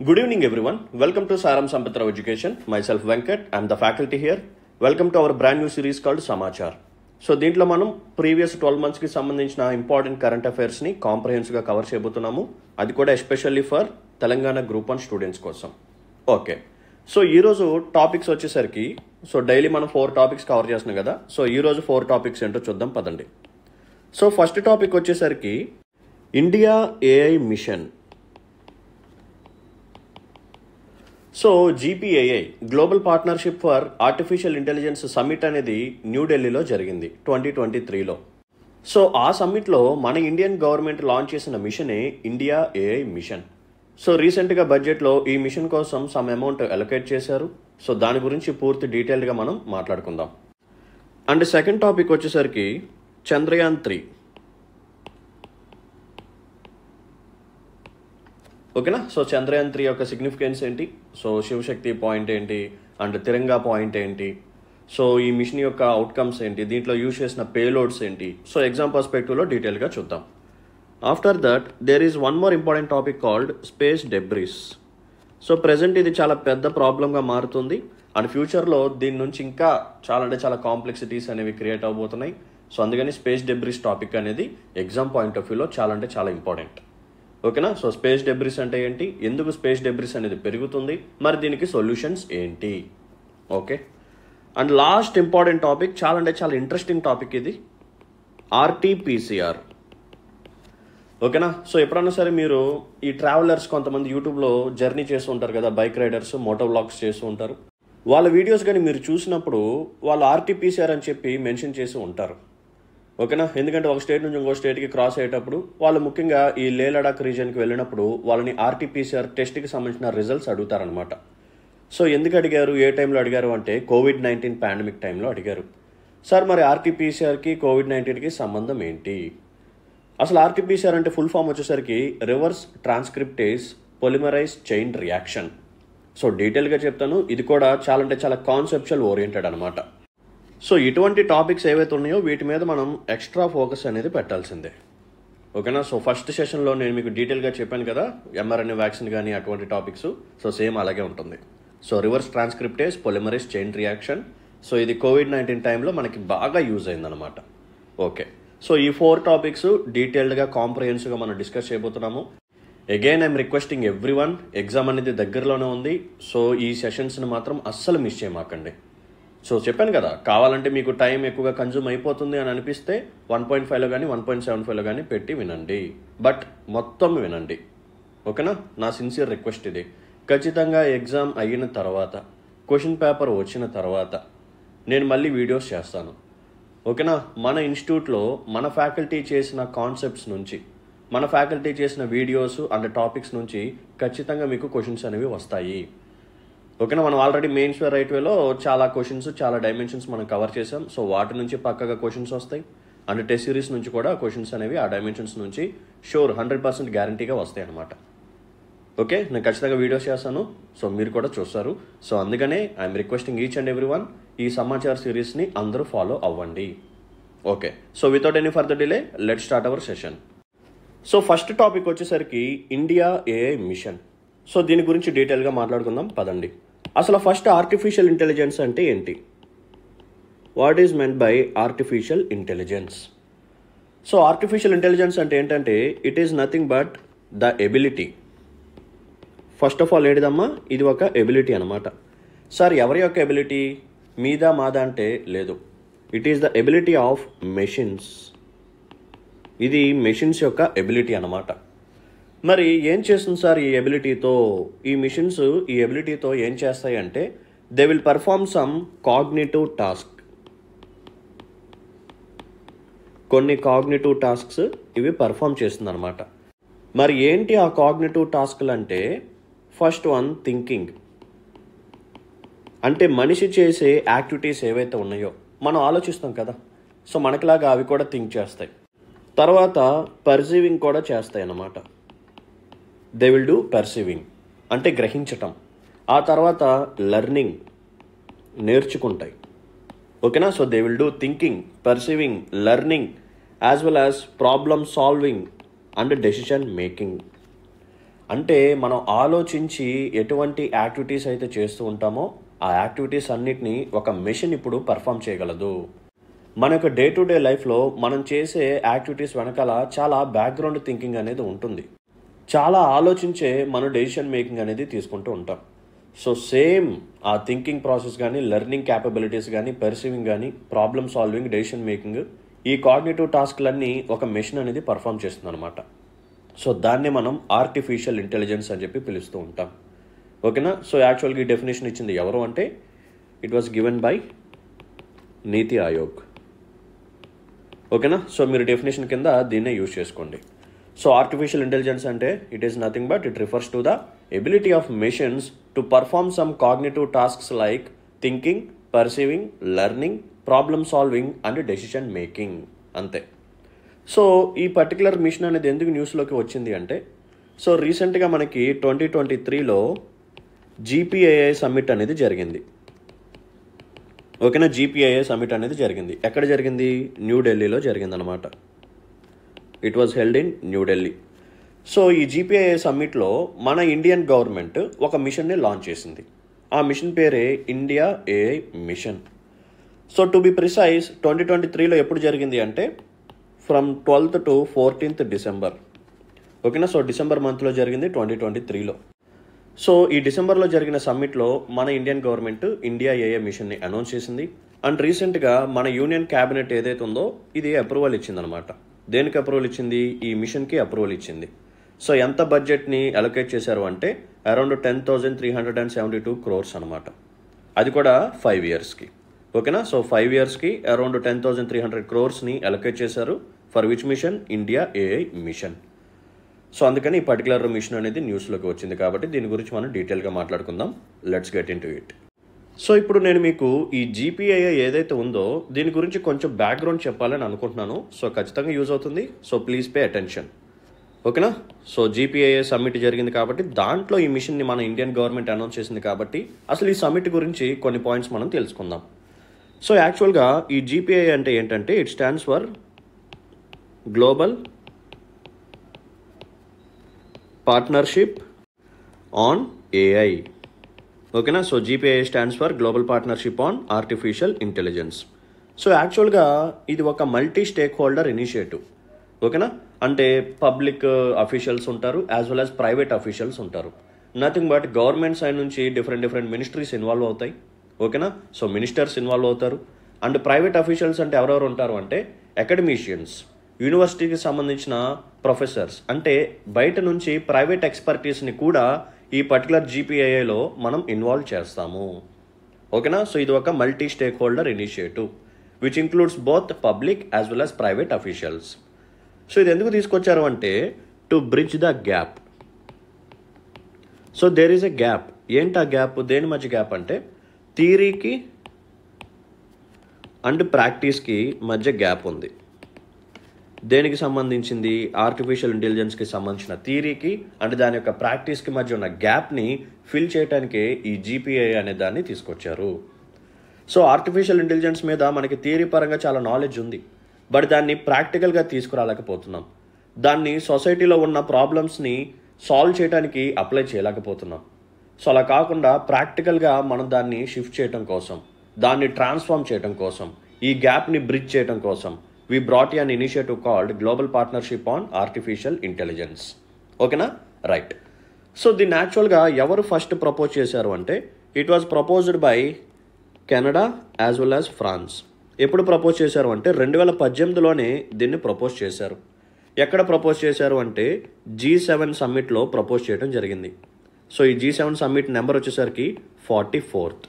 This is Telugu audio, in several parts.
Good evening everyone. Welcome to Saram Sampatrao Education. Myself Venkat. I'm the faculty here. Welcome to our brand new series called Samachar. So దీంట్లో మనం ప్రీవియస్ 12 మంత్స్కి సంబంధించిన ఇంపార్టెంట్ కరెంట్ అఫైర్స్ని కాంప్రహెన్సివ్గా కవర్ చేయబోతున్నాము. అది కూడా especially for Telangana group 1 students కోసం. ఓకే, సో ఈరోజు టాపిక్స్ వచ్చేసరికి డైలీ మనం 4 టాపిక్స్ కవర్ చేస్తున్నాం కదా. సో ఈరోజు 4 టాపిక్స్ ఏంటో చూద్దాం పదండి. సో ఫస్ట్ టాపిక్ వచ్చేసరికి India AI mission. So GPAI global partnership for artificial intelligence summit అనేది న్యూఢిల్లీలో జరిగింది 2023లో. సో ఆ సమ్మిట్లో మన ఇండియన్ గవర్నమెంట్ లాంచ్ చేసిన మిషనే ఇండియా ఏఐ మిషన్. సో రీసెంట్గా బడ్జెట్లో ఈ మిషన్ కోసం సమ్ అమౌంట్ అలొకేట్ చేశారు. సో దాని గురించి పూర్తి డీటెయిల్గా మనం మాట్లాడుకుందాం. అండ్ సెకండ్ టాపిక్ వచ్చేసరికి చంద్రయాన్ 3. ఓకేనా. సో చంద్రయాన్ 3 యొక్క సిగ్నిఫికెన్స్ ఏంటి, సో శివశక్తి పాయింట్ ఏంటి, అండ్ తిరంగా పాయింట్ ఏంటి, సో ఈ మిషన్ యొక్క అవుట్కమ్స్ ఏంటి, దీంట్లో యూజ్ చేసిన పేలోడ్స్ ఏంటి, సో ఎగ్జామ్ పర్స్పెక్టివ్లో డీటెయిల్గా చూద్దాం. After that there is one more important topic called space debris. So present ఇది చాలా పెద్ద ప్రాబ్లంగా మారుతుంది అండ్ ఫ్యూచర్లో దీని నుంచి ఇంకా చాలా కాంప్లెక్సిటీస్ అనేవి క్రియేట్ అవబోతున్నాయి. సో అందుకని స్పేస్ డెబ్రిస్ టాపిక్ అనేది ఎగ్జామ్ పాయింట్ ఆఫ్ వ్యూలో చాలా ఇంపార్టెంట్. ఓకేనా. సో స్పేస్ డెబ్రిస్ అంటే ఏంటి, ఎందుకు స్పేస్ డెబ్రిస్ అనేది పెరుగుతుంది, మరి దీనికి సొల్యూషన్స్ ఏంటి. Okay, and last important topic చాలా ఇంట్రెస్టింగ్ టాపిక్ ఇది, ఆర్టీపీసీఆర్. ఓకేనా. సో ఎప్పుడన్నా సరే మీరు ఈ ట్రావెలర్స్ కొంతమంది యూట్యూబ్లో జర్నీ చేస్తూ ఉంటారు కదా, బైక్ రైడర్స్, మోటో వ్లాగ్స్ చేస్తూ ఉంటారు. వాళ్ళ వీడియోస్ కానీ మీరు చూసినప్పుడు వాళ్ళు ఆర్టీపీసీఆర్ అని చెప్పి మెన్షన్ చేసి ఉంటారు. ఓకేనా. ఎందుకంటే ఒక స్టేట్ నుంచి ఇంకో స్టేట్కి క్రాస్ అయ్యేటప్పుడు వాళ్ళు ముఖ్యంగా ఈ లే లడాక్ రీజియన్కి వెళ్ళినప్పుడు వాళ్ళని ఆర్టీపీసీఆర్ టెస్ట్కి సంబంధించిన రిజల్ట్స్ అడుగుతారనమాట. సో ఎందుకు అడిగారు, ఏ టైంలో అడిగారు అంటే COVID-19 పాండమిక్ టైంలో అడిగారు. సార్ మరి ఆర్టీపీసీఆర్కి COVID-19కి సంబంధం ఏంటి, అసలు ఆర్టీపీసీఆర్ అంటే ఫుల్ ఫామ్ వచ్చేసరికి reverse transcriptase polymerise chain reaction. So డీటెయిల్గా చెప్తాను. ఇది కూడా చాలా కాన్సెప్చువల్ ఓరియంటెడ్ అనమాట. సో ఇటువంటి టాపిక్స్ ఏవైతే ఉన్నాయో వీటి మీద మనం ఎక్స్ట్రా ఫోకస్ అనేది పెట్టాల్సిందే. ఓకేనా. సో ఫస్ట్ సెషన్లో నేను మీకు డీటెయిల్గా చెప్పాను కదా, mRNA వ్యాక్సిన్ కానీ అటువంటి టాపిక్స్. సో సేమ్ అలాగే ఉంటుంది. So reverse transcriptase polymerise chain reaction. So ఇది COVID-19 టైంలో మనకి బాగా యూజ్ అయిందనమాట. ఓకే, సో ఈ 4 టాపిక్స్ డీటెయిల్డ్గా కాంప్రహెన్సివ్గా మనం డిస్కస్ చేయబోతున్నాము. Again I'm requesting everyone, exam అనేది దగ్గరలోనే ఉంది. సో ఈ సెషన్స్ని మాత్రం అస్సలు మిస్ చేయమాకండి. సో చెప్పాను కదా, కావాలంటే మీకు టైం ఎక్కువగా కన్జ్యూమ్ అయిపోతుంది అని అనిపిస్తే 1.5లో కానీ 1.75లో కానీ పెట్టి వినండి, బట్ మొత్తం వినండి. ఓకేనా. నా సిన్సియర్ రిక్వెస్ట్ ఇది. ఖచ్చితంగా ఎగ్జామ్ అయిన తర్వాత, క్వశ్చన్ పేపర్ వచ్చిన తర్వాత నేను మళ్ళీ వీడియోస్ చేస్తాను. ఓకేనా. మన ఇన్స్టిట్యూట్లో మన ఫ్యాకల్టీ చేసిన కాన్సెప్ట్స్ నుంచి, మన ఫ్యాకల్టీ చేసిన వీడియోస్ అండ్ టాపిక్స్ నుంచి ఖచ్చితంగా మీకు క్వశ్చన్స్ అనేవి వస్తాయి. ఓకేనా. మనం ఆల్రెడీ మెయిన్స్ రైట్ వేలో చాలా క్వశ్చన్స్, చాలా డైమెన్షన్స్ మనం కవర్ చేసాం. సో వాటి నుంచి పక్కగా క్వశ్చన్స్ వస్తాయి అండ్ టెస్ట్ సిరీస్ నుంచి కూడా క్వశ్చన్స్ అనేవి ఆ డైమెన్షన్స్ నుంచి షూర్ 100% గ్యారంటీగా వస్తాయి అనమాట. ఓకే, నేను ఖచ్చితంగా వీడియోస్ చేస్తాను. సో మీరు కూడా చూస్తారు. సో అందుకనే I'm requesting each and every one, ఈ సమాచార్ సిరీస్ని అందరూ ఫాలో అవ్వండి. Okay, so without any further delay let start our session. So first topic వచ్చేసరికి ఇండియా ఏఐ మిషన్. సో దీని గురించి డీటెయిల్గా మాట్లాడుకుందాం పదండి. అసలు ఫస్ట్ ఆర్టిఫిషియల్ ఇంటెలిజెన్స్ అంటే ఏంటి, what is meant by artificial intelligence. So artificial intelligence అంటే ఏంటంటే it is nothing but the ability. First of all ఏంటిదమ్మా, ఇది ఒక ఎబిలిటీ అనమాట. సార్ ఎవరి యొక్క ఎబిలిటీ, మీదా మాదా అంటే లేదు, it is the ability of machines. ఇది మెషిన్స్ యొక్క ఎబిలిటీ అనమాట. మరి ఏం చేస్తుంది సార్ ఈ ఎబిలిటీతో, ఈ మిషన్స్ ఈ ఎబిలిటీతో ఏం చేస్తాయి అంటే they will perform some cognitive task. కొన్ని కాగ్నిటివ్ టాస్క్స్ ఇవి పర్ఫామ్ చేస్తుంది అనమాట. మరి ఏంటి ఆ కాగ్నిటివ్ టాస్క్లు అంటే, ఫస్ట్ వన్ థింకింగ్. అంటే మనిషి చేసే యాక్టివిటీస్ ఏవైతే ఉన్నాయో మనం ఆలోచిస్తాం కదా, సో మనకిలాగా అవి కూడా థింక్ చేస్తాయి. తర్వాత పర్సీవింగ్ కూడా చేస్తాయి అన్నమాట. దే విల్ డూ పర్సీవింగ్ అంటే గ్రహించటం. ఆ తర్వాత లెర్నింగ్, నేర్చుకుంటాయి. ఓకేనా. So they will do thinking, perceiving, learning as well as problem solving and decision making. అంటే మనం ఆలోచించి ఎటువంటి యాక్టివిటీస్ అయితే చేస్తూ ఉంటామో ఆ యాక్టివిటీస్ అన్నిటినీ ఒక మెషిన్ ఇప్పుడు పర్ఫామ్ చేయగలదు. మన యొక్క డే టు డే లైఫ్లో మనం చేసే యాక్టివిటీస్ వెనకాల చాలా బ్యాక్గ్రౌండ్ థింకింగ్ అనేది ఉంటుంది. చాలా ఆలోచించే మనం డెసిషన్ మేకింగ్ అనేది తీసుకుంటూ ఉంటాం. సో సేమ్ ఆ థింకింగ్ ప్రాసెస్ కానీ, లెర్నింగ్ క్యాపబిలిటీస్ కానీ, పర్సీవింగ్ కానీ, ప్రాబ్లమ్ సాల్వింగ్, డెసిషన్ మేకింగ్, ఈ కాగ్నిటివ్ టాస్క్లన్నీ ఒక మెషిన్ అనేది పర్ఫామ్ చేస్తుంది అనమాట. సో దాన్ని మనం ఆర్టిఫిషియల్ ఇంటెలిజెన్స్ అని చెప్పి పిలుస్తూ ఉంటాం. ఓకేనా? సో యాక్చువల్గా ఈ డెఫినేషన్ ఇచ్చింది ఎవరు అంటే ఇట్ వాస్ గివెన్ బై నీతి ఆయోగ్. ఓకేనా? సో మీరు డెఫినేషన్ కింద దీన్నే యూజ్ చేసుకోండి. సో ఆర్టిఫిషియల్ ఇంటెలిజెన్స్ అంటే it is nothing but it refers to the ability of machines to perform some cognitive tasks like thinking, perceiving, learning, problem solving and decision making. అంతే. సో ఈ పర్టికులర్ మిషన్ అనేది ఎందుకు న్యూస్లోకి వచ్చింది అంటే, సో రీసెంట్గా మనకి 2023లో GPAI సమ్మిట్ అనేది జరిగింది. ఓకేనా? GPAI సమ్మిట్ అనేది జరిగింది. ఎక్కడ జరిగింది? న్యూఢిల్లీలో జరిగింది అనమాట. It was held in New Delhi. So ఈ GPAI సమ్మిట్లో మన ఇండియన్ గవర్నమెంట్ ఒక మిషన్ని లాంచ్ చేసింది. ఆ మిషన్ పేరే India AI mission. So to be precise 2023లో ఎప్పుడు జరిగింది అంటే from 12th to 14th December. ఓకేనా? సో డిసెంబర్ మంత్లో జరిగింది 2023లో. సో ఈ డిసెంబర్లో జరిగిన సమ్మిట్లో మన ఇండియన్ గవర్నమెంట్ ఇండియా AI మిషన్ని అనౌన్స్ చేసింది. అండ్ రీసెంట్గా మన యూనియన్ క్యాబినెట్ ఏదైతే ఉందో ఇది అప్రూవల్ ఇచ్చిందనమాట. దేనికి అప్రూవల్ ఇచ్చింది? ఈ మిషన్కి అప్రూవల్ ఇచ్చింది. సో ఎంత బడ్జెట్ని అలొకేట్ చేశారు అంటే అరౌండ్ 10,372 crores అనమాట. అది కూడా 5 yearsకి. ఓకేనా? సో 5 yearsకి అరౌండ్ 10,300 crores అలొకేట్ చేశారు. For which mission? India AI mission. So అందుకని ఈ పర్టికులర్ మిషన్ అనేది న్యూస్లోకి వచ్చింది కాబట్టి దీని గురించి మనం డీటెయిల్గా మాట్లాడుకుందాం. Let's get in to it. So ఇప్పుడు నేను మీకు ఈ GPAI ఏదైతే ఉందో దీని గురించి కొంచెం బ్యాక్గ్రౌండ్ చెప్పాలని అనుకుంటున్నాను. సో ఖచ్చితంగా యూజ్ అవుతుంది. So please pay attention. ఓకేనా? సో GPAI సమ్మిట్ జరిగింది కాబట్టి దాంట్లో ఈ మిషన్ని మన ఇండియన్ గవర్నమెంట్ అనౌన్స్ చేసింది కాబట్టి అసలు ఈ సమ్మిట్ గురించి కొన్ని పాయింట్స్ మనం తెలుసుకుందాం. సో యాక్చువల్గా ఈ GPAI అంటే ఏంటంటే it stands for global partnership on AI. ఓకేనా? So GPAI stands for global partnership on artificial intelligence. So యాక్చువల్గా ఇది ఒక మల్టీ స్టేక్ హోల్డర్ ఇనిషియేటివ్. ఓకేనా? అంటే పబ్లిక్ అఫీషియల్స్ ఉంటారు as well as private officials ఉంటారు. నథింగ్ బట్ గవర్నమెంట్ సైడ్ నుంచి డిఫరెంట్ మినిస్ట్రీస్ ఇన్వాల్వ్ అవుతాయి. ఓకేనా? సో మినిస్టర్స్ ఇన్వాల్వ్ అవుతారు. అండ్ ప్రైవేట్ అఫీషియల్స్ అంటే ఎవరెవరు ఉంటారు అంటే అకాడమిషియన్స్, యూనివర్సిటీకి సంబంధించిన ప్రొఫెసర్స్, అంటే బయట నుంచి ప్రైవేట్ ఎక్స్పర్టీస్ని కూడా ఈ పర్టికులర్ GPAIలో మనం ఇన్వాల్వ్ చేస్తాము. ఓకేనా? సో ఇది ఒక multi stakeholder initiative which includes both public as well as private officials. So ఇది ఎందుకు తీసుకొచ్చారు అంటే to bridge the gap. So there is a gap. ఏంటి ఆ గ్యాప్? దేని మధ్య గ్యాప్ అంటే థియరీకి అండ్ ప్రాక్టీస్కి మధ్య గ్యాప్ ఉంది. దేనికి సంబంధించింది? ఆర్టిఫిషియల్ ఇంటెలిజెన్స్కి సంబంధించిన థియరీకి అండ్ దాని యొక్క ప్రాక్టీస్కి మధ్య ఉన్న గ్యాప్ని ఫిల్ చేయడానికే ఈ GPAI అనే దాన్ని తీసుకొచ్చారు. సో ఆర్టిఫిషియల్ ఇంటెలిజెన్స్ మీద మనకి థియరీ పరంగా చాలా నాలెడ్జ్ ఉంది, బట్ దాన్ని ప్రాక్టికల్గా తీసుకురాలేకపోతున్నాం. దాన్ని సొసైటీలో ఉన్న ప్రాబ్లమ్స్ని సాల్వ్ చేయడానికి అప్లై చేయలేకపోతున్నాం. సో అలా కాకుండా ప్రాక్టికల్గా మనం దాన్ని షిఫ్ట్ చేయడం కోసం, దాన్ని ట్రాన్స్ఫార్మ్ చేయడం కోసం, ఈ గ్యాప్ని బ్రిడ్జ్ చేయడం కోసం we brought an initiative called Global Partnership on Artificial Intelligence. ఓకేనా? రైట్. సో దీన్ని యాక్చువల్గా ఎవరు ఫస్ట్ ప్రపోజ్ చేశారు అంటే it was proposed by Canada as well as France. ఎప్పుడు ప్రపోజ్ చేశారు అంటే 2018లోనే దీన్ని ప్రపోజ్ చేశారు. ఎక్కడ ప్రపోజ్ చేశారు అంటే G7 సమ్మిట్లో ప్రపోజ్ చేయడం జరిగింది. సో ఈ G7 సమ్మిట్ నెంబర్ వచ్చేసరికి 44th.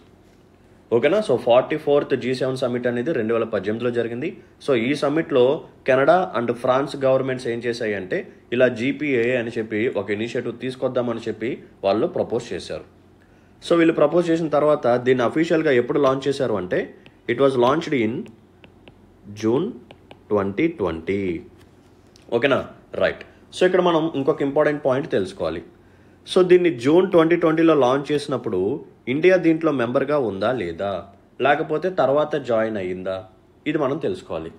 ఓకేనా? సో 44th G7 సమ్మిట్ అనేది 2018లో జరిగింది. సో ఈ సమ్మిట్లో కెనడా అండ్ ఫ్రాన్స్ గవర్నమెంట్స్ ఏం చేశాయి అంటే ఇలా GPAI అని చెప్పి ఒక ఇనిషియేటివ్ తీసుకొద్దామని చెప్పి వాళ్ళు ప్రపోజ్ చేశారు. సో వీళ్ళు ప్రపోజ్ చేసిన తర్వాత దీన్ని అఫీషియల్గా ఎప్పుడు లాంచ్ చేశారు అంటే it was launched in June 2020. ఓకేనా? రైట్. సో ఇక్కడ మనం ఇంకొక ఇంపార్టెంట్ పాయింట్ తెలుసుకోవాలి. సో దీన్ని June 2020లో లాంచ్ చేసినప్పుడు ఇండియా దీంట్లో మెంబర్గా ఉందా లేదా, లేకపోతే తర్వాత జాయిన్ అయ్యిందా, ఇది మనం తెలుసుకోవాలి.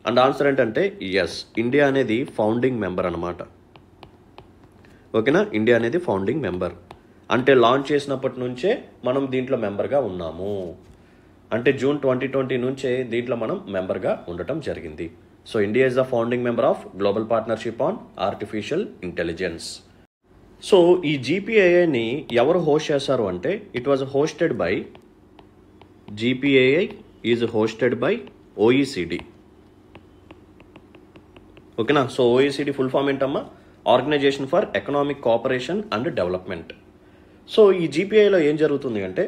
అండ్ ఆన్సర్ ఏంటంటే ఎస్, ఇండియా అనేది ఫౌండింగ్ మెంబర్ అనమాట. ఓకేనా, ఇండియా అనేది ఫౌండింగ్ మెంబర్. అంటే లాంచ్ చేసినప్పటి నుంచే మనం దీంట్లో మెంబర్గా ఉన్నాము. అంటే జూన్ 2020 నుంచే దీంట్లో మనం మెంబర్గా ఉండటం జరిగింది. So India is the founding member of global partnership on artificial intelligence. So ఈ జీపీఏఐని ఎవరు హోస్ట్ చేశారు అంటే it was hosted by GPAI is hosted by OECD. ఓకేనా, సో ఓఈసిడి ఫుల్ ఫామ్ ఏంటమ్మా? Organisation for economic cooperation and development. So ఈ జీపీఐలో ఏం జరుగుతుంది అంటే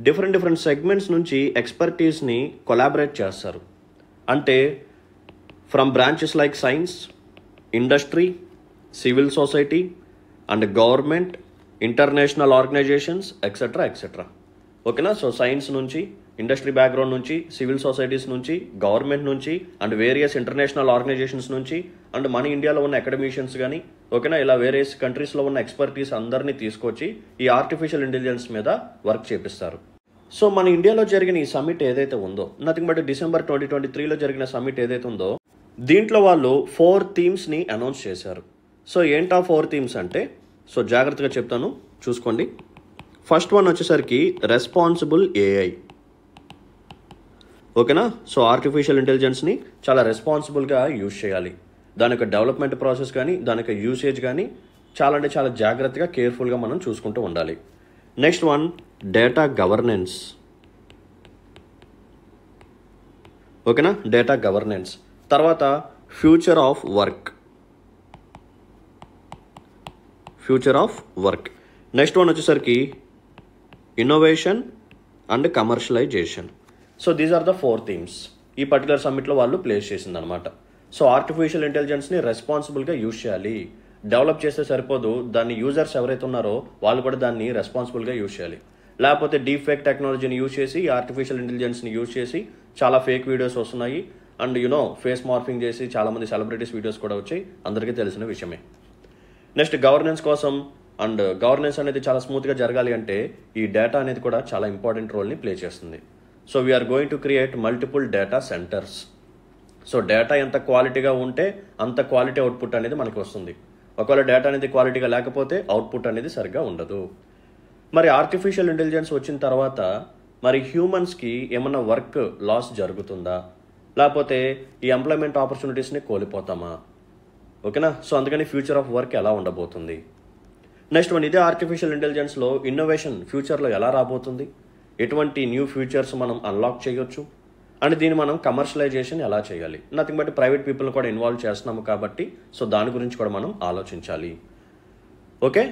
డిఫరెంట్ సెగ్మెంట్స్ నుంచి ఎక్స్పర్టీస్ని కొలాబరేట్ చేస్తారు. అంటే from branches like science, industry, civil society and government, international organisations etcetera. ఓకేనా, సో సైన్స్ నుంచి, ఇండస్ట్రీ బ్యాక్గ్రౌండ్ నుంచి, సివిల్ సొసైటీస్ నుంచి, గవర్నమెంట్ నుంచి అండ్ వేరియస్ ఇంటర్నేషనల్ ఆర్గనైజేషన్స్ నుంచి అండ్ మన ఇండియాలో ఉన్న అకాడమిషియన్స్ కానీ, ఓకేనా, ఇలా వేరియస్ కంట్రీస్లో ఉన్న ఎక్స్పర్టీస్ అందరినీ తీసుకొచ్చి ఈ ఆర్టిఫిషియల్ ఇంటెలిజెన్స్ మీద వర్క్ చేపిస్తారు. సో మన ఇండియాలో జరిగిన ఈ సమ్మిట్ ఏదైతే ఉందో, నథింగ్ బట్ డిసెంబర్ 2023లో జరిగిన సమ్మిట్ ఏదైతే ఉందో దీంట్లో వాళ్ళు 4 థీమ్స్ని అనౌన్స్ చేశారు. సో ఏంటా 4 థీమ్స్ అంటే, సో జాగ్రత్తగా చెప్తాను, చూసుకోండి. ఫస్ట్ వన్ వచ్చేసరికి రెస్పాన్సిబుల్ ఏఐ. ఓకేనా, సో ఆర్టిఫిషియల్ ఇంటెలిజెన్స్ని చాలా రెస్పాన్సిబుల్గా యూజ్ చేయాలి. దాని యొక్క డెవలప్మెంట్ ప్రాసెస్ కానీ, దాని యొక్క యూసేజ్ కానీ చాలా అంటే చాలా జాగ్రత్తగా, కేర్ఫుల్గా మనం చూసుకుంటూ ఉండాలి. Next one data governance. ఓకేనా, డేటా గవర్నెన్స్. తర్వాత future of work. Next one వచ్చేసరికి innovation and commercialization. So these are the 4 themes ఈ పర్టికులర్ సమ్మిట్లో వాళ్ళు ప్లేస్ చేసిందనమాట. సో ఆర్టిఫిషియల్ ఇంటెలిజెన్స్ని రెస్పాన్సిబుల్గా యూజ్ చేయాలి. డెవలప్ చేస్తే సరిపోదు, దాన్ని యూజర్స్ ఎవరైతే ఉన్నారో వాళ్ళు కూడా దాన్ని రెస్పాన్సిబుల్గా యూజ్ చేయాలి. లేకపోతే డీప్ ఫేక్ టెక్నాలజీని యూజ్ చేసి, ఆర్టిఫిషియల్ ఇంటెలిజెన్స్ని యూజ్ చేసి చాలా ఫేక్ వీడియోస్ వస్తున్నాయి. అండ్ ఫేస్ మార్ఫింగ్ చేసి చాలామంది సెలబ్రిటీస్ వీడియోస్ కూడా వచ్చాయి, అందరికీ తెలిసిన విషయమే. నెక్స్ట్ గవర్నెన్స్ కోసం, అండ్ గవర్నెన్స్ అనేది చాలా స్మూత్గా జరగాలి అంటే ఈ డేటా అనేది కూడా చాలా ఇంపార్టెంట్ రోల్ని ప్లే చేస్తుంది. So we're going to create multiple data centres. So data ఎంత క్వాలిటీగా ఉంటే అంత క్వాలిటీ అవుట్పుట్ అనేది మనకి వస్తుంది. ఒకవేళ డేటా అనేది క్వాలిటీగా లేకపోతే అవుట్పుట్ అనేది సరిగ్గా ఉండదు. మరి ఆర్టిఫిషియల్ ఇంటెలిజెన్స్ వచ్చిన తర్వాత మరి హ్యూమన్స్కి ఏమన్నా వర్క్ లాస్ జరుగుతుందా, లేకపోతే ఈ ఎంప్లాయ్మెంట్ ఆపర్చునిటీస్ని కోల్పోతామా? ఓకేనా, సో అందుకని ఫ్యూచర్ ఆఫ్ వర్క్ ఎలా ఉండబోతుంది. నెక్స్ట్ వన్ ఇదే ఆర్టిఫిషియల్ ఇంటెలిజెన్స్లో ఇన్నోవేషన్ ఫ్యూచర్లో ఎలా రాబోతుంది, ఎటువంటి న్యూ ఫ్యూచర్స్ మనం అన్లాక్ చేయొచ్చు అండ్ దీన్ని మనం కమర్షియలైజేషన్ ఎలా చేయాలి. నథింగ్ బట్ ప్రైవేట్ పీపుల్ని కూడా ఇన్వాల్వ్ చేస్తున్నాము కాబట్టి సో దాని గురించి కూడా మనం ఆలోచించాలి. Okay,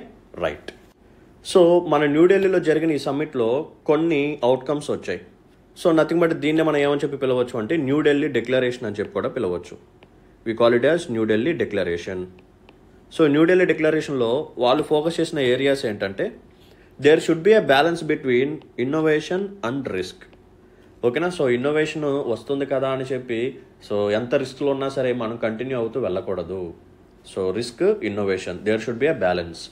right. సో మన న్యూఢిల్లీలో జరిగిన ఈ సమ్మిట్లో కొన్ని అవుట్కమ్స్ వచ్చాయి. సో నథింగ్ బట్ దీన్నే మనం ఏమని చెప్పి పిలవచ్చు అంటే న్యూఢిల్లీ డిక్లరేషన్ అని చెప్పి కూడా పిలవచ్చు. We call it as New Delhi declaration. So New Delhi డిక్లరేషన్లో వాళ్ళు ఫోకస్ చేసిన ఏరియాస్ ఏంటంటే there should be a balance between innovation and risk. ఓకేనా, సో ఇన్నోవేషన్ వస్తుంది కదా అని చెప్పి సో ఎంత రిస్క్లో ఉన్నా సరే మనం కంటిన్యూ అవుతూ వెళ్ళకూడదు. So risk, innovation, there should be a balance.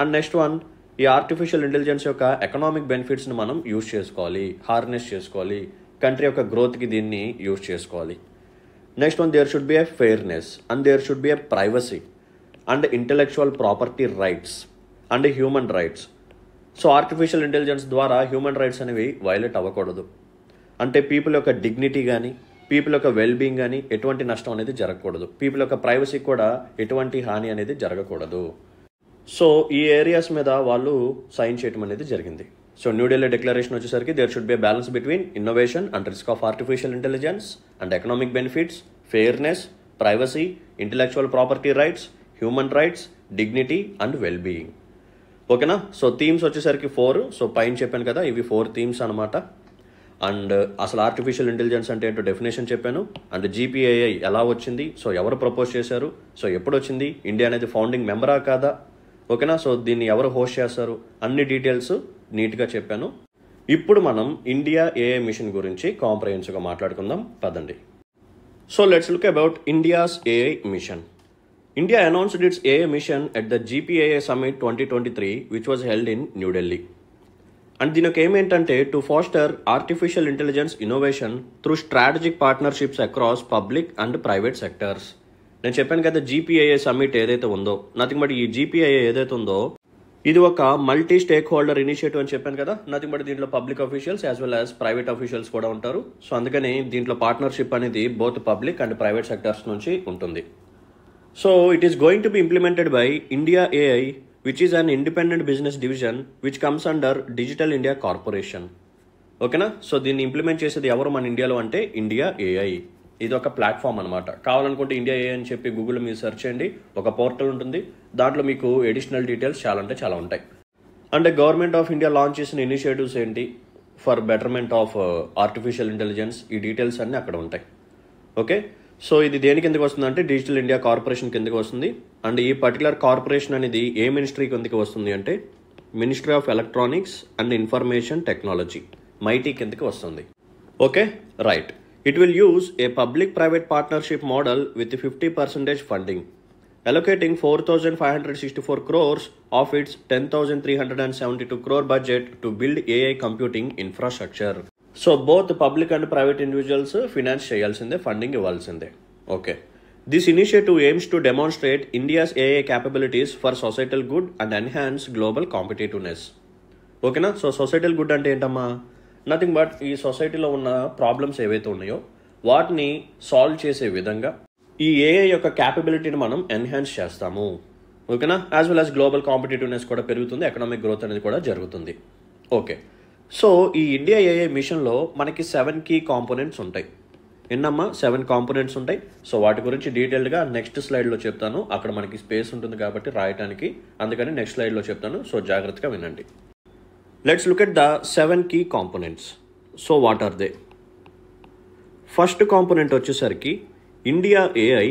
And next one ఈ ఆర్టిఫిషియల్ ఇంటెలిజెన్స్ యొక్క ఎకనామిక్ బెనిఫిట్స్ని మనం యూజ్ చేసుకోవాలి, హార్నెస్ చేసుకోవాలి, కంట్రీ యొక్క గ్రోత్కి దీన్ని యూజ్ చేసుకోవాలి. Next one there should be a fairness and there should be a privacy and intellectual property rights and human rights. So artificial intelligence ద్వారా హ్యూమన్ రైట్స్ అనేవి వైలేట్ అవ్వకూడదు. అంటే పీపుల్ యొక్క డిగ్నిటీ కానీ, పీపుల్ యొక్క వెల్బీయింగ్ కానీ ఎటువంటి నష్టం అనేది జరగకూడదు. పీపుల్ యొక్క ప్రైవసీకి కూడా ఎటువంటి హాని అనేది జరగకూడదు. సో ఈ ఏరియాస్ మీద వాళ్ళు సైన్ చేయడం అనేది జరిగింది. సో న్యూఢిల్లీ డిక్లరేషన్ వచ్చేసరికి there should be a balance between innovation and risk of artificial intelligence and economic benefits, fairness, privacy, intellectual property rights, human rights, dignity and wellbeing. ఓకేనా, సో థీమ్స్ వచ్చేసరికి 4. సో పైన చెప్పాను కదా, ఇవి 4 థీమ్స్ అనమాట. అండ్ అసలు ఆర్టిఫిషియల్ ఇంటెలిజెన్స్ అంటే ఏంటో డెఫినేషన్ చెప్పాను. అండ్ జీపీఏఐ ఎలా వచ్చింది, సో ఎవరు ప్రపోజ్ చేశారు, సో ఎప్పుడు వచ్చింది, ఇండియా అనేది ఫౌండింగ్ మెంబరా కాదా, ఓకేనా, సో దీన్ని ఎవరు హోస్ట్ చేస్తారు, అన్ని డీటెయిల్స్ నీట్గా చెప్పాను. ఇప్పుడు మనం ఇండియా ఏఐ మిషన్ గురించి కాంప్రహెన్సివ్గా మాట్లాడుకుందాం పదండి. So let's look about India's AI mission. India announced its AI mission at the GPAI Summit 2023, which was held in New Delhi. And దీని యొక్క ఏం ఏంటంటే to faster artificial intelligence innovation through strategic partnerships across public and private sectors. నేను చెప్పాను కదా జీపీఐఏ సమ్మిట్ ఏదైతే ఉందో, నథింగ్ బట్ ఈ జీపీఐఏ ఏదైతే ఉందో ఇది ఒక మల్టీ స్టేక్ హోల్డర్ ఇనిషియేటివ్ అని చెప్పాను కదా. నథింగ్ బట్ దీంట్లో public officials as well as private officials కూడా ఉంటారు. సో అందుకని దీంట్లో పార్ట్నర్షిప్ అనేది both public and private sectors నుంచి ఉంటుంది. So it is going to be implemented by India AI which is an independent business division which comes under digital India corporation. ఓకేనా. సో దీన్ని ఇంప్లిమెంట్ చేసేది ఎవరు మన ఇండియాలో అంటే ఇండియా ఏఐ. ఇది ఒక ప్లాట్ఫామ్ అనమాట. కావాలనుకుంటే ఇండియా ఏ అని చెప్పి గూగుల్లో మీరు సెర్చ్ చేయండి, ఒక పోర్టల్ ఉంటుంది, దాంట్లో మీకు ఎడిషనల్ డీటెయిల్స్ చాలా అంటే చాలా ఉంటాయి. అంటే గవర్నమెంట్ ఆఫ్ ఇండియా లాంచ్ చేసిన ఇనిషియేటివ్స్ ఏంటి for betterment of artificial intelligence, ఈ డీటెయిల్స్ అన్నీ అక్కడ ఉంటాయి. ఓకే. సో ఇది దేని కిందకి వస్తుంది అంటే డిజిటల్ ఇండియా కార్పొరేషన్ కిందకి వస్తుంది. అండ్ ఈ పర్టికులర్ కార్పొరేషన్ అనేది ఏ మినిస్ట్రీ కిందకి వస్తుంది అంటే ministry of electronics and information technology, mighty కిందకి వస్తుంది. Okay, right. It will use a public-private partnership model with 50% funding, allocating 4,564 crores of its 10,372 crore budget to build AI computing infrastructure. So both public and private individuals finance cheyalsinde, funding ivalsinde. Okay. This initiative aims to demonstrate India's AI capabilities for societal good and enhance global competitiveness. Okay na? So societal good ante entamma? Nothing but ఈ సొసైటీలో ఉన్న ప్రాబ్లమ్స్ ఏవైతే ఉన్నాయో వాటిని సాల్వ్ చేసే విధంగా ఈ ఏఐ యొక్క క్యాపబిలిటీని మనం ఎన్హాన్స్ చేస్తాము. ఓకేనా. As well as global competitiveness కూడా పెరుగుతుంది, ఎకనామిక్ గ్రోత్ అనేది కూడా జరుగుతుంది. ఓకే. సో ఈ ఇండియా ఏఐ మిషన్లో మనకి 7 కీ కాంపోనెంట్స్ ఉంటాయి. ఎన్నమ్మా 7 కాంపోనెంట్స్ ఉంటాయి. సో వాటి గురించి డీటెయిల్డ్గా నెక్స్ట్ స్లైడ్లో చెప్తాను. అక్కడ మనకి స్పేస్ ఉంటుంది కాబట్టి రాయడానికి, అందుకని నెక్స్ట్ స్లైడ్లో చెప్తాను. సో జాగ్రత్తగా వినండి. Let's look at the 7 key components. So what are they? First component వచ్చేసరికి ఇండియా ఏఐ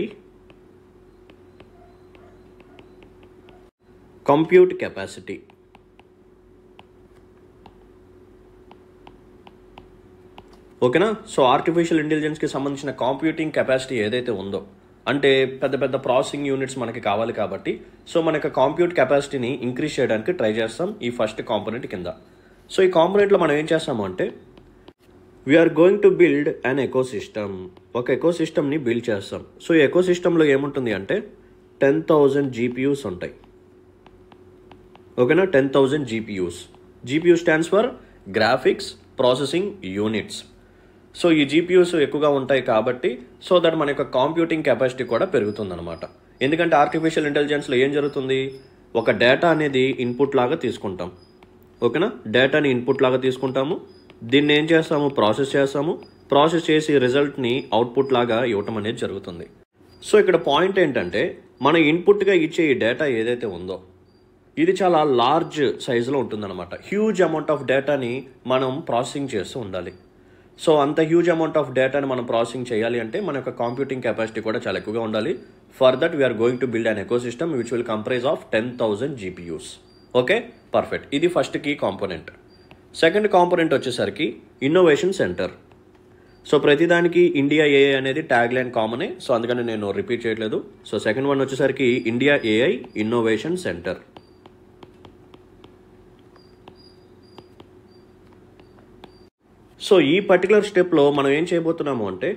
కంప్యూట్ కెపాసిటీ. ఓకేనా. సో ఆర్టిఫిషియల్ ఇంటెలిజెన్స్కి సంబంధించిన కంప్యూటింగ్ కెపాసిటీ ఏదైతే ఉందో, అంటే పెద్ద పెద్ద ప్రాసెసింగ్ యూనిట్స్ మనకి కావాలి కాబట్టి సో మనకి కంప్యూట్ కెపాసిటీని ఇంక్రీజ్ చేయడానికి ట్రై చేస్తాం ఈ ఫస్ట్ కాంపోనెంట్ కింద. సో ఈ కాంపోనెంట్లో మనం ఏం చేస్తాము అంటే we are going to build an ecosystem. ఒక ఎకోసిస్టమ్ని బిల్డ్ చేస్తాం. సో ఈ ఎకోసిస్టంలో ఏముంటుంది అంటే 10,000 GPUs ఉంటాయి. ఓకేనా. 10,000 GPUs. GPU stands for graphics processing units. So ఈ జీపీయూస్ ఎక్కువగా ఉంటాయి కాబట్టి సో దట్ మన యొక్క కంప్యూటింగ్ కెపాసిటీ కూడా పెరుగుతుంది అనమాట. ఎందుకంటే ఆర్టిఫిషియల్ ఇంటెలిజెన్స్లో ఏం జరుగుతుంది, ఒక డేటా అనేది ఇన్పుట్ లాగా తీసుకుంటాం. ఓకేనా. డేటాని ఇన్పుట్ లాగా తీసుకుంటాము, దీన్ని ఏం చేస్తాము ప్రాసెస్ చేస్తాము, ప్రాసెస్ చేసి రిజల్ట్ని అవుట్పుట్ లాగా ఇవ్వటం అనేది జరుగుతుంది. సో ఇక్కడ పాయింట్ ఏంటంటే మన ఇన్పుట్గా ఇచ్చే ఈ డేటా ఏదైతే ఉందో ఇది చాలా లార్జ్ సైజులో ఉంటుందన్నమాట. హ్యూజ్ అమౌంట్ ఆఫ్ డేటాని మనం ప్రాసెసింగ్ చేస్తూ ఉండాలి. సో అంత హ్యూజ్ అమౌంట్ ఆఫ్ డేటాని మనం ప్రాసెసింగ్ చేయాలి అంటే మన యొక్క కంప్యూటింగ్ కెపాసిటీ కూడా చాలా ఎక్కువగా ఉండాలి. For that we are going to build an ecosystem which will comprise of 10,000 GPUs. Okay, perfect. ఇది first key component. Second component వచ్చేసరికి ఇన్నోవేషన్ సెంటర్. సో ప్రతిదానికి ఇండియా ఏఐ అనేది ట్యాగ్ లైన్ కామనే, సో అందుకని నేను రిపీట్ చేయట్లేదు. సో సెకండ్ వన్ వచ్చేసరికి India AI innovation centre. So ఈ పర్టికులర్ స్టెప్లో మనం ఏం చేయబోతున్నాము అంటే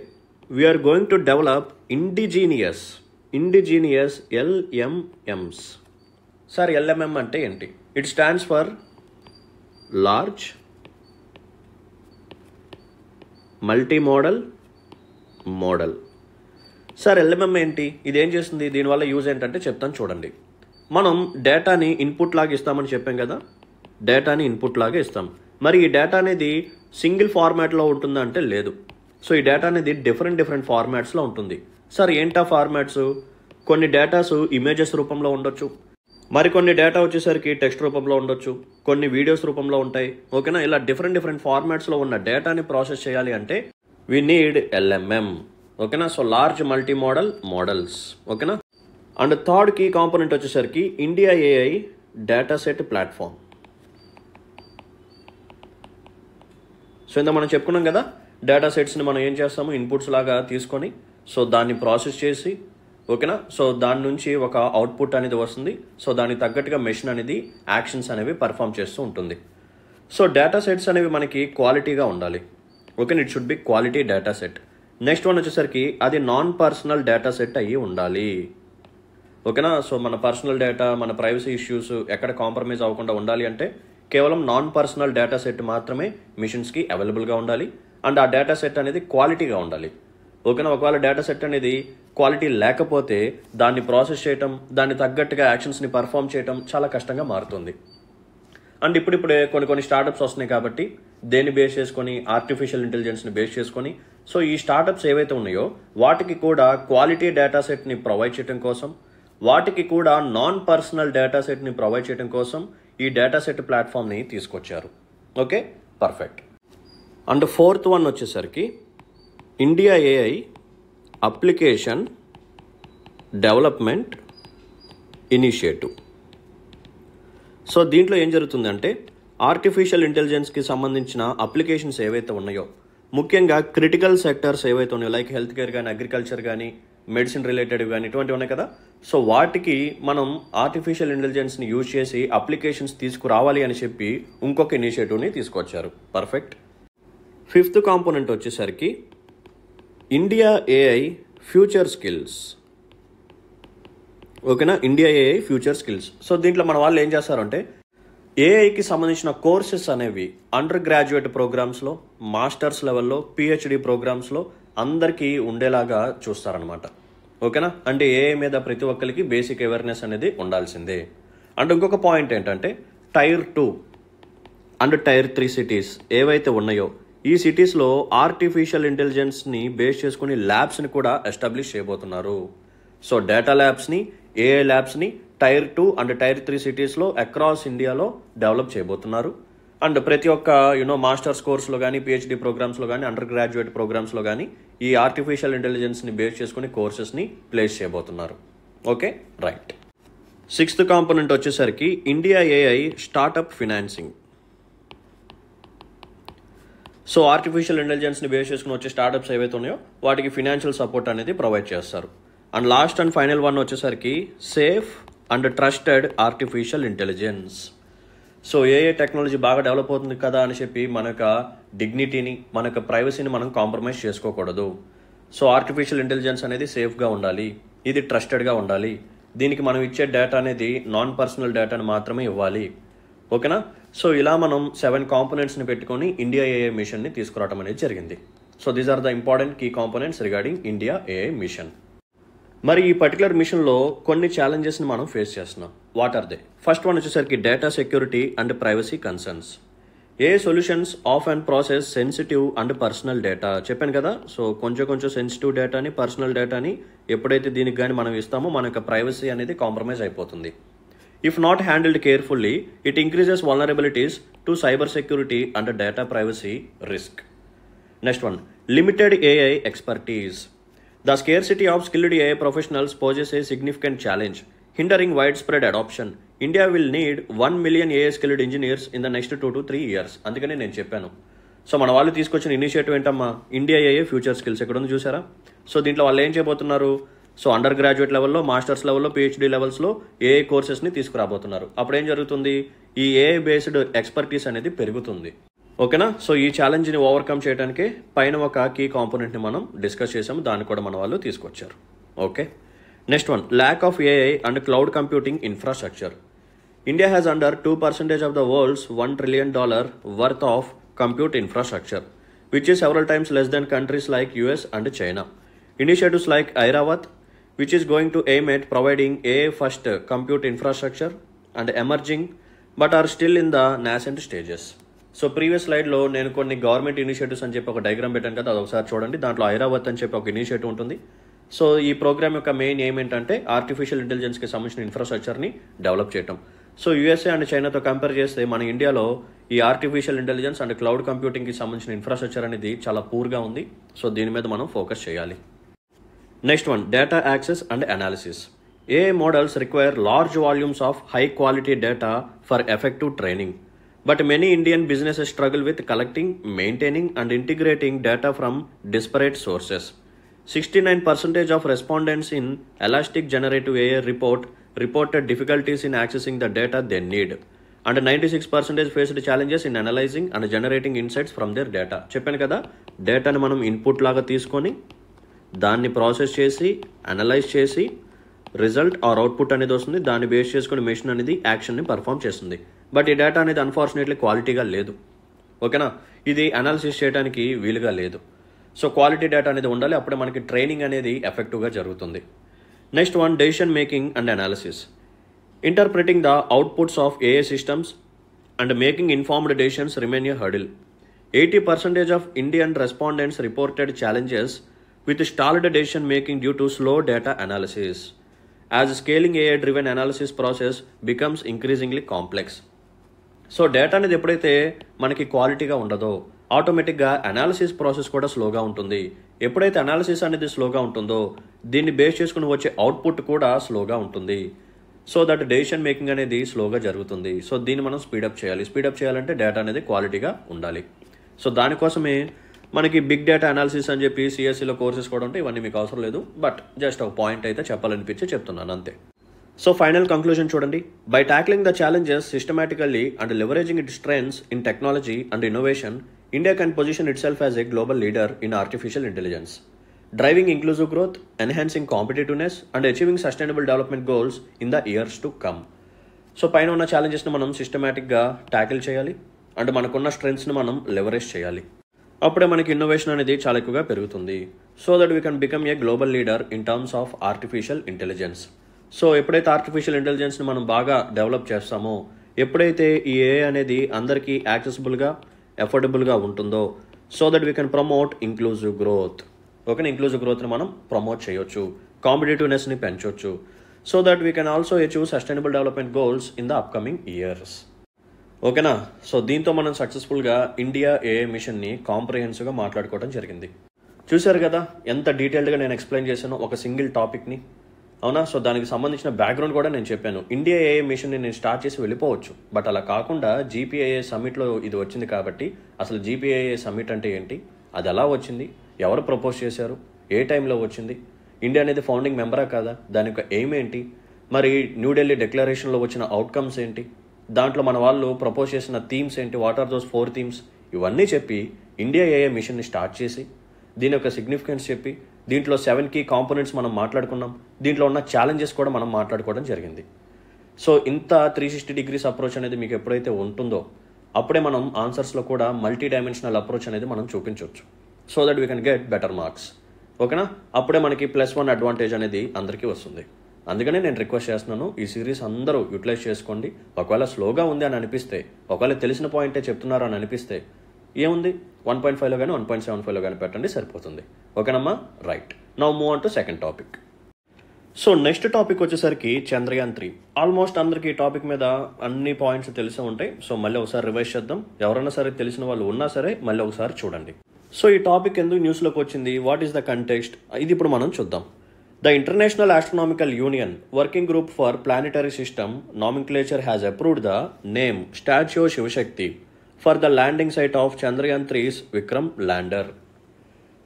we are going to develop indigenous LMMs. Sir LMM అంటే ఏంటి? It stands for large multi modal. Sir LMM ఏంటి, ఇదేం చేస్తుంది, దీనివల్ల యూజ్ ఏంటంటే చెప్తాను చూడండి. మనం డేటాని ఇన్పుట్ లాగా ఇస్తామని చెప్పాం కదా, డేటాని ఇన్పుట్ లాగా ఇస్తాం. మరి ఈ డేటా అనేది సింగిల్ ఫార్మాట్లో ఉంటుందా అంటే లేదు. సో ఈ డేటా అనేది డిఫరెంట్ ఫార్మాట్స్లో ఉంటుంది. సార్ ఏంటా ఫార్మాట్స్? కొన్ని డేటాస్ ఇమేజెస్ రూపంలో ఉండొచ్చు, మరికొన్ని డేటా వచ్చేసరికి టెక్స్ట్ రూపంలో ఉండొచ్చు, కొన్ని వీడియోస్ రూపంలో ఉంటాయి. ఓకేనా. ఇలా డిఫరెంట్ ఫార్మాట్స్లో ఉన్న డేటాని ప్రాసెస్ చేయాలి అంటే వీ నీడ్ LMM. ఓకేనా. So large multi models. ఓకేనా. అండ్ థర్డ్ కీ కాంపోనెంట్ వచ్చేసరికి India AI data set platform. So ఇంత మనం చెప్పుకున్నాం కదా, డేటా సెట్స్ని మనం ఏం చేస్తాము ఇన్పుట్స్ లాగా తీసుకొని సో దాన్ని ప్రాసెస్ చేసి, ఓకేనా, సో దాని నుంచి ఒక అవుట్పుట్ అనేది వస్తుంది. సో దానికి తగ్గట్టుగా మెషిన్ అనేది యాక్షన్స్ అనేవి పర్ఫామ్ చేస్తూ ఉంటుంది. సో డేటా సెట్స్ అనేవి మనకి క్వాలిటీగా ఉండాలి. Okay, it should be quality data set. Next one వచ్చేసరికి అది నాన్ పర్సనల్ డేటా సెట్ అయ్యి ఉండాలి. ఓకేనా. సో మన పర్సనల్ డేటా, మన ప్రైవసీ ఇష్యూస్ ఎక్కడ కాంప్రమైజ్ అవ్వకుండా ఉండాలి అంటే కేవలం నాన్ పర్సనల్ డేటా సెట్ మాత్రమే మిషన్స్కి అవైలబుల్గా ఉండాలి. అండ్ ఆ డేటా సెట్ అనేది క్వాలిటీగా ఉండాలి. ఓకేనా. ఒకవేళ డేటా సెట్ అనేది క్వాలిటీ లేకపోతే దాన్ని ప్రాసెస్ చేయటం, దాన్ని తగ్గట్టుగా యాక్షన్స్ని పర్ఫామ్ చేయటం చాలా కష్టంగా మారుతుంది. అండ్ ఇప్పుడిప్పుడే కొన్ని స్టార్టప్స్ వస్తున్నాయి కాబట్టి దేన్ని బేస్ చేసుకొని, ఆర్టిఫిషియల్ ఇంటెలిజెన్స్ని బేస్ చేసుకొని, సో ఈ స్టార్టప్స్ ఏవైతే ఉన్నాయో వాటికి కూడా క్వాలిటీ డేటా సెట్ని ప్రొవైడ్ చేయడం కోసం, వాటికి కూడా నాన్ పర్సనల్ డేటా సెట్ని ప్రొవైడ్ చేయడం కోసం ఈ డేటా సెట్ ప్లాట్ఫామ్ని తీసుకొచ్చారు. Okay, perfect. And fourth one వచ్చేసరికి India AI application development initiative. So దీంట్లో ఏం జరుగుతుందంటే ఆర్టిఫిషియల్ ఇంటెలిజెన్స్కి సంబంధించిన అప్లికేషన్స్ ఏవైతే ఉన్నాయో, ముఖ్యంగా క్రిటికల్ సెక్టర్స్ ఏవైతే ఉన్నాయో లైక్ హెల్త్ కేర్ కానీ, అగ్రికల్చర్ కానీ, మెడిసిన్ రిలేటెడ్ కానీ, ఇటువంటివి ఉన్నాయి కదా. సో వాటికి మనం ఆర్టిఫిషియల్ ఇంటెలిజెన్స్ని యూజ్ చేసి అప్లికేషన్స్ తీసుకురావాలి అని చెప్పి ఇంకొక ఇనిషియేటివ్ని తీసుకొచ్చారు. పర్ఫెక్ట్. ఫిఫ్త్ కాంపోనెంట్ వచ్చేసరికి ఇండియా ఏఐ ఫ్యూచర్ స్కిల్స్. ఓకేనా, India AI future skills. So దీంట్లో మన వాళ్ళు ఏం చేస్తారంటే ఏఐకి సంబంధించిన కోర్సెస్ అనేవి అండర్ గ్రాడ్యుయేట్ ప్రోగ్రామ్స్లో, మాస్టర్స్ లెవెల్లో, పిహెచ్డి ప్రోగ్రామ్స్లో అందరికీ ఉండేలాగా చూస్తారనమాట. ఓకేనా. అంటే ఏఐ మీద ప్రతి ఒక్కరికి బేసిక్ అవేర్నెస్ అనేది ఉండాల్సిందే. అండ్ ఇంకొక పాయింట్ ఏంటంటే టైర్ 2 అండ్ టైర్ 3 సిటీస్ ఏవైతే ఉన్నాయో ఈ సిటీస్లో ఆర్టిఫిషియల్ ఇంటెలిజెన్స్ని బేస్ చేసుకుని ల్యాబ్స్ని కూడా ఎస్టాబ్లిష్ చేయబోతున్నారు. సో డేటా ల్యాబ్స్ని, ఏఐ ల్యాబ్స్ని టైర్ 2 అండ్ టైర్ 3 సిటీస్లో అక్రాస్ ఇండియాలో డెవలప్ చేయబోతున్నారు. అండ్ ప్రతి ఒక్క మాస్టర్స్ కోర్సులో కానీ, పిహెచ్డి ప్రోగ్రామ్స్లో కానీ, అండర్ గ్రాడ్యుయేట్ ప్రోగ్రామ్స్లో కానీ ఈ ఆర్టిఫిషియల్ ఇంటెలిజెన్స్ని బేస్ చేసుకుని కోర్సెస్ని ప్లేస్ చేయబోతున్నారు. Okay, right. సిక్స్త్ కాంపోనెంట్ వచ్చేసరికి India AI startup financing. So artificial ఇంటెలిజెన్స్ని బేస్ చేసుకుని వచ్చే స్టార్టప్స్ ఏవైతే ఉన్నాయో వాటికి ఫినాన్షియల్ సపోర్ట్ అనేది ప్రొవైడ్ చేస్తారు. And last and final one వచ్చేసరికి safe and trusted artificial intelligence. So AI technology బాగా డెవలప్ అవుతుంది కదా అని చెప్పి మనకు డిగ్నిటీని, మనకు ప్రైవసీని మనం కాంప్రమైజ్ చేసుకోకూడదు. సో ఆర్టిఫిషియల్ ఇంటెలిజెన్స్ అనేది సేఫ్గా ఉండాలి, ఇది ట్రస్టెడ్గా ఉండాలి, దీనికి మనం ఇచ్చే డేటా అనేది నాన్ పర్సనల్ డేటాని మాత్రమే ఇవ్వాలి. ఓకేనా. సో ఇలా మనం 7 కాంపోనెంట్స్ని పెట్టుకొని ఇండియా ఏఐ మిషన్ని తీసుకురావడం అనేది జరిగింది. So these are the important key components regarding India AI mission. మరి ఈ పర్టికులర్ మిషన్లో కొన్ని ఛాలెంజెస్ని మనం ఫేస్ చేస్తున్నాం. What are they? First one వచ్చేసరికి data security and privacy concerns. AI solutions of and process sensitive and personal data. చెప్పాను కదా. సో కొంచెం సెన్సిటివ్ డేటాని, పర్సనల్ డేటాని ఎప్పుడైతే దీనికి కానీ మనం ఇస్తామో మన యొక్క ప్రైవసీ అనేది కాంప్రమైజ్ అయిపోతుంది. If not handled carefully, it increases vulnerabilities to cyber security and data privacy risk. Next one, limited AI expertise. The scarcity of skilled AI professionals poses a significant challenge, hindering widespread adoption. India will need 1 million AI skilled engineers in the next 2 to 3 years. అందుకనే నేను చెప్పాను. సో మన వాళ్ళు తీసుకొచ్చిన ఇనిషియేటివ్ ఏంటమ్మా? India AI future skills. ఎక్కడ ఉంది చూసారా? సో దీంట్లో వాళ్ళు ఏం చేయబోతున్నారు? సో అండర్ గ్రాడ్యుయేట్ లెవెల్లో, మాస్టర్స్ లెవెల్లో, పిహెచ్డి లెవెల్స్లో ఏఐ కోర్సెస్ని తీసుకురాబోతున్నారు. అప్పుడు ఏం జరుగుతుంది? ఈ ఏఐ బేస్డ్ ఎక్స్పర్టీస్ అనేది పెరుగుతుంది. ఓకేనా. సో ఈ ఛాలెంజ్ని ఓవర్కమ్ చేయడానికి పైన ఒక కీ కాంపోనెంట్ని మనం డిస్కస్ చేసాము, దాన్ని కూడా మన వాళ్ళు తీసుకొచ్చారు. Okay. Next one, lack of AI and cloud computing infrastructure. India has under 2% of the world's $1 trillion worth of compute infrastructure, which is several times less than countries like US and China. Initiatives like Airavat, which is going to aim at providing AI-first compute infrastructure and emerging, but are still in the nascent stages. So previous స్లైడ్లో నేను కొన్ని గవర్నమెంట్ ఇనిషియేటివ్స్ అని చెప్పి ఒక డయాగ్రామ్ పెట్టాను కదా, అది ఒకసారి చూడండి. దాంట్లో ఐరావత్ అని చెప్పి ఒక ఇనిషియేటివ్ ఉంటుంది. సో ఈ ప్రోగ్రామ్ యొక్క మెయిన్ ఎయిమ్ ఏంటంటే ఆర్టిఫిషియల్ ఇంటెలిజెన్స్కి సంబంధించిన ఇన్ఫ్రాస్ట్రక్చర్ని డెవలప్ చేయడం. సో యూఎస్ఏ అండ్ చైనాతో కంపేర్ చేస్తే మన ఇండియాలో ఈ ఆర్టిఫిషియల్ ఇంటెలిజెన్స్ అండ్ క్లౌడ్ కంప్యూటింగ్కి సంబంధించిన ఇన్ఫ్రాస్ట్రక్చర్ అనేది చాలా పూర్గా ఉంది. సో దీని మీద మనం ఫోకస్ చేయాలి. Next one, data access and analysis. AI models require large volumes of high quality data for effective training. But many Indian businesses struggle with collecting, maintaining and integrating data from disparate sources. 69% of respondents in Elastic Generative AI report reported difficulties in accessing the data they need. And 96% faced challenges in analyzing and generating insights from their data. చెప్పాను కదా, డేటాని మనం ఇన్పుట్ లాగా తీసుకొని దాన్ని ప్రాసెస్ చేసి అనలైజ్ చేసి రిజల్ట్ ఆర్ అవుట్పుట్ అనేది వస్తుంది. దాన్ని బేస్ చేసుకుని మెషిన్ అనేది యాక్షన్ని పర్ఫామ్ చేస్తుంది. బట్ ఈ డేటా అనేది అన్ఫార్చునేట్లీ క్వాలిటీగా లేదు. ఓకేనా, ఇది అనాలిసిస్ చేయడానికి వీలుగా లేదు. సో క్వాలిటీ డేటా అనేది ఉండాలి, అప్పుడే మనకి ట్రైనింగ్ అనేది ఎఫెక్టివ్గా జరుగుతుంది. Next one, decision making and analysis. Interpreting the outputs of AI systems and making informed decisions remain a hurdle. 80% of Indian respondents reported challenges with stalled decision making due to slow data analysis, as scaling AI-driven analysis process becomes increasingly complex. So data అనేది ఎప్పుడైతే మనకి క్వాలిటీగా ఉండదో ఆటోమేటిక్గా అనాలిసిస్ ప్రాసెస్ కూడా స్లోగా ఉంటుంది. ఎప్పుడైతే అనాలిసిస్ అనేది స్లోగా ఉంటుందో దీన్ని బేస్ చేసుకుని వచ్చే అవుట్పుట్ కూడా స్లోగా ఉంటుంది. సో దట్ డెసిషన్ మేకింగ్ అనేది స్లోగా జరుగుతుంది. సో దీన్ని మనం స్పీడప్ చేయాలి. స్పీడప్ చేయాలంటే డేటా అనేది క్వాలిటీగా ఉండాలి. సో దానికోసమే మనకి బిగ్ డేటా అనాలిసిస్ అని చెప్పి సిఎస్సిలో కోర్సెస్ కూడా ఉంటాయి. ఇవన్నీ మీకు అవసరం లేదు, బట్ జస్ట్ ఒక పాయింట్ అయితే చెప్పాలనిపించి చెప్తున్నాను అంతే. సో ఫైనల్ కంక్లూజన్ చూడండి. By tackling the challenges systematically and leveraging its strengths in technology and innovation, India can position itself as a global leader in artificial intelligence, driving inclusive growth, enhancing competitiveness and achieving sustainable development goals in the years to come. So పైన ఉన్న ఛాలెంజెస్ని మనం సిస్టమాటిక్గా ట్యాకిల్ చేయాలి అండ్ మనకున్న స్ట్రెంగ్త్స్ని మనం లెవరేజ్ చేయాలి. అప్పుడే మనకి ఇన్నోవేషన్ అనేది చాలా ఎక్కువగా పెరుగుతుంది. So that we can become a global leader in terms of artificial intelligence. So ఎప్పుడైతే ఆర్టిఫిషియల్ ఇంటెలిజెన్స్ని మనం బాగా డెవలప్ చేస్తామో, ఎప్పుడైతే ఈ AI అనేది అందరికీ యాక్సెసిబుల్గా అఫోర్డబుల్గా ఉంటుందో, so that we can promote inclusive growth. ఓకేనా, ఇంక్లూజివ్ గ్రోత్ని మనం ప్రమోట్ చేయొచ్చు, కాంపిటేటివ్నెస్ని పెంచవచ్చు. So that we can also achieve sustainable development goals in the upcoming years. ఓకేనా, సో దీంతో మనం సక్సెస్ఫుల్గా ఇండియా AI మిషన్ని కాంప్రహెన్సివ్గా మాట్లాడుకోవడం జరిగింది. చూశారు కదా ఎంత డీటెయిల్డ్గా నేను ఎక్స్ప్లెయిన్ చేశాను ఒక సింగిల్ టాపిక్ని. అవునా, సో దానికి సంబంధించిన బ్యాక్గ్రౌండ్ కూడా నేను చెప్పాను. ఇండియా AI మిషన్ని నేను స్టార్ట్ చేసి వెళ్ళిపోవచ్చు, బట్ అలా కాకుండా GPIA సమ్మిట్లో ఇది వచ్చింది కాబట్టి అసలు GPIA సమ్మిట్ అంటే ఏంటి, అది ఎలా వచ్చింది, ఎవరు ప్రపోజ్ చేశారు, ఏ టైంలో వచ్చింది, ఇండియా అనేది ఫౌండింగ్ మెంబరా కాదా, దాని యొక్క ఎయిమ్ ఏంటి, మరి న్యూఢిల్లీ డిక్లరేషన్లో వచ్చిన అవుట్కమ్స్ ఏంటి, దాంట్లో మన వాళ్ళు ప్రపోజ్ చేసిన థీమ్స్ ఏంటి, వాట్ ఆర్ దోస్ 4 థీమ్స్, ఇవన్నీ చెప్పి ఇండియా AI మిషన్ని స్టార్ట్ చేసి దీని యొక్క సిగ్నిఫికెన్స్ చెప్పి దీంట్లో 7 కీ కాంపోనెంట్స్ మనం మాట్లాడుకున్నాం. దీంట్లో ఉన్న ఛాలెంజెస్ కూడా మనం మాట్లాడుకోవడం జరిగింది. సో ఇంత 360 degrees అప్రోచ్ అనేది మీకు ఎప్పుడైతే ఉంటుందో అప్పుడే మనం ఆన్సర్స్లో కూడా మల్టీ డైమెన్షనల్ అప్రోచ్ అనేది మనం చూపించవచ్చు. So that we can get better marks. ఓకేనా, అప్పుడే మనకి +1 అడ్వాంటేజ్ అనేది అందరికీ వస్తుంది. అందుకనే నేను రిక్వెస్ట్ చేస్తున్నాను, ఈ సిరీస్ అందరూ యూటిలైజ్ చేసుకోండి. ఒకవేళ స్లోగా ఉంది అని అనిపిస్తే, ఒకవేళ తెలిసిన పాయింటే చెప్తున్నారు అని అనిపిస్తే ఏముంది 1.5లో కానీ 1.75లో కానీ పెట్టండి, సరిపోతుంది. ఓకేనమ్మా, right. Now move on to second topic. So next topic వచ్చేసరికి చంద్రయాన్ 3. ఆల్మోస్ట్ అందరికి ఈ టాపిక్ మీద అన్ని పాయింట్స్ తెలిసే ఉంటాయి. సో మళ్ళీ ఒకసారి రివైజ్ చేద్దాం. ఎవరైనా సరే తెలిసిన వాళ్ళు ఉన్నా సరే మళ్ళీ ఒకసారి చూడండి. సో ఈ టాపిక్ ఎందుకు న్యూస్లోకి వచ్చింది, వాట్ ఈస్ ద కంటెక్స్ట్, ఇది ఇప్పుడు మనం చూద్దాం. The International Astronomical Union Working Group for Planetary System Nomenclature has approved the name Statue Shivashakti for the landing site of Chandrayaan 3's Vikram lander.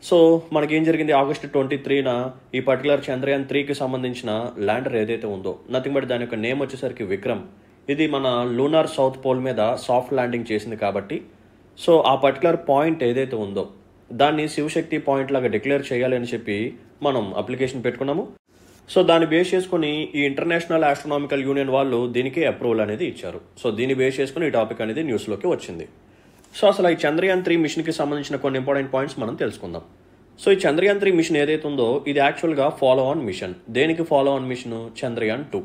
So మనకేం జరిగింది, August 23న ఈ పర్టికులర్ చంద్రయాన్ 3కి సంబంధించిన ల్యాండర్ ఏదైతే ఉందో, నథింగ్ బట్ దాని యొక్క నేమ్ వచ్చేసరికి విక్రమ్. ఇది మన లూనార్ సౌత్ పోల్ మీద సాఫ్ట్ ల్యాండింగ్ చేసింది కాబట్టి, సో ఆ పర్టికులర్ పాయింట్ ఏదైతే ఉందో దాన్ని శివశక్తి పాయింట్ లాగా డిక్లేర్ చేయాలి అని చెప్పి మనం అప్లికేషన్ పెట్టుకున్నాము. సో దాన్ని బేస్ చేసుకుని ఈ ఇంటర్నేషనల్ ఆస్ట్రోనామికల్ యూనియన్ వాళ్ళు దీనికి అప్రూవల్ అనేది ఇచ్చారు. సో దీన్ని బేస్ చేసుకుని ఈ టాపిక్ అనేది న్యూస్లోకి వచ్చింది. సో అసలు ఈ చంద్రయాన్ 3 మిషన్కి సంబంధించిన కొన్ని ఇంపార్టెంట్ పాయింట్స్ మనం తెలుసుకుందాం. సో ఈ చంద్రయాన్ 3 మిషన్ ఏదైతే ఉందో ఇది యాక్చువల్గా ఫాలో ఆన్ మిషన్. దేనికి follow on mission, Chandrayaan 2.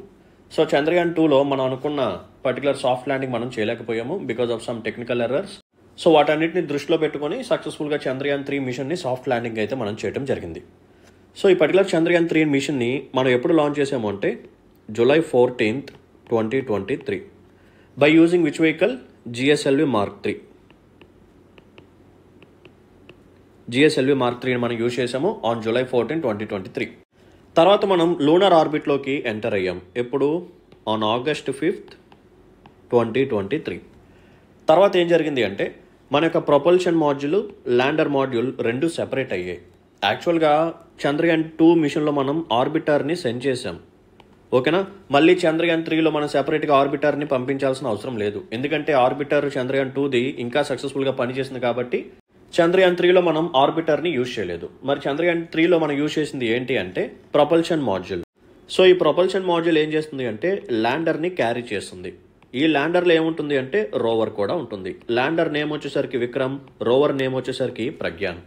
So Chandrayaan 2లో మనం అనుకున్న పర్టికులర్ సాఫ్ట్ ల్యాండింగ్ మనం చేయలేకపోయాము because of some technical errors. So వాటన్నిటిని దృష్టిలో పెట్టుకుని సక్సెస్ఫుల్గా చంద్రయాన్ 3 మిషన్ని సాఫ్ట్ ల్యాండింగ్ అయితే మనం చేయడం జరిగింది. సో ఈ పర్టికులర్ చంద్రయాన్ 3 మిషన్ని మనం ఎప్పుడు లాంచ్ చేసాము అంటే July 14th, 2023 by using which vehicle, GSLV Mark 3. GSLV Mark 3 మనం యూజ్ చేసాము ఆన్ July 14, 2023. తర్వాత మనం లూనార్ ఆర్బిట్లోకి ఎంటర్ అయ్యాం. ఎప్పుడు, ఆన్ August 5th, 2023. తర్వాత ఏం జరిగింది అంటే మన యొక్క ప్రొపల్షన్ మాడ్యూల్, ల్యాండర్ మాడ్యూల్ రెండు సెపరేట్ అయ్యాయి. యాక్చువల్గా చంద్రయాన్ 2 మిషన్లో మనం ఆర్బిటర్ని సెండ్ చేసాం. ఓకేనా, మళ్ళీ చంద్రయాన్ 3లో మనం సెపరేట్గా ఆర్బిటర్ని పంపించాల్సిన అవసరం లేదు. ఎందుకంటే ఆర్బిటర్ చంద్రయాన్ 2ది ఇంకా సక్సెస్ఫుల్గా పనిచేసింది కాబట్టి చంద్రయాన్ 3లో మనం ఆర్బిటర్ని యూజ్ చేయలేదు. మరి చంద్రయాన్ 3లో మనం యూజ్ చేసింది ఏంటి అంటే ప్రొపల్షన్ మాడ్యూల్. సో ఈ ప్రొపల్షన్ మాడ్యూల్ ఏం చేస్తుంది అంటే ల్యాండర్ని క్యారీ చేస్తుంది. ఈ ల్యాండర్లో ఏముంటుంది అంటే రోవర్ కూడా ఉంటుంది. ల్యాండర్ నేమ్ వచ్చేసరికి విక్రమ్, రోవర్ నేమ్ వచ్చేసరికి ప్రజ్ఞాన్.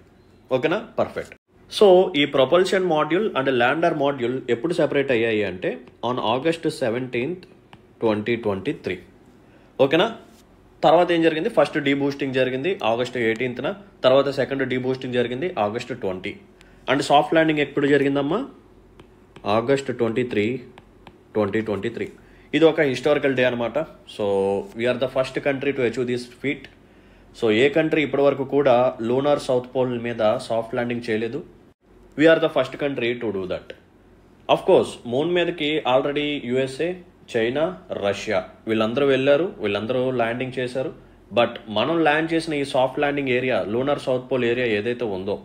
ఓకేనా, పర్ఫెక్ట్. సో ఈ propulsion module and lander module ఎప్పుడు సెపరేట్ అయ్యాయి అంటే ఆన్ August 17th, 2023. ఓకేనా, తర్వాత ఏం జరిగింది, ఫస్ట్ డీబూస్టింగ్ జరిగింది August 18th, తర్వాత సెకండ్ డీబూస్టింగ్ జరిగింది August 20, అండ్ సాఫ్ట్ ల్యాండింగ్ ఎప్పుడు జరిగిందమ్మా August 23, 2023. ఇది ఒక హిస్టారికల్ డే అనమాట. So we are the first country to achieve this feat. So ఏ కంట్రీ ఇప్పటి వరకు కూడా లూనార్ సౌత్ పోల్ మీద సాఫ్ట్ ల్యాండింగ్ చేయలేదు. We are the first country to do that. Of course moon మీదకి ఆల్రెడీ USA, చైనా, రష్యా వీళ్ళందరూ వెళ్ళారు, వీళ్ళందరూ ల్యాండింగ్ చేశారు. బట్ మనం ల్యాండ్ చేసిన ఈ soft landing area, lunar south pole area ఏదైతే ఉందో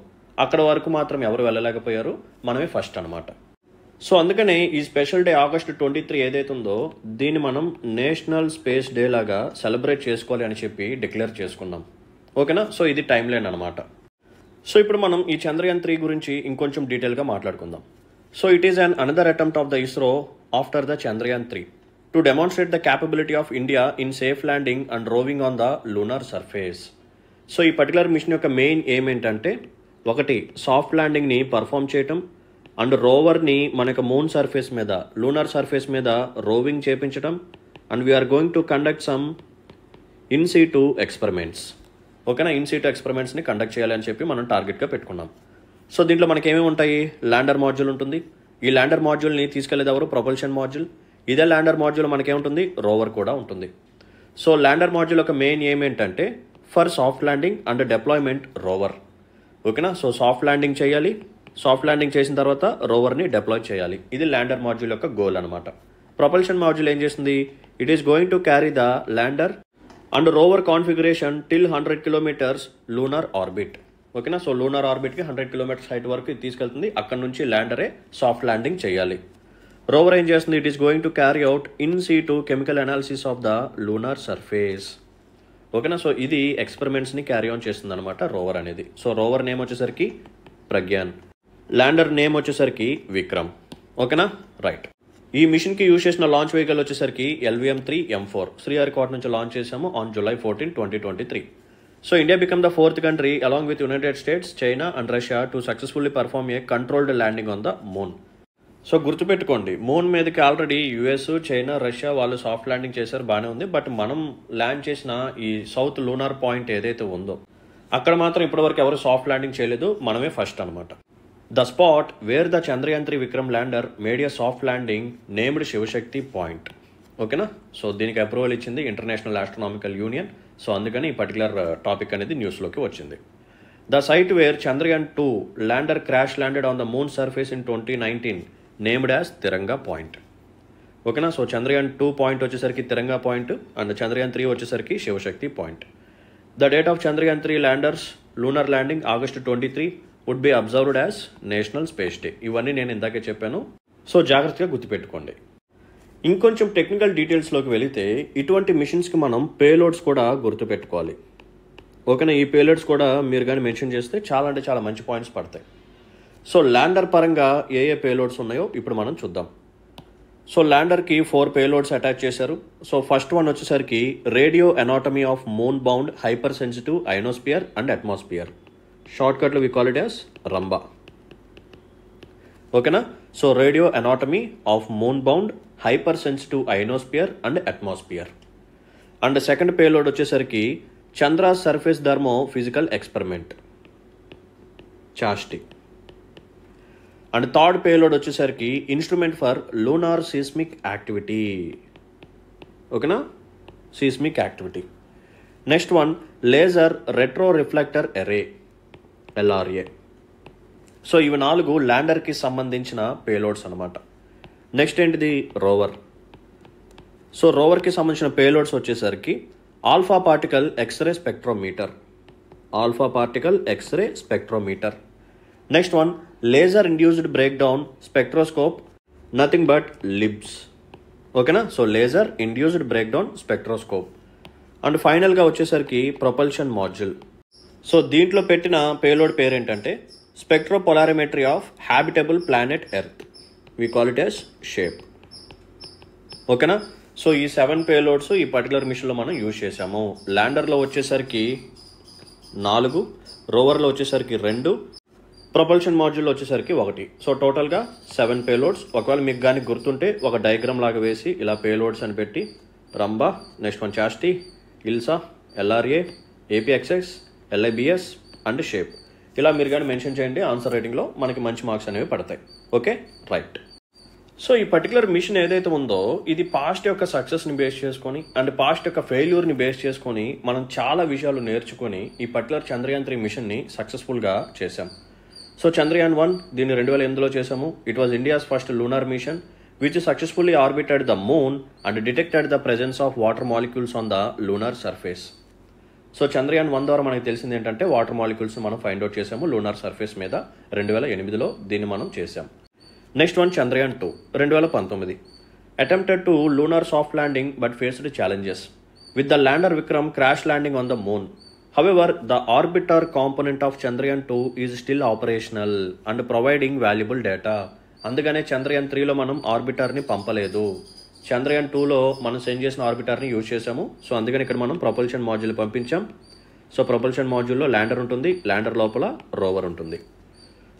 అక్కడ వరకు మాత్రం ఎవరు వెళ్ళలేకపోయారు, మనమే ఫస్ట్ అనమాట. సో అందుకనే ఈ స్పెషల్ డే August 23 ఏదైతే ఉందో దీన్ని మనం నేషనల్ స్పేస్ డే లాగా సెలబ్రేట్ చేసుకోవాలి అని చెప్పి డిక్లేర్ చేసుకున్నాం. ఓకేనా, సో ఇది టైం లైన్ అనమాట. సో ఇప్పుడు మనం ఈ చంద్రయాన్ 3 గురించి ఇంకొంచెం డీటెయిల్గా మాట్లాడుకుందాం. So it is an another attempt of the ISRO after the Chandrayaan 3 to demonstrate the capability of India in safe landing and roving on the lunar surface. So ఈ పర్టికులర్ మిషన్ యొక్క మెయిన్ ఎయిమ్ ఏంటంటే ఒకటి సాఫ్ట్ ల్యాండింగ్ని పర్ఫామ్ చేయటం అండ్ రోవర్ని మనకు మూన్ సర్ఫేస్ మీద, లూనార్ సర్ఫేస్ మీద రోవింగ్ చేపించడం and we are going to conduct some in situ experiments. ఓకేనా, ఇన్ సీటు ఎక్స్పెరిమెంట్స్ని కండక్ట్ చేయాలి అని చెప్పి మనం టార్గెట్గా పెట్టుకున్నాం. సో దీంట్లో మనకి ఏమేమి ఉంటాయి, ల్యాండర్ మాడ్యూల్ ఉంటుంది. ఈ ల్యాండర్ మాడ్యూల్ని తీసుకెళ్లేది ఎవరు, ప్రొపల్షన్ మాడ్యూల్. ఇదే ల్యాండర్ మాడ్యూల్ మనకేముంటుంది, రోవర్ కూడా ఉంటుంది. సో ల్యాండర్ మాడ్యూల్ యొక్క మెయిన్ ఎయిమ్ ఏంటంటే for soft landing and deployment rover. ఓకేనా, సో సాఫ్ట్ ల్యాండింగ్ చేయాలి, సాఫ్ట్ ల్యాండింగ్ చేసిన తర్వాత రోవర్ని డిప్లాయ్ చేయాలి. ఇది ల్యాండర్ మాడ్యూల్ యొక్క గోల్ అనమాట. ప్రొపల్షన్ మాడ్యూల్ ఏం చేస్తుంది, it is going to carry the lander and rover configuration till 100 kilometers lunar orbit. ఓకేనా, సో లూనార్ ఆర్బిట్కి 100 kilometers హైట్ వరకు తీసుకెళ్తుంది. అక్కడ నుంచి ల్యాండరే సాఫ్ట్ ల్యాండింగ్ చేయాలి. రోవర్ ఏం చేస్తుంది, it is going to carry out in seat chemical analysis of the lunar surface. ఓకేనా, సో ఇది ఎక్స్పెరిమెంట్స్ని క్యారీ ఆన్ చేస్తుంది అనమాట రోవర్ అనేది. సో రోవర్ నేమ్ వచ్చేసరికి ప్రజ్ఞాన్, ల్యాండర్ నేమ్ వచ్చేసరికి విక్రమ్. ఓకేనా, రైట్. ఈ మిషన్కి యూజ్ చేసిన లాంచ్ వెహికల్ వచ్చేసరికి LVM-3M4 శ్రీహరికోట నుంచి లాంచ్ చేశాము on July 14, 2023. So India become the 4th country along with United States, China and Russia to successfully perform a controlled landing on the moon. So గుర్తుపెట్టుకోండి, మూన్ మీదకి ఆల్రెడీ US, చైనా, రష్యా వాళ్ళు సాఫ్ట్ ల్యాండింగ్ చేశారు, బాగానే ఉంది. బట్ మనం ల్యాండ్ చేసిన ఈ సౌత్ లూనార్ పాయింట్ ఏదైతే ఉందో అక్కడ మాత్రం ఇప్పటివరకు ఎవరు సాఫ్ట్ ల్యాండింగ్ చేయలేదు, మనమే ఫస్ట్ అనమాట. The spot where the Chandrayaan 3 Vikram lander made a soft landing named Shiv Shakti point. ఓకేనా, సో దీనికి అప్రూవల్ ఇచ్చింది ఇంటర్నేషనల్ ఆస్ట్రోనామికల్ యూనియన్. సో అందుకని ఈ పర్టికులర్ టాపిక్ అనేది న్యూస్లోకి వచ్చింది. The site where Chandrayaan 2 lander crash landed on the moon surface in 2019 named as Tiranga point. ఓకేనా, సో Chandrayaan 2 పాయింట్ వచ్చేసరికి తిరంగా పాయింట్ అండ్ Chandrayaan 3 వచ్చేసరికి Shiv Shakti point. The date of Chandrayaan 3 lander's lunar landing August 23 would be observed as national space day. ఇవన్నీ నేను ఇందాకే చెప్పాను, సో జాగ్రత్తగా గుర్తుపెట్టుకోండి. ఇంకొంచెం టెక్నికల్ డీటెయిల్స్లోకి వెళితే ఇటువంటి మిషన్స్కి మనం పేలోడ్స్ కూడా గుర్తుపెట్టుకోవాలి. ఓకేనా, ఈ పేలోడ్స్ కూడా మీరు కానీ మెన్షన్ చేస్తే చాలా అంటే చాలా మంచి పాయింట్స్ పడతాయి. సో ల్యాండర్ పరంగా ఏ ఏ పేలోడ్స్ ఉన్నాయో ఇప్పుడు మనం చూద్దాం. సో ల్యాండర్కి 4 పేలోడ్స్ అటాచ్ చేశారు. సో ఫస్ట్ వన్ వచ్చేసరికి radio anatomy of moon bound hypersensitive ionosphere and atmosphere. షార్ట్కట్లో we call it as RAMBHA. ఓకేనా, so radio anatomy of moon bound hypersensitive ionosphere and atmosphere. And second payload వచ్చేసరికి Chandra surface thermophysical experiment ChaSTE. And third payload వచ్చేసరికి instrument for lunar seismic activity. ఓకేనా, seismic activity. Next one laser retroreflector ఎరే LRA. So ఇవి 4 ల్యాండర్కి సంబంధించిన పేలోడ్స్ అనమాట. నెక్స్ట్ ఏంటిది, రోవర్. సో రోవర్కి సంబంధించిన పేలోడ్స్ వచ్చేసరికి alpha particle X ray spectrometer, alpha particle X ray spectrometer. Next one laser induced breakdown spectroscope, nothing but LIBS. ఓకేనా, so laser induced breakdown spectroscope. And ఫైనల్గా వచ్చేసరికి ప్రొపల్షన్ మాడ్యూల్. సో దీంట్లో పెట్టిన పేలోడ్ పేరు ఏంటంటే spectropolarimetry of habitable planet Earth. We call it as SHAPE. ఓకేనా. సో ఈ 7 పేలోడ్స్ ఈ పర్టికులర్ మిషన్లో మనం యూజ్ చేసాము. ల్యాండర్లో వచ్చేసరికి 4, రోవర్లో వచ్చేసరికి 2, ప్రొపల్షన్ మాడ్యూల్లో వచ్చేసరికి 1. సో టోటల్గా 7 పేలోడ్స్. ఒకవేళ మీకు కానీ గుర్తుంటే ఒక డయాగ్రామ్ లాగా వేసి ఇలా పేలోడ్స్ అని పెట్టి RAMBHA, next one ChaSTE, ILSA, LRA, APXS, LIBS and SHAPE ఇలా మీరు కానీ మెన్షన్ చేయండి. ఆన్సర్ రైటింగ్లో మనకి మంచి మార్క్స్ అనేవి పడతాయి. Okay, right. సో ఈ పర్టికులర్ మిషన్ ఏదైతే ఉందో ఇది పాస్ట్ యొక్క సక్సెస్ని బేస్ చేసుకొని అండ్ పాస్ట్ యొక్క ఫెయిల్యూర్ని బేస్ చేసుకొని మనం చాలా విషయాలు నేర్చుకొని ఈ పర్టికులర్ చంద్రయాన్ 3 మిషన్ని సక్సెస్ఫుల్గా చేశాం. సో చంద్రయాన్ 1 దీన్ని 2008లో చేసాము. It was India's first lunar mission which successfully orbited the moon and detected the presence of water molecules on the lunar surface. So Chandrayaan 1 ద్వారా మనకి తెలిసింది ఏంటంటే వాటర్ మాలిక్యూల్స్ మనం ఫైండ్ అవుట్ చేసాము లూనార్ సర్ఫేస్ మీద. 2008లో దీన్ని మనం చేసాం. Next one Chandrayaan 2 2019 attempted to lunar soft landing but faced challenges with the lander Vikram crash landing on the moon. However the orbiter component of Chandrayaan 2 is still operational and providing valuable data. అందుకనే చంద్రయాన్ 3లో మనం ఆర్బిటర్ని పంపలేదు. చంద్రయాన్ 2లో మనం సెండ్ చేసిన ఆర్బిటర్ని యూజ్ చేసాము. సో అందుకని ఇక్కడ మనం ప్రొపల్షన్ మాడ్యూల్ పంపించాం. సో ప్రొపల్షన్ మాడ్యూల్లో ల్యాండర్ ఉంటుంది, ల్యాండర్ లోపల రోవర్ ఉంటుంది.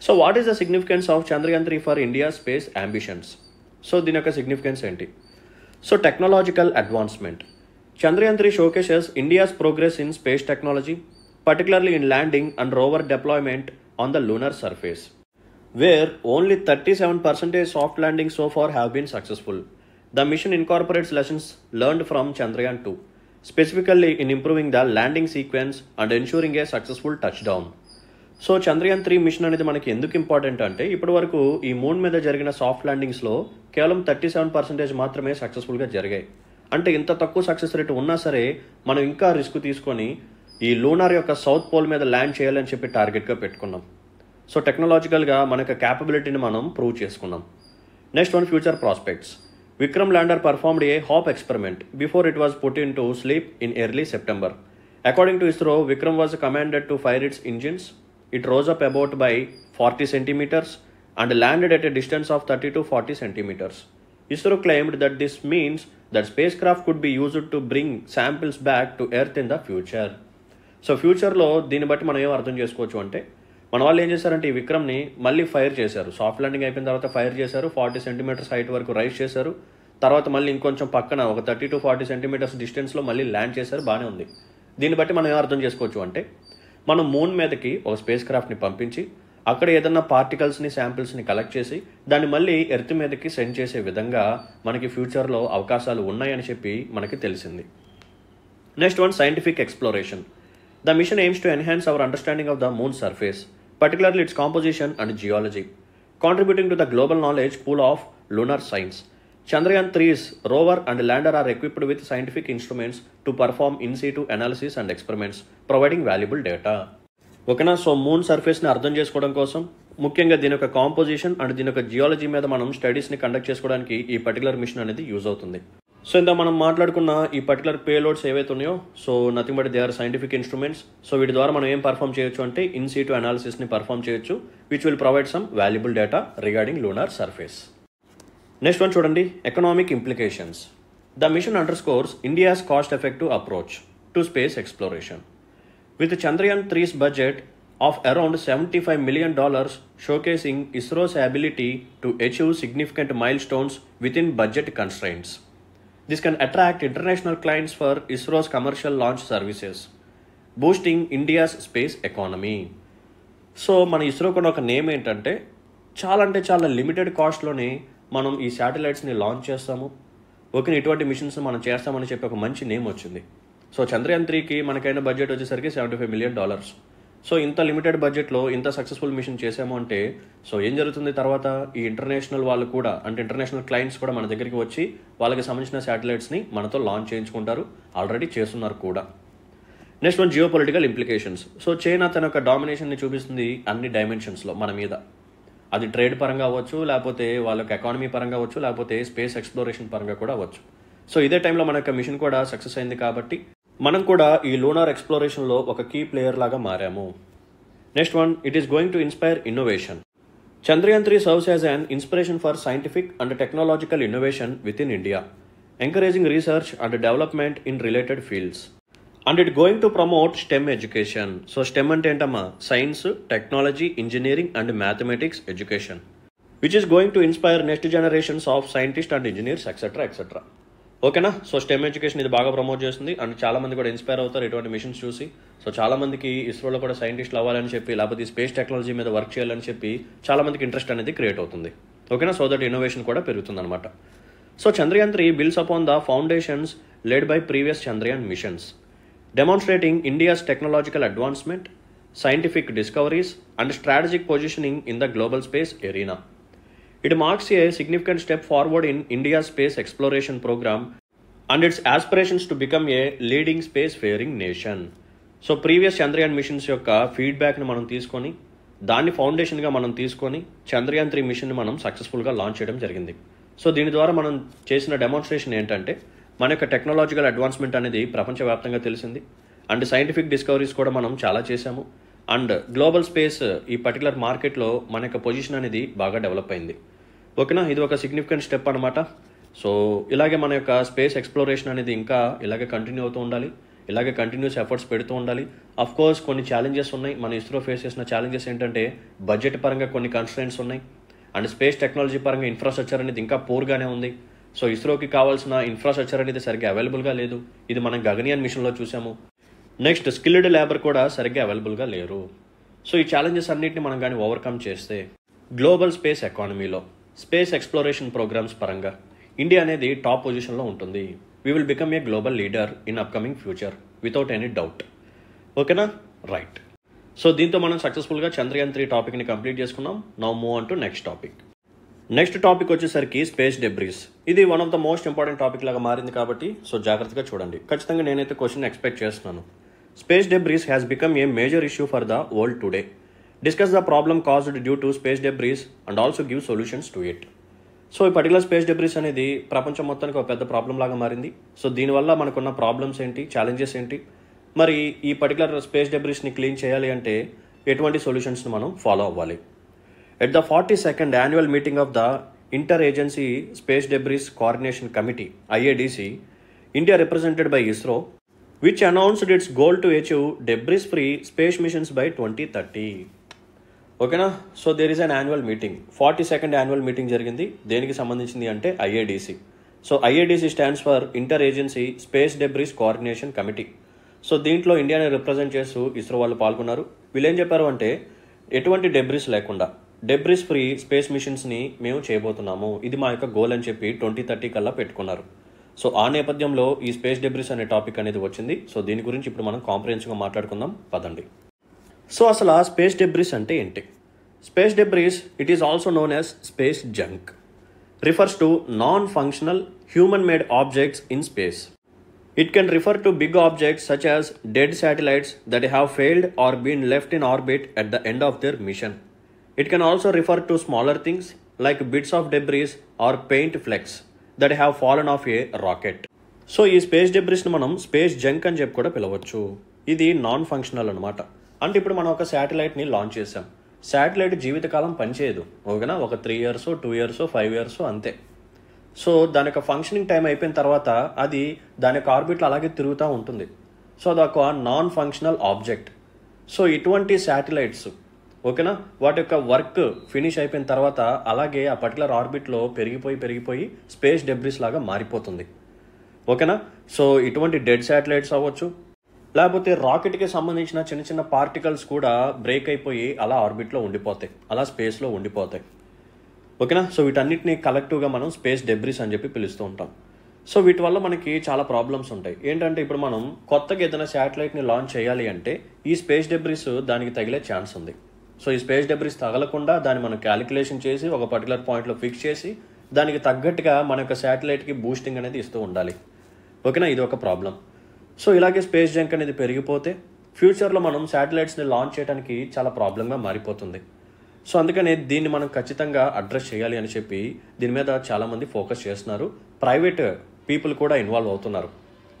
So what is the significance of Chandrayaan 3 for India space ambitions? So దీని యొక్క సిగ్నిఫికెన్స్ ఏంటి? So technological advancement. Chandrayaan 3 showcases India's progress in space technology, particularly in landing and rover deployment on the lunar surface, where only 37% soft landings so far have been successful. The mission incorporates lessons learned from Chandrayaan 2, specifically in improving the landing sequence and ensuring a successful touchdown. So Chandrayaan 3 mission అనేది మనకి ఎందుకు ఇంపార్టెంట్ అంటే ఇప్పటి వరకు ఈ మూన్ మీద జరిగిన సాఫ్ట్ ల్యాండింగ్స్లో కేవలం 37% మాత్రమే సక్సెస్ఫుల్గా జరిగాయి. అంటే ఇంత తక్కువ సక్సెస్ రేట్ ఉన్నా సరే మనం ఇంకా రిస్క్ తీసుకొని ఈ లూనార్ యొక్క సౌత్ పోల్ మీద ల్యాండ్ చేయాలని చెప్పి టార్గెట్గా పెట్టుకున్నాం. సో టెక్నాలజికల్గా మన యొక్క క్యాపబిలిటీని మనం ప్రూవ్ చేసుకున్నాం. Next one future prospects. Vikram lander performed A hop experiment before it was put in to sleep in early September. According to ISRO, Vikram was commanded to fire it's engines. It rose up about by 40 centimeters and landed at a distance of 30 to 40 centimeters. ISRO claimed that this means that spacecraft could be used to bring samples back to Earth in the future. So ఫ్యూచర్లో దీన్ని బట్టి మనం ఏం అర్థం చేసుకోవచ్చు అంటే మన వాళ్ళు ఏం చేశారంటే ఈ విక్రమ్ని మళ్ళీ ఫైర్ చేశారు. సాఫ్ట్ ల్యాండింగ్ అయిపోయిన తర్వాత ఫైర్ చేశారు. 40 సెంటీమీటర్స్ హైట్ వరకు రైజ్ చేశారు. తర్వాత మళ్ళీ ఇంకొంచెం పక్కన ఒక 30 to 40 సెంటీమీటర్స్ డిస్టెన్స్లో మళ్ళీ ల్యాండ్ చేశారు. బాగానే ఉంది. దీన్ని బట్టి మనం ఏం అర్థం చేసుకోవచ్చు అంటే మనం మూన్ మీదకి ఒక స్పేస్ క్రాఫ్ట్ని పంపించి అక్కడ ఏదన్నా పార్టికల్స్ని శాంపిల్స్ని కలెక్ట్ చేసి దాన్ని మళ్ళీ ఎర్త్ మీదకి సెండ్ చేసే విధంగా మనకి ఫ్యూచర్లో అవకాశాలు ఉన్నాయని చెప్పి మనకి తెలిసింది. Next one scientific exploration. The mission aims to enhance our understanding of the moon surface, particularly its composition and geology, contributing to the global knowledge pool of lunar science. Chandrayaan 3's rover and lander are equipped with scientific instruments to perform in situ analysis and experiments, providing valuable data. ఓకేనా. సో మూన్ సర్ఫేస్ని అర్థం చేసుకోవడం కోసం ముఖ్యంగా దీని యొక్క కాంపోజిషన్ అండ్ దీని యొక్క జియాలజీ మీద మనం స్టడీస్ని కండక్ట్ చేసుకోవడానికి ఈ పర్టికులర్ మిషన్ అనేది యూజ్ అవుతుంది. సో ఇంత మనం మాట్లాడుకున్న ఈ పర్టికులర్ పేలోడ్స్ ఏవైతే ఉన్నాయో so nothing but they are scientific instruments. So వీటి ద్వారా మనం ఏం పర్ఫామ్ చేయొచ్చు అంటే ఇన్ సిటు అనాలిసిస్ని పర్ఫామ్ చేయొచ్చు, which will provide some valuable data regarding lunar surface. Next one చూడండి, economic implications. The mission underscores India's cost effective approach to space exploration. With Chandrayaan 3's బడ్జెట్ of around $75 million, showcasing ISRO's ability to achieve significant milestones within budget constraints. This can attract international clients for ISRO's commercial launch services, boosting India's space economy. So మన ఇస్రోకి ఒక నేమ్ ఏంటంటే చాలా లిమిటెడ్ కాస్ట్లోనే మనం ఈ శాటిలైట్స్ని లాంచ్ చేస్తాము. ఓకే, ఇటువంటి మిషన్స్ మనం చేస్తామని చెప్పి ఒక మంచి నేమ్ వచ్చింది. సో చంద్రయాన్ 3కి మనకైన బడ్జెట్ వచ్చేసరికి $75 million. సో ఇంత లిమిటెడ్ బడ్జెట్లో ఇంత సక్సెస్ఫుల్ మిషన్ చేసాము అంటే సో ఏం జరుగుతుంది తర్వాత ఈ ఇంటర్నేషనల్ వాళ్ళు కూడా అంటే ఇంటర్నేషనల్ క్లయింట్స్ కూడా మన దగ్గరికి వచ్చి వాళ్ళకి సంబంధించిన శాటిలైట్స్ని మనతో లాంచ్ చేయించుకుంటారు, ఆల్రెడీ చేస్తున్నారు కూడా. Next one, geo political implications. So China తన యొక్క డామినేషన్ని చూపిస్తుంది అన్ని డైమెన్షన్స్లో మన మీద. అది ట్రేడ్ పరంగా అవ్వచ్చు, లేకపోతే వాళ్ళ యొక్క ఎకానమీ పరంగా అవ్వచ్చు, లేకపోతే స్పేస్ ఎక్స్ప్లోరేషన్ పరంగా కూడా అవ్వచ్చు. సో ఇదే టైంలో మన యొక్క మిషన్ కూడా సక్సెస్ అయింది కాబట్టి మనం కూడా ఈ లూనార్ ఎక్స్ప్లోరేషన్లో ఒక కీ ప్లేయర్ లాగా మారాము. Next one, it is going to inspire innovation. Chandrayaan 3 serves as an inspiration for scientific and technological innovation within India, encouraging research and development in related fields. And it going to promote STEM education. So STEM ante entama science, technology, engineering and mathematics education, which is going to inspire next generations of scientists and engineers, etc. etc. ఓకేనా. సో స్టెమ్ ఎడ్యుకేషన్ ఇది బాగా ప్రమోట్ చేస్తుంది అండ్ చాలా మంది కూడా ఇన్స్పైర్ అవుతారు ఇటువంటి మిషన్స్ చూసి. సో చాలా మందికి ఇస్రోలో కూడా సైంటిస్టులు అవ్వాలని చెప్పి, లేకపోతే స్పేస్ టెక్నాలజీ మీద వర్క్ చేయాలని చెప్పి చాలా మందికి ఇంట్రెస్ట్ అనేది క్రియేట్ అవుతుంది. ఓకేనా. సో దట్ ఇన్నోవేషన్ కూడా పెరుగుతుంది అనమాట. So Chandrayaan 3 builds upon the foundations laid by previous Chandrayaan missions, demonstrating India's technological advancement, scientific discoveries and strategic positioning in the global space arena. It marks a significant step forward in India's space exploration program and its aspirations to become a leading space-faring nation. So previous Chandrayaan machines యొక్క ఫీడ్బ్యాక్ని మనం తీసుకొని, దాన్ని ఫౌండేషన్గా మనం తీసుకొని Chandrayaan 3 మిషన్ని మనం సక్సెస్ఫుల్గా లాంచ్ చేయడం జరిగింది. సో దీని ద్వారా మనం చేసిన డెమాన్స్ట్రేషన్ ఏంటంటే, మన యొక్క టెక్నాలజికల్ అడ్వాన్స్మెంట్ అనేది ప్రపంచవ్యాప్తంగా తెలిసింది అండ్ సైంటిఫిక్ డిస్కవరీస్ కూడా మనం చాలా చేశాము అండ్ గ్లోబల్ స్పేస్ ఈ పర్టికులర్ మార్కెట్లో మన యొక్క పొజిషన్ అనేది బాగా డెవలప్ అయింది. ఓకేనా. ఇది ఒక సిగ్నిఫికెంట్ స్టెప్ అనమాట. సో ఇలాగే మన యొక్క స్పేస్ ఎక్స్ప్లోరేషన్ అనేది ఇంకా ఇలాగే కంటిన్యూ అవుతూ ఉండాలి, ఇలాగే కంటిన్యూస్ ఎఫర్ట్స్ పెడుతూ ఉండాలి. అఫ్ కోర్స్ కొన్ని ఛాలెంజెస్ ఉన్నాయి. మన ఇస్రో ఫేస్ చేసిన ఛాలెంజెస్ ఏంటంటే, బడ్జెట్ పరంగా కొన్ని కన్స్ట్రెంట్స్ ఉన్నాయి అండ్ స్పేస్ టెక్నాలజీ పరంగా ఇన్ఫ్రాస్ట్రక్చర్ అనేది ఇంకా పూర్గానే ఉంది. సో ఇస్రోకి కావాల్సిన ఇన్ఫ్రాస్ట్రక్చర్ అనేది సరిగ్గా అవైలబుల్గా లేదు. ఇది మనం గగన్యాన్ మిషన్లో చూసాము. నెక్స్ట్, స్కిల్డ్ లేబర్ కూడా సరిగ్గా అవైలబుల్గా లేరు. సో ఈ ఛాలెంజెస్ అన్నింటినీ మనం కానీ ఓవర్కమ్ చేస్తే గ్లోబల్ స్పేస్ ఎకానమీలో స్పేస్ ఎక్స్ప్లోరేషన్ ప్రోగ్రామ్స్ పరంగా ఇండియా అనేది టాప్ పొజిషన్లో ఉంటుంది. We will become a global leader in upcoming future without any doubt. ఓకేనా. రైట్. సో దీంతో మనం సక్సెస్ఫుల్గా Chandrayaan 3 టాపిక్ని కంప్లీట్ చేసుకున్నాం. Now move on to next topic. Next topic వచ్చేసరికి స్పేస్ డెబ్రీస్. ఇది one of the most important topic లాగా మారింది కాబట్టి సో జాగ్రత్తగా చూడండి. ఖచ్చితంగా నేనైతే క్వశ్చన్ ఎక్స్పెక్ట్ చేస్తున్నాను. Space debris has become a major issue for the world today. Discuss the problem caused due to space debris and also give solutions to it. So ఈ పర్టికులర్ స్పేస్ డెబ్రిస్ అనేది ప్రపంచం మొత్తానికి ఒక పెద్ద ప్రాబ్లం లాగా మారింది. సో దీనివల్ల మనకున్న ప్రాబ్లమ్స్ ఏంటి, ఛాలెంజెస్ ఏంటి, మరి ఈ పర్టికులర్ స్పేస్ డెబ్రిస్ని క్లీన్ చేయాలి అంటే ఎటువంటి సొల్యూషన్స్ని మనం ఫాలో అవ్వాలి. At the 42nd annual meeting of the Inter-Agency Space Debris Coordination Committee, IADC, India represented by ISRO, which announced its goal to achieve debris-free space missions by 2030. ఓకేనా. So there is an annual meeting, 42nd annual meeting జరిగింది. దేనికి సంబంధించింది అంటే IADC. So IADC stands for inter agency space debris coordination committee. So దీంట్లో ఇండియాని రిప్రజెంట్ చేస్తూ ఇస్రో వాళ్ళు పాల్గొన్నారు. వీళ్ళు ఏం చెప్పారు అంటే, ఎటువంటి డెబ్రిస్ లేకుండా డెబ్రిస్ ఫ్రీ స్పేస్ మిషన్స్ని మేము చేయబోతున్నాము, ఇది మా యొక్క గోల్ అని చెప్పి 2030 కల్లా పెట్టుకున్నారు. సో ఆ నేపథ్యంలో ఈ స్పేస్ డెబ్రిస్ అనే టాపిక్ అనేది వచ్చింది. సో దీని గురించి ఇప్పుడు మనం కాంప్రహెన్సివ్గా మాట్లాడుకుందాం పదండి. సో అసలు ఆ స్పేస్ డెబ్రిస్ అంటే ఏంటి? Space debris, it is also known as space junk, refers to non functional human made objects in space. It can refer to big objects such as dead satellites that have failed or been left in orbit at the end of their mission. It can also refer to smaller things like bits of debris or paint flecks that have fallen off a rocket. So ఈ స్పేస్ డెబ్రిస్ని మనం స్పేస్ జంక్ అని చెప్పి కూడా పిలవచ్చు. ఇది నాన్ ఫంక్షనల్ అనమాట. అంటే ఇప్పుడు మనం ఒక శాటిలైట్ని లాంచ్ చేసాం. శాటిలైట్ జీవితకాలం పనిచేయదు. ఓకేనా. ఒక 3 years, 2 years, 5 years అంతే. సో దాని యొక్క ఫంక్షనింగ్ టైం అయిపోయిన తర్వాత అది దాని యొక్క ఆర్బిట్లో అలాగే తిరుగుతూ ఉంటుంది. సో అదొక నాన్ ఫంక్షనల్ ఆబ్జెక్ట్. సో ఇటువంటి శాటిలైట్స్ ఓకేనా, వాటి యొక్క వర్క్ ఫినిష్ అయిపోయిన తర్వాత అలాగే ఆ పర్టికులర్ ఆర్బిట్లో పెరిగిపోయి స్పేస్ డెబ్రిస్ లాగా మారిపోతుంది. ఓకేనా. సో ఇటువంటి డెడ్ శాటిలైట్స్ అవ్వచ్చు, లేకపోతే రాకెట్కి సంబంధించిన చిన్న చిన్న పార్టికల్స్ కూడా బ్రేక్ అయిపోయి అలా ఆర్బిట్లో ఉండిపోతాయి, అలా స్పేస్లో ఉండిపోతాయి. ఓకేనా. సో వీటన్నిటిని కలెక్టివ్గా మనం స్పేస్ డెబ్రిస్ అని చెప్పి పిలుస్తూ ఉంటాం. సో వీటి వల్ల మనకి చాలా ప్రాబ్లమ్స్ ఉంటాయి. ఏంటంటే ఇప్పుడు మనం కొత్తగా ఏదైనా శాటిలైట్ని లాంచ్ చేయాలి అంటే ఈ స్పేస్ డెబ్రిస్ దానికి తగిలే ఛాన్స్ ఉంది. సో ఈ స్పేస్ డెబ్రిస్ తగలకుండా దాన్ని మనం క్యాలిక్యులేషన్ చేసి ఒక పర్టికులర్ పాయింట్లో ఫిక్స్ చేసి దానికి తగ్గట్టుగా మన యొక్క శాటిలైట్కి బూస్టింగ్ అనేది ఇస్తూ ఉండాలి. ఓకేనా. ఇది ఒక ప్రాబ్లం. సో ఇలాగే స్పేస్ జంక్ అనేది పెరిగిపోతే ఫ్యూచర్లో మనం శాటిలైట్స్ని లాంచ్ చేయడానికి చాలా ప్రాబ్లంగా మారిపోతుంది. సో అందుకని దీన్ని మనం ఖచ్చితంగా అడ్రస్ చేయాలి అని చెప్పి దీని మీద చాలామంది ఫోకస్ చేస్తున్నారు. ప్రైవేట్ పీపుల్ కూడా ఇన్వాల్వ్ అవుతున్నారు.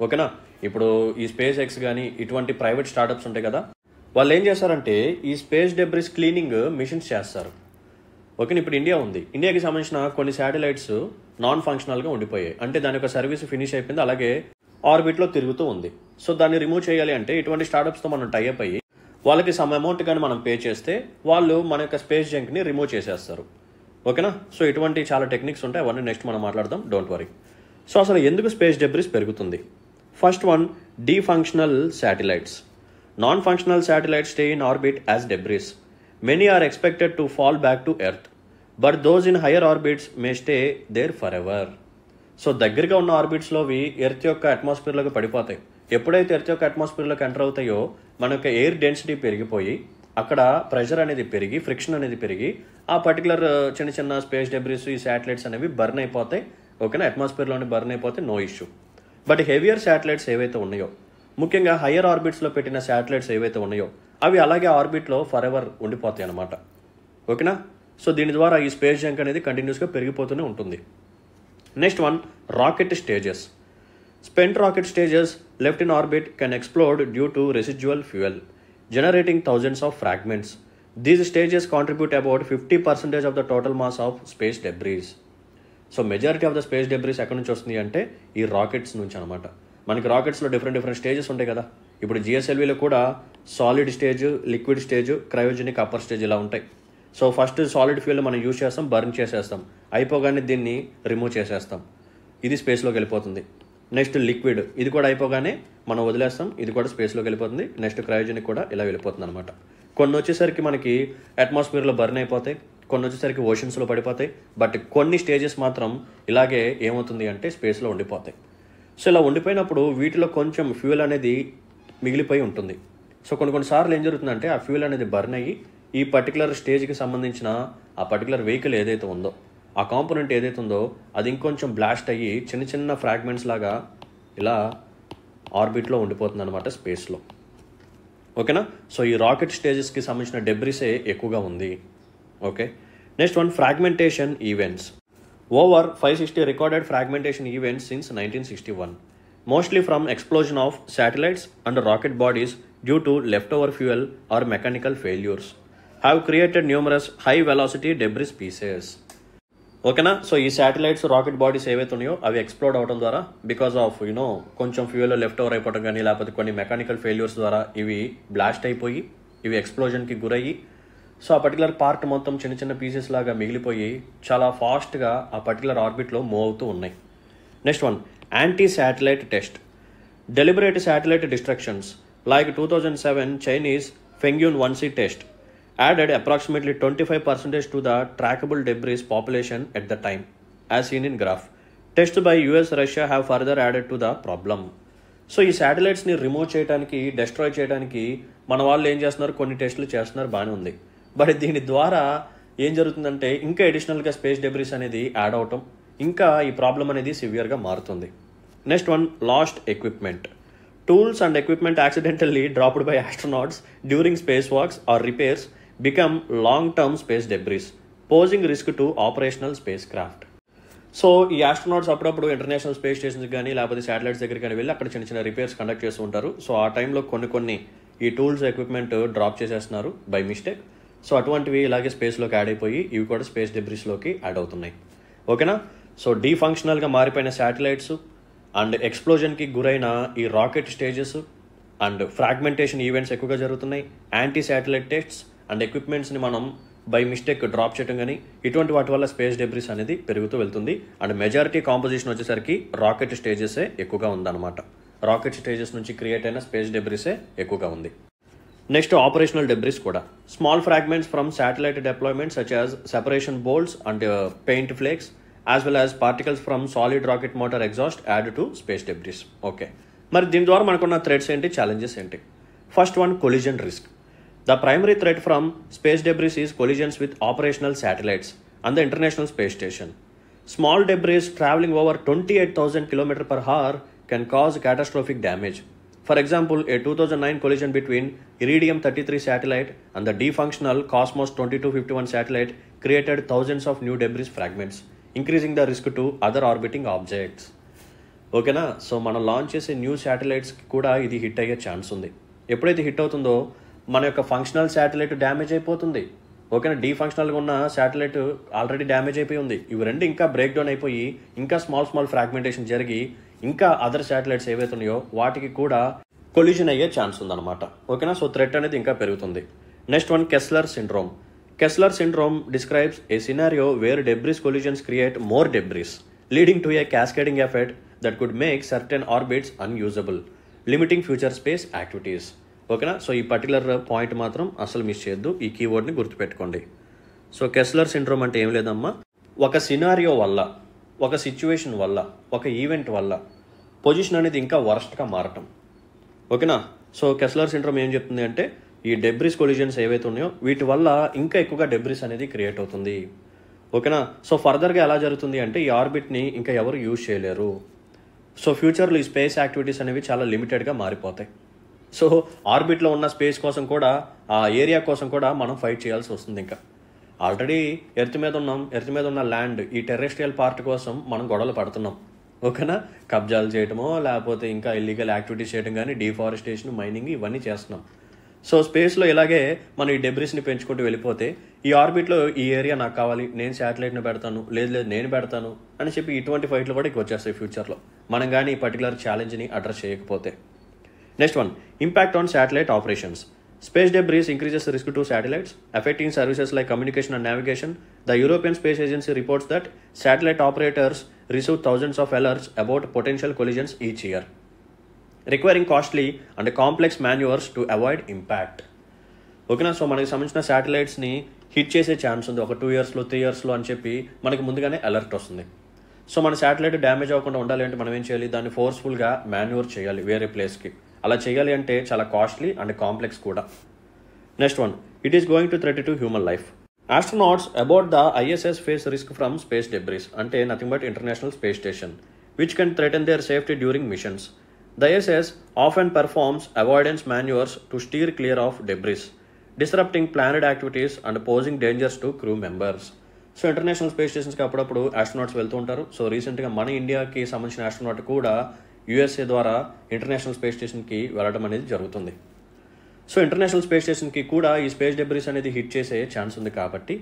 ఓకేనా. ఇప్పుడు ఈ స్పేస్ ఎక్స్ కానీ ఇటువంటి ప్రైవేట్ స్టార్టప్స్ ఉంటాయి కదా, వాళ్ళు ఏం చేస్తారంటే ఈ స్పేస్ డెబ్రిస్ క్లీనింగ్ మిషన్స్ చేస్తారు. ఓకే, ఇప్పుడు ఇండియా ఉంది, ఇండియాకి సంబంధించిన కొన్ని శాటిలైట్స్ నాన్ ఫంక్షనల్గా ఉండిపోయాయి, అంటే దాని యొక్క సర్వీస్ ఫినిష్ అయిపోయింది, అలాగే ఆర్బిట్లో తిరుగుతూ ఉంది. సో దాన్ని రిమూవ్ చేయాలి అంటే ఇటువంటి స్టార్టప్స్తో మనం టైఅప్ అయ్యి వాళ్ళకి సమ్ అమౌంట్ కానీ మనం పే చేస్తే వాళ్ళు మన యొక్క స్పేస్ జంక్ని రిమూవ్ చేసేస్తారు. ఓకేనా, సో ఇటువంటి చాలా టెక్నిక్స్ ఉంటాయి, అవన్నీ నెక్స్ట్ మనం మాట్లాడదాం, డోంట్ వరీ. సో అసలు ఎందుకు స్పేస్ డెబ్రిస్ పెరుగుతుంది? First one, defunctional satellites. Non functional satellites stay in orbit as debris. Many are expected to fall back to Earth, but those in higher orbits may stay there forever. So దగ్గరగా ఉన్న ఆర్బిట్స్లోవి ఎర్త్ యొక్క అట్మాస్ఫియర్లోకి పడిపోతాయి. ఎప్పుడైతే ఎర్త్ యొక్క అట్మాస్ఫియర్లోకి ఎంటర్ అవుతాయో మన యొక్క ఎయిర్ డెన్సిటీ పెరిగిపోయి అక్కడ ప్రెషర్ అనేది పెరిగి ఫ్రిక్షన్ అనేది పెరిగి ఆ పర్టికులర్ చిన్న చిన్న స్పేస్ డెబ్రిస్ ఈ శాటిలైట్స్ అనేవి బర్న్ అయిపోతాయి. ఓకేనా, అట్మాస్ఫియర్లోని బర్న్ అయిపోతే no issue. But heavier satellites ఏవైతే ఉన్నాయో, ముఖ్యంగా హయ్యర్ ఆర్బిట్స్లో పెట్టిన శాటిలైట్స్ ఏవైతే ఉన్నాయో అవి అలాగే ఆర్బిట్లో ఫర్ ఎవర్ ఉండిపోతాయి అన్నమాట. ఓకేనా, సో దీని ద్వారా ఈ స్పేస్ జంక్ అనేది కంటిన్యూస్గా పెరిగిపోతూనే ఉంటుంది. Next one, rocket stages. Spent rocket stages left in orbit can explode due to residual fuel, generating thousands of fragments. These stages contribute about 50% of the total mass of space debris. So majority of the space debris ఎక్కడి నుంచి వస్తుంది అంటే ఈ రాకెట్స్ నుంచి అనమాట. మనకి రాకెట్స్లో డిఫరెంట్ స్టేజెస్ ఉంటాయి కదా. ఇప్పుడు జిఎస్ఎల్వీలో కూడా solid stage, liquid stage, cryogenic upper stage ఇలా ఉంటాయి. సో ఫస్ట్ సాలిడ్ ఫ్యూల్ మనం యూజ్ చేస్తాం, బర్న్ చేసేస్తాం, అయిపోగానే దీన్ని రిమూవ్ చేసేస్తాం, ఇది స్పేస్లోకి వెళ్ళిపోతుంది. నెక్స్ట్ లిక్విడ్, ఇది కూడా అయిపోగానే మనం వదిలేస్తాం, ఇది కూడా స్పేస్లోకి వెళ్ళిపోతుంది. నెక్స్ట్ క్రయోజెనిక్ కూడా ఇలా వెళ్ళిపోతుంది అనమాట. కొన్ని వచ్చేసరికి మనకి అట్మాస్ఫియర్లో బర్న్ అయిపోతాయి, కొన్ని వచ్చేసరికి ఓషన్స్లో పడిపోతాయి, బట్ కొన్ని స్టేజెస్ మాత్రం ఇలాగే ఏమవుతుంది అంటే స్పేస్లో ఉండిపోతాయి. సో ఇలా ఉండిపోయినప్పుడు వీటిలో కొంచెం ఫ్యూయల్ అనేది మిగిలిపోయి ఉంటుంది. సో కొన్నిసార్లు ఏం జరుగుతుందంటే ఆ ఫ్యూయల్ అనేది బర్న్ అయ్యి ఈ పర్టికులర్ స్టేజ్కి సంబంధించిన ఆ పర్టికులర్ వెహికల్ ఏదైతే ఉందో, ఆ కాంపోనెంట్ ఏదైతే ఉందో అది ఇంకొంచెం బ్లాస్ట్ అయ్యి చిన్న చిన్న ఫ్రాగ్మెంట్స్ లాగా ఇలా ఆర్బిట్లో ఉండిపోతుంది అనమాట స్పేస్లో. ఓకేనా, సో ఈ రాకెట్ స్టేజెస్కి సంబంధించిన డెబ్రిసే ఎక్కువగా ఉంది. Okay, next one, fragmentation events. Over 560 recorded fragmentation events since 1961, mostly from explosion of satellites and rocket bodies due to left over fuel or mechanical failures have created numerous high velocity debris pieces. ఓకేనా, సో ఈ శాటిలైట్స్ రాకెట్ బాడీస్ ఏవైతే ఉన్నాయో అవి ఎక్స్ప్లోడ్ అవడం ద్వారా బికాస్ ఆఫ్ కొంచెం ఫ్యూయల్ లెఫ్ట్ ఓవర్ అయిపోవడం కానీ లేకపోతే కొన్ని మెకానికల్ ఫెయిల్యూర్స్ ద్వారా ఇవి బ్లాస్ట్ అయిపోయి ఇవి ఎక్స్ప్లోజన్కి గురయ్యి సో ఆ పర్టికులర్ పార్ట్ మొత్తం చిన్న చిన్న పీసెస్ లాగా మిగిలిపోయి చాలా ఫాస్ట్గా ఆ పర్టికులర్ ఆర్బిట్లో మూవ్ అవుతూ ఉన్నాయి. Next one, anti satellite test. Deliberate satellite destructions like 2007 Chinese Fengyun 1C test added approximately 25% to the trackable debris population at the time, as seen in graph. Tests by US, Russia have further added to the problem. So ఈ శాటిలైట్స్ని రిమూవ్ చేయడానికి, డెస్ట్రాయ్ చేయడానికి మన వాళ్ళు ఏం చేస్తున్నారు, కొన్ని టెస్టులు చేస్తున్నారు, బాగానే ఉంది. బట్ దీని ద్వారా ఏం జరుగుతుందంటే ఇంకా అడిషనల్గా స్పేస్ డెబ్రిస్ అనేది యాడ్ అవటం, ఇంకా ఈ ప్రాబ్లం అనేది సివియర్గా మారుతుంది. Next one, lost equipment. Tools and equipment accidentally dropped by astronauts during space walks or repairs become long-term space debris, posing risk to operational spacecraft. So ఈ ఆస్ట్రోనాట్స్ అప్పుడప్పుడు ఇంటర్నేషనల్ స్పేస్ స్టేషన్స్ కానీ లేకపోతే శాటిలైట్స్ దగ్గరికి కానీ వెళ్ళి అక్కడ చిన్న చిన్న రిపేర్స్ కండక్ట్ చేస్తూ ఉంటారు. సో ఆ టైంలో కొన్ని ఈ టూల్స్ ఎక్విప్మెంట్ డ్రాప్ చేసేస్తున్నారు బై మిస్టేక్. సో అటువంటివి ఇలాగే స్పేస్లోకి యాడ్ అయిపోయి ఇవి కూడా స్పేస్ డెబ్రిస్లోకి యాడ్ అవుతున్నాయి. ఓకేనా, సో డీఫంక్షనల్గా మారిపోయిన శాటిలైట్స్ అండ్ ఎక్స్ప్లోజన్కి గురైన ఈ rocket stages and fragmentation events ఎక్కువగా జరుగుతున్నాయి. యాంటీ శాటిలైట్ టెస్ట్స్ అండ్ ఎక్విప్మెంట్స్ని మనం బై మిస్టేక్ డ్రాప్ చేయడం కానీ ఇటువంటి వాటి వల్ల స్పేస్ డెబ్రిస్ అనేది పెరుగుతూ వెళ్తుంది. అండ్ మెజారిటీ కాంపోజిషన్ వచ్చేసరికి రాకెట్ స్టేజెసే ఎక్కువగా ఉందన్నమాట. రాకెట్ స్టేజెస్ నుంచి క్రియేట్ అయిన స్పేస్ డెబ్రిసే ఎక్కువగా ఉంది. నెక్స్ట్ ఆపరేషనల్ డెబ్రిస్ కూడా. Small fragments from satellite deployments such as separation bolts and paint flakes as well as particles from solid rocket motor exhaust add to space debris. Okay, మరి దీని ద్వారా మనకున్న థ్రెట్స్ ఏంటి, ఛాలెంజెస్ ఏంటి? First one, collision risk. The primary threat from space debris is collisions with operational satellites and the International Space Station. Small debris traveling over 28,000 km per hour can cause catastrophic damage. For example, a 2009 collision between Iridium-33 satellite and the defunctional Cosmos 2251 satellite created thousands of new debris fragments, increasing the risk to other orbiting objects. ఓకేనా. సో మనం లాంచ్ చేసే న్యూ శాటిలైట్స్కి కూడా ఇది హిట్ అయ్యే ఛాన్స్ ఉంది. ఎప్పుడైతే హిట్ అవుతుందో మన యొక్క ఫంక్షనల్ శాటిలైట్ డ్యామేజ్ అయిపోతుంది. ఓకేనా. డీఫంక్షనల్గా ఉన్న శాటిలైట్ ఆల్రెడీ డ్యామేజ్ అయిపోయి ఉంది. ఇవి రెండు ఇంకా బ్రేక్ డౌన్ అయిపోయి ఇంకా స్మాల్ ఫ్రాగ్మెంటేషన్ జరిగి ఇంకా అదర్ శాటిలైట్స్ ఏవైతే ఉన్నాయో వాటికి కూడా కొలిజన్ అయ్యే ఛాన్స్ ఉందన్నమాట. ఓకేనా. సో థ్రెట్ అనేది ఇంకా పెరుగుతుంది. Next one, Kessler syndrome. Kessler syndrome describes A scenario wear debris collisions create more debris leading to A cascading effect that could make certain orbits unusable limiting future space activities. ఓకేనా. సో ఈ పర్టికులర్ పాయింట్ మాత్రం అసలు మిస్ చేయొద్దు, ఈ కీవర్డ్ని గుర్తుపెట్టుకోండి. సో కెస్లర్ సిండ్రోమ్ అంటే ఏం లేదమ్మా, ఒక సినారియో వల్ల, ఒక సిచ్యువేషన్ వల్ల, ఒక ఈవెంట్ వల్ల పొజిషన్ అనేది ఇంకా వరస్ట్గా మారటం. ఓకేనా. సో కెస్లర్ సిండ్రోమ్ ఏం చెప్తుంది అంటే ఈ డెబ్రిస్ కొలిజన్స్ ఏవైతే ఉన్నాయో వీటి వల్ల ఇంకా ఎక్కువగా డెబ్రిస్ అనేది క్రియేట్ అవుతుంది. ఓకేనా. సో ఫర్దర్గా ఎలా జరుగుతుంది అంటే ఈ ఆర్బిట్ని ఇంకా ఎవరు యూజ్ చేయలేరు. సో ఫ్యూచర్లో ఈ స్పేస్ యాక్టివిటీస్ అనేవి చాలా లిమిటెడ్గా మారిపోతాయి. సో ఆర్బిట్లో ఉన్న స్పేస్ కోసం కూడా, ఆ ఏరియా కోసం కూడా మనం ఫైట్ చేయాల్సి వస్తుంది. ఇంకా ఆల్రెడీ ఎర్త్ మీద ఉన్న ల్యాండ్, ఈ టెర్రెస్ట్రియల్ పార్ట్ కోసం మనం గొడవలు పడుతున్నాం. ఓకేనా. కబ్జాలు చేయటమో లేకపోతే ఇంకా ఇల్లీగల్ యాక్టివిటీస్ చేయడం కానీ, డిఫారెస్టేషన్, మైనింగ్ ఇవన్నీ చేస్తున్నాం. సో స్పేస్లో ఇలాగే మనం ఈ డెబ్రిస్ని పెంచుకుంటూ వెళ్ళిపోతే ఈ ఆర్బిట్లో ఈ ఏరియా నాకు కావాలి, నేను శాటిలైట్ని పెడతాను, లేదు నేను పెడతాను అని చెప్పి ఇటువంటి ఫైట్లు కూడా ఎక్కువ వచ్చేస్తాయి ఫ్యూచర్లో, మనం కానీ ఈ పర్టికులర్ ఛాలెంజ్ని అడ్రస్ చేయకపోతే. Next one, impact on satellite operations. Space debris increases risk to satellites, affecting services like communication and navigation. The European Space Agency reports that satellite operators receive thousands of alerts about potential collisions each year, requiring costly and complex maneuvers to avoid impact. ఓకేనా. సో మనకి సంబంధించిన శాటిలైట్స్ని హిట్ చేసే ఛాన్స్ ఉంది ఒక 2 yearsలో 3 yearsలో అని చెప్పి మనకి ముందుగానే అలర్ట్ వస్తుంది. సో మన శాటిలైట్ డ్యామేజ్ అవ్వకుండా ఉండాలి అంటే మనం ఏం చేయాలి, దాన్ని ఫోర్స్ఫుల్గా మాన్యూవర్ చేయాలి వేరే ప్లేస్కి. అలా చేయాలి అంటే చాలా కాస్ట్లీ అండ్ కాంప్లెక్స్ కూడా. Next one, it is going to threat to human life. Astronauts about the ISS face risk from space debris, అంటే nothing but international space station, which can threaten their safety during missions. The ISS often performs avoidance manoeuvres to steer clear of debris, disrupting planned activities and posing dangers to crew members. So international space స్టేషన్స్కి అప్పుడప్పుడు ఆస్ట్రోనాట్స్ వెళ్తూ ఉంటారు. సో రీసెంట్గా మన ఇండియాకి సంబంధించిన ఆస్ట్రోనాట్ కూడా USA ద్వారా ఇంటర్నేషనల్ స్పేస్ స్టేషన్కి వెళ్ళడం అనేది జరుగుతుంది. సో ఇంటర్నేషనల్ స్పేస్ స్టేషన్కి కూడా ఈ స్పేస్ డెబ్రిస్ అనేది హిట్ చేసే ఛాన్స్ ఉంది కాబట్టి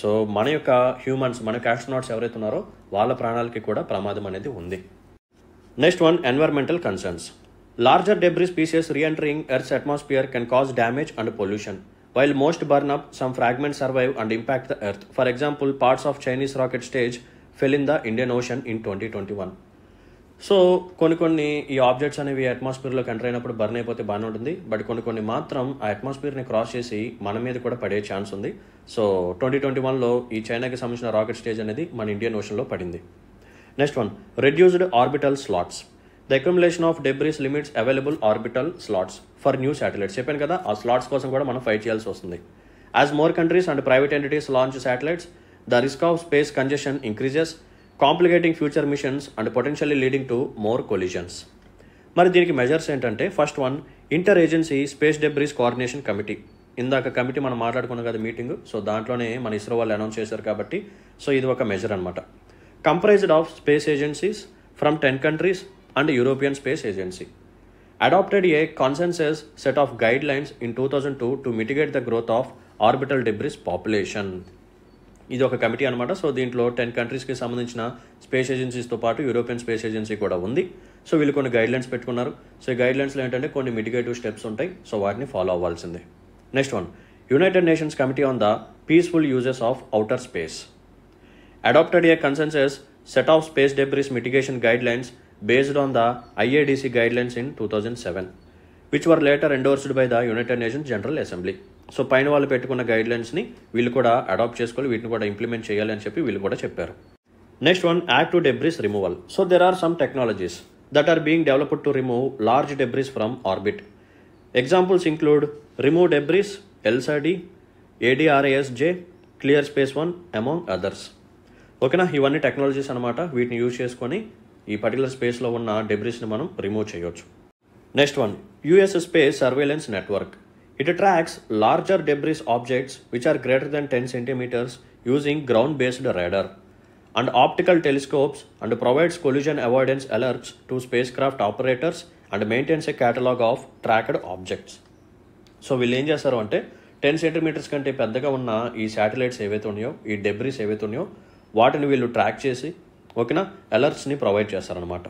సో మన యొక్క హ్యూమన్స్, మన యొక్క ఆస్ట్రోనాట్స్ ఎవరైతే ఉన్నారో వాళ్ళ ప్రాణాలకి కూడా ప్రమాదం అనేది ఉంది. Next one, environmental concerns. Larger debris pieces reentering Earth's atmosphere can cause damage and pollution. While most burn up, some fragments survive and impact the Earth. For example, parts of Chinese rocket stage fell in the Indian Ocean in 2021. So కొన్ని ఈ ఆబ్జెక్ట్స్ అనేవి అట్మాస్ఫియర్లోకి ఎంటర్ అయినప్పుడు బర్న్ అయిపోతే బాగానే ఉంటుంది. బట్ కొన్ని మాత్రం ఆ అట్మాస్ఫియర్ని క్రాస్ చేసి మన మీద కూడా పడే ఛాన్స్ ఉంది. సో 2021లో ఈ చైనాకి సంబంధించిన రాకెట్ స్టేజ్ అనేది మన ఇండియన్ ఓషన్లో పడింది. Next one, reduced orbital slots. The accumulation of debris limits available orbital slots for new satellites. చెప్పాను కదా, ఆ స్లాట్స్ కోసం కూడా మనం ఫైట్ చేయాల్సి వస్తుంది. As more countries and private entities launch satellites, the risk of space congestion increases, complicating future machines and potentially leading to more collisions. మరి దీనికి మెజర్స్ ఏంటంటే, first one, inter agency space debris coordination committee. ఇందాక కమిటీ మనం మాట్లాడుకున్నాం కదా మీటింగ్, సో దాంట్లోనే మన ఇస్రో వాళ్ళు అనౌన్స్ చేశారు కాబట్టి సో ఇది ఒక మెజర్ అనమాట. Comprised of space agencies from 10 countries and European Space Agency adopted a consensus set of guidelines in 2002 to mitigate the growth of orbital debris population. ఇది ఒక కమిటీ అనమాట. సో దీంట్లో 10 countriesకి సంబంధించిన స్పేస్ ఏజెన్సీస్తో పాటు యూరోపియన్ స్పేస్ ఏజెన్సీ కూడా ఉంది. సో వీళ్ళు కొన్ని గైడ్లైన్స్ పెట్టుకున్నారు. సో ఈ గైడ్లైన్స్లో ఏంటంటే కొన్ని మిటిగేటివ్ స్టెప్స్ ఉంటాయి. సో వాటిని ఫాలో అవ్వాల్సిందే. Next one, United nations committee on the peaceful uses of outer space adopted a consensus set of space debris mitigation guidelines based on the IADC guidelines in 2007, which were later endorsed by the United Nations General Assembly. So పైన వాళ్ళు పెట్టుకున్న గైడ్లైన్స్ని వీళ్ళు కూడా అడాప్ట్ చేసుకోవాలి, వీటిని కూడా ఇంప్లిమెంట్ చేయాలి అని చెప్పి వీళ్ళు కూడా చెప్పారు. Next one, act to debris removal. So there are some technologies that are being developed to remove large debris from orbit. Examples include remove debris, LSAD, ADRASJ, clear space 1 among others. ఓకేనా, ఇవన్నీ టెక్నాలజీస్ అనమాట. వీటిని యూజ్ చేసుకొని ఈ పర్టికులర్ స్పేస్లో ఉన్న డెబ్రిస్ని మనం రిమూవ్ చేయొచ్చు. Next one, US space surveillance network. It tracks larger debris objects which are greater than 10 centimeters using ground based radar. and optical telescopes and provides collision avoidance alerts to spacecraft operators and maintains a catalog of tracked objects. So వీళ్ళు ఏం చేస్తారు అంటే 10 సెంటీమీటర్స్ కంటే పెద్దగా ఉన్న ఈ శాటిలైట్స్ ఏవైతే ఉన్నాయో, ఈ డెబ్రీస్ ఏవైతే ఉన్నాయో వాటిని వీళ్ళు ట్రాక్ చేసి ఓకేనా అలర్ట్స్ని ప్రొవైడ్ చేస్తారనమాట.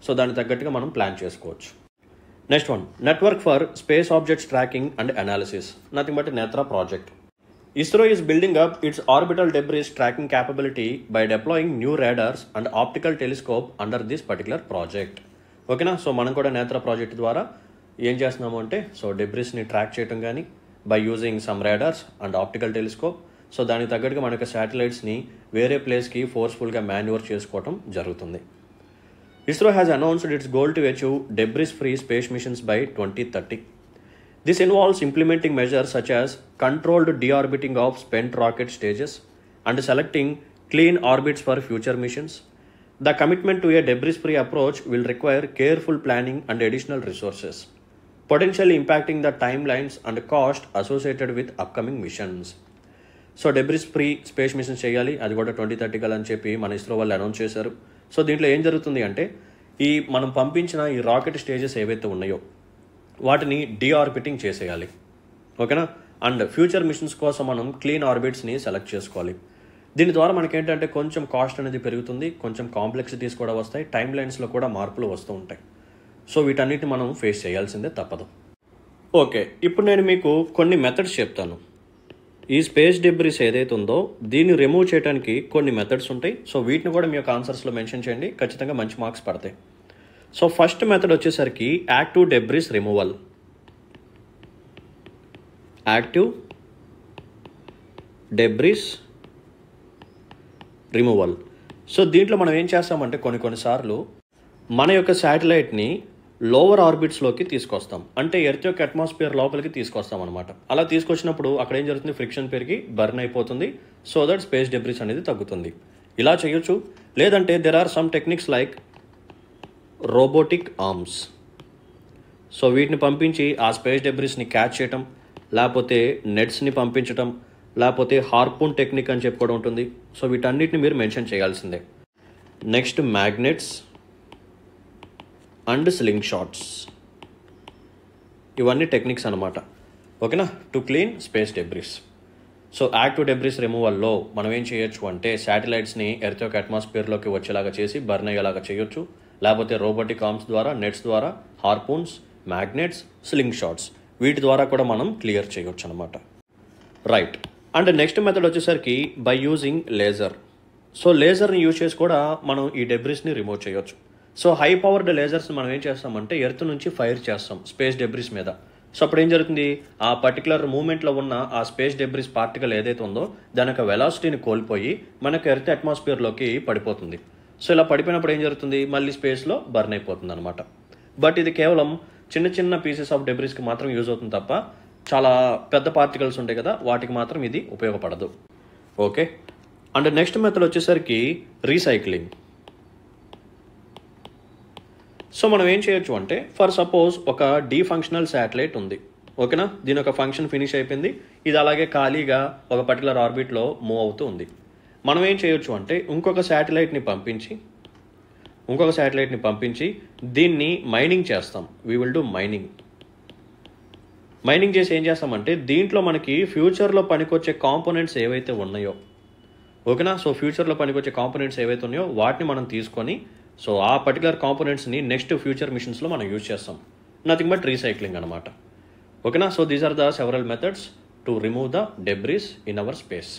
సో దానికి తగ్గట్టుగా మనం ప్లాన్ చేసుకోవచ్చు. Next one, network for space objects tracking and analysis, nothing but నేత్ర project. ISRO is building up its orbital debris tracking capability by deploying new radars and optical telescope under this particular project. ఓకేనా, సో మనం కూడా నేత్ర ప్రాజెక్ట్ ద్వారా ఏం చేస్తున్నాము అంటే సో డెబ్రిస్ని ట్రాక్ చేయడం కానీ by using some radars and optical telescope. So దానికి తగ్గట్టుగా మన యొక్క శాటిలైట్స్ని వేరే ప్లేస్కి ఫోర్స్ఫుల్గా మాన్యువర్ చేసుకోవడం జరుగుతుంది. ISRO has announced its goal to achieve debris-free space missions by 2030. This involves implementing measures such as controlled deorbiting of spent rocket stages and selecting clean orbits for future missions. The commitment to a debris-free approach will require careful planning and additional resources, potentially impacting the timelines and cost associated with upcoming missions. So debris free space machine చేయాలి, అది కూడా 2030 కల్లా అని చెప్పి మన ఇస్రో వాళ్ళు అనౌన్స్ చేశారు. సో దీంట్లో ఏం జరుగుతుంది అంటే మనం పంపించిన ఈ రాకెట్ స్టేజెస్ ఏవైతే ఉన్నాయో వాటిని డీఆర్బిటింగ్ చేసేయాలి. ఓకేనా, అండ్ ఫ్యూచర్ మిషన్స్ కోసం మనం క్లీన్ ఆర్బిట్స్ని సెలెక్ట్ చేసుకోవాలి. దీని ద్వారా మనకేంటంటే కొంచెం కాస్ట్ అనేది పెరుగుతుంది, కొంచెం కాంప్లెక్సిటీస్ కూడా వస్తాయి, టైమ్ లైన్స్లో కూడా మార్పులు వస్తూ ఉంటాయి. సో వీటన్నిటిని మనం ఫేస్ చేయాల్సిందే తప్పదు. ఓకే, ఇప్పుడు నేను మీకు కొన్ని మెథడ్స్ చెప్తాను. ఈ స్పేస్ డెబ్రిస్ ఏదైతే ఉందో దీన్ని రిమూవ్ చేయడానికి కొన్ని మెథడ్స్ ఉంటాయి. సో వీటిని కూడా మీ యొక్క ఆన్సర్స్లో మెన్షన్ చేయండి, ఖచ్చితంగా మంచి మార్క్స్ పడతాయి. సో ఫస్ట్ మెథడ్ వచ్చేసరికి active debris removal. Active debris removal. So దీంట్లో మనం ఏం చేస్తామంటే కొన్నిసార్లు మన యొక్క శాటిలైట్ని లోవర్ ఆర్బిట్స్లోకి తీసుకొస్తాం, అంటే ఎర్త్ యొక్క అట్మాస్ఫియర్ లోపలికి తీసుకొస్తాం అనమాట. అలా తీసుకొచ్చినప్పుడు అక్కడ ఏం జరుగుతుంది, ఫ్రిక్షన్ పెరిగి బర్న్ అయిపోతుంది. సో దట్ స్పేస్ డెబ్రిస్ అనేది తగ్గుతుంది. ఇలా చేయొచ్చు. లేదంటే there are some techniques like robotic arms. So వీటిని పంపించి ఆ స్పేస్ డెబ్రిస్ని క్యాచ్ చేయటం, లేకపోతే నెట్స్ని పంపించటం, లేకపోతే హార్పూన్ టెక్నిక్ అని చెప్పుకోవడం ఉంటుంది. సో వీటన్నిటిని మీరు మెన్షన్ చేయాల్సిందే. Next magnets and slingshots, ఇవన్నీ టెక్నిక్స్ అనమాట. ఓకేనా, to clean space debris. So active debris రిమూవల్లో మనం ఏం చేయొచ్చు అంటే శాటిలైట్స్ని ఎర్త్ యొక్క అట్మాస్ఫియర్లోకి వచ్చేలాగా చేసి బర్న్ అయ్యేలాగా చేయొచ్చు, లేకపోతే రోబోటిక్ ఆర్మ్స్ ద్వారా, నెట్స్ ద్వారా, హార్పూన్స్, మ్యాగ్నెట్స్, స్లింగ్ షాట్స్, వీటి ద్వారా కూడా మనం క్లియర్ చేయొచ్చు అనమాట. రైట్. అండ్ నెక్స్ట్ మెథడ్ వచ్చేసరికి బై యూజింగ్ లేజర్. సో లేజర్ని యూజ్ చేసి కూడా మనం ఈ డెబ్రిస్ని రిమూవ్ చేయొచ్చు. సో హై పవర్డ్ లేజర్స్ మనం ఏం చేస్తామంటే ఎర్త్ నుంచి ఫైర్ చేస్తాం స్పేస్ డెబ్రిస్ మీద. సో అప్పుడు ఏం జరుగుతుంది, ఆ పర్టికులర్ మూమెంట్లో ఉన్న ఆ స్పేస్ డెబ్రిస్ పార్టికల్ ఏదైతే ఉందో దాని యొక్క వెలాసిటీని కోల్పోయి మనకు ఎర్త్ అట్మాస్ఫియర్లోకి పడిపోతుంది. సో ఇలా పడిపోయినప్పుడు ఏం జరుగుతుంది, మళ్ళీ స్పేస్లో బర్న్ అయిపోతుంది అనమాట. బట్ ఇది కేవలం చిన్న చిన్న పీసెస్ ఆఫ్ డెబ్రిస్కి మాత్రం యూజ్ అవుతుంది తప్ప చాలా పెద్ద పార్టికల్స్ ఉంటాయి కదా వాటికి మాత్రం ఇది ఉపయోగపడదు. ఓకే. అండ్ నెక్స్ట్ మెథడ్ వచ్చేసరికి రీసైక్లింగ్. సో మనం ఏం చేయొచ్చు అంటే ఫర్ సపోజ్ ఒక డీఫంక్షనల్ శాటిలైట్ ఉంది. ఓకేనా, దీని ఒక ఫంక్షన్ ఫినిష్ అయిపోయింది, ఇది అలాగే ఖాళీగా ఒక పర్టికులర్ ఆర్బిట్లో మూవ్ అవుతూ ఉంది. మనం ఏం చేయొచ్చు అంటే ఇంకొక శాటిలైట్ని పంపించి దీన్ని మైనింగ్ చేస్తాం. వీ విల్ డూ మైనింగ్ చేసి ఏం చేస్తామంటే దీంట్లో మనకి ఫ్యూచర్లో పనికొచ్చే కాంపోనెంట్స్ ఏవైతే ఉన్నాయో, ఓకేనా, సో ఫ్యూచర్లో పనికొచ్చే కాంపోనెంట్స్ ఏవైతే ఉన్నాయో వాటిని మనం తీసుకొని సో ఆ పర్టికులర్ కాంపోనెంట్స్ని నెక్స్ట్ ఫ్యూచర్ మిషన్స్లో మనం యూజ్ చేస్తాం. నథింగ్ బట్ రీసైక్లింగ్ అనమాట. ఓకేనా, so these are the several methods to remove the debris in our space.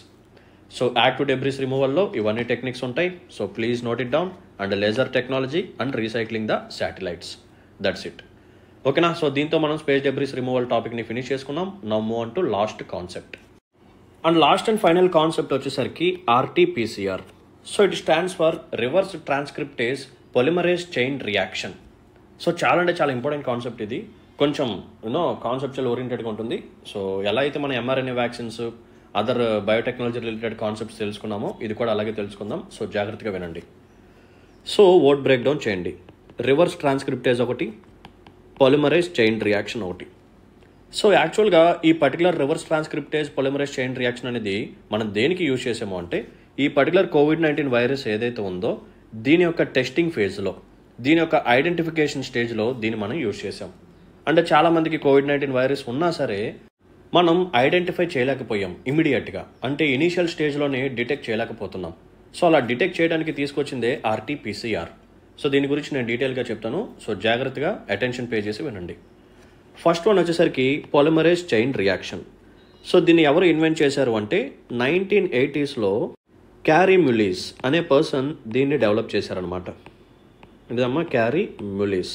So active debris రిమూవల్లో ఇవన్నీ టెక్నిక్స్ ఉంటాయి. So please note it down. And laser technology and recycling the satellites, that's it. ఓకేనా, సో దీంతో మనం స్పేస్ డెబ్రిస్ రిమూవల్ టాపిక్ని ఫినిష్ చేసుకున్నాం. Now move on to last concept. And last and final concept వచ్చేసరికి RT-PCR. So it stands for rivers transcriptase polymerase chain reaction. So చాలా అంటే చాలా ఇంపార్టెంట్ కాన్సెప్ట్ ఇది. కొంచెం కాన్సెప్చువల్ ఓరియంటెడ్గా ఉంటుంది. సో ఎలా అయితే మన mRNA వ్యాక్సిన్స్, అదర్ బయోటెక్నాలజీ రిలేటెడ్ కాన్సెప్ట్స్ తెలుసుకున్నామో ఇది కూడా అలాగే తెలుసుకుందాం. సో జాగ్రత్తగా వినండి. సో వర్డ్ బ్రేక్ డౌన్ చేయండి. రివర్స్ ట్రాన్స్క్రిప్టేజ్ ఒకటి, పొలిమరేజ్ చైన్ రియాక్షన్ ఒకటి. సో యాక్చువల్గా ఈ పర్టికులర్ reverse transcriptase polymerase chain reaction అనేది మనం దేనికి యూజ్ చేసాము అంటే ఈ పర్టికులర్ కోవిడ్-19 వైరస్ ఏదైతే ఉందో దీని యొక్క టెస్టింగ్ ఫేజ్లో, దీని యొక్క ఐడెంటిఫికేషన్ స్టేజ్లో దీన్ని మనం యూజ్ చేసాం. అంటే చాలామందికి కోవిడ్-19 వైరస్ ఉన్నా సరే మనం ఐడెంటిఫై చేయలేకపోయాం ఇమీడియట్గా, అంటే ఇనీషియల్ స్టేజ్లోనే డిటెక్ట్ చేయలేకపోతున్నాం. సో అలా డిటెక్ట్ చేయడానికి తీసుకొచ్చిందే RT-PCR. సో దీని గురించి నేను డీటెయిల్గా చెప్తాను. సో జాగ్రత్తగా అటెన్షన్ పే చేసి వినండి. ఫస్ట్ వన్ వచ్చేసరికి పాలిమరేస్ చైన్ రియాక్షన్. సో దీన్ని ఎవరు ఇన్వెంట్ చేశారు అంటే 1980s క్యారీ మ్యులీస్ అనే పర్సన్ దీన్ని డెవలప్ చేశారనమాట. ఇదమ్మా క్యారీ మ్యులీస్.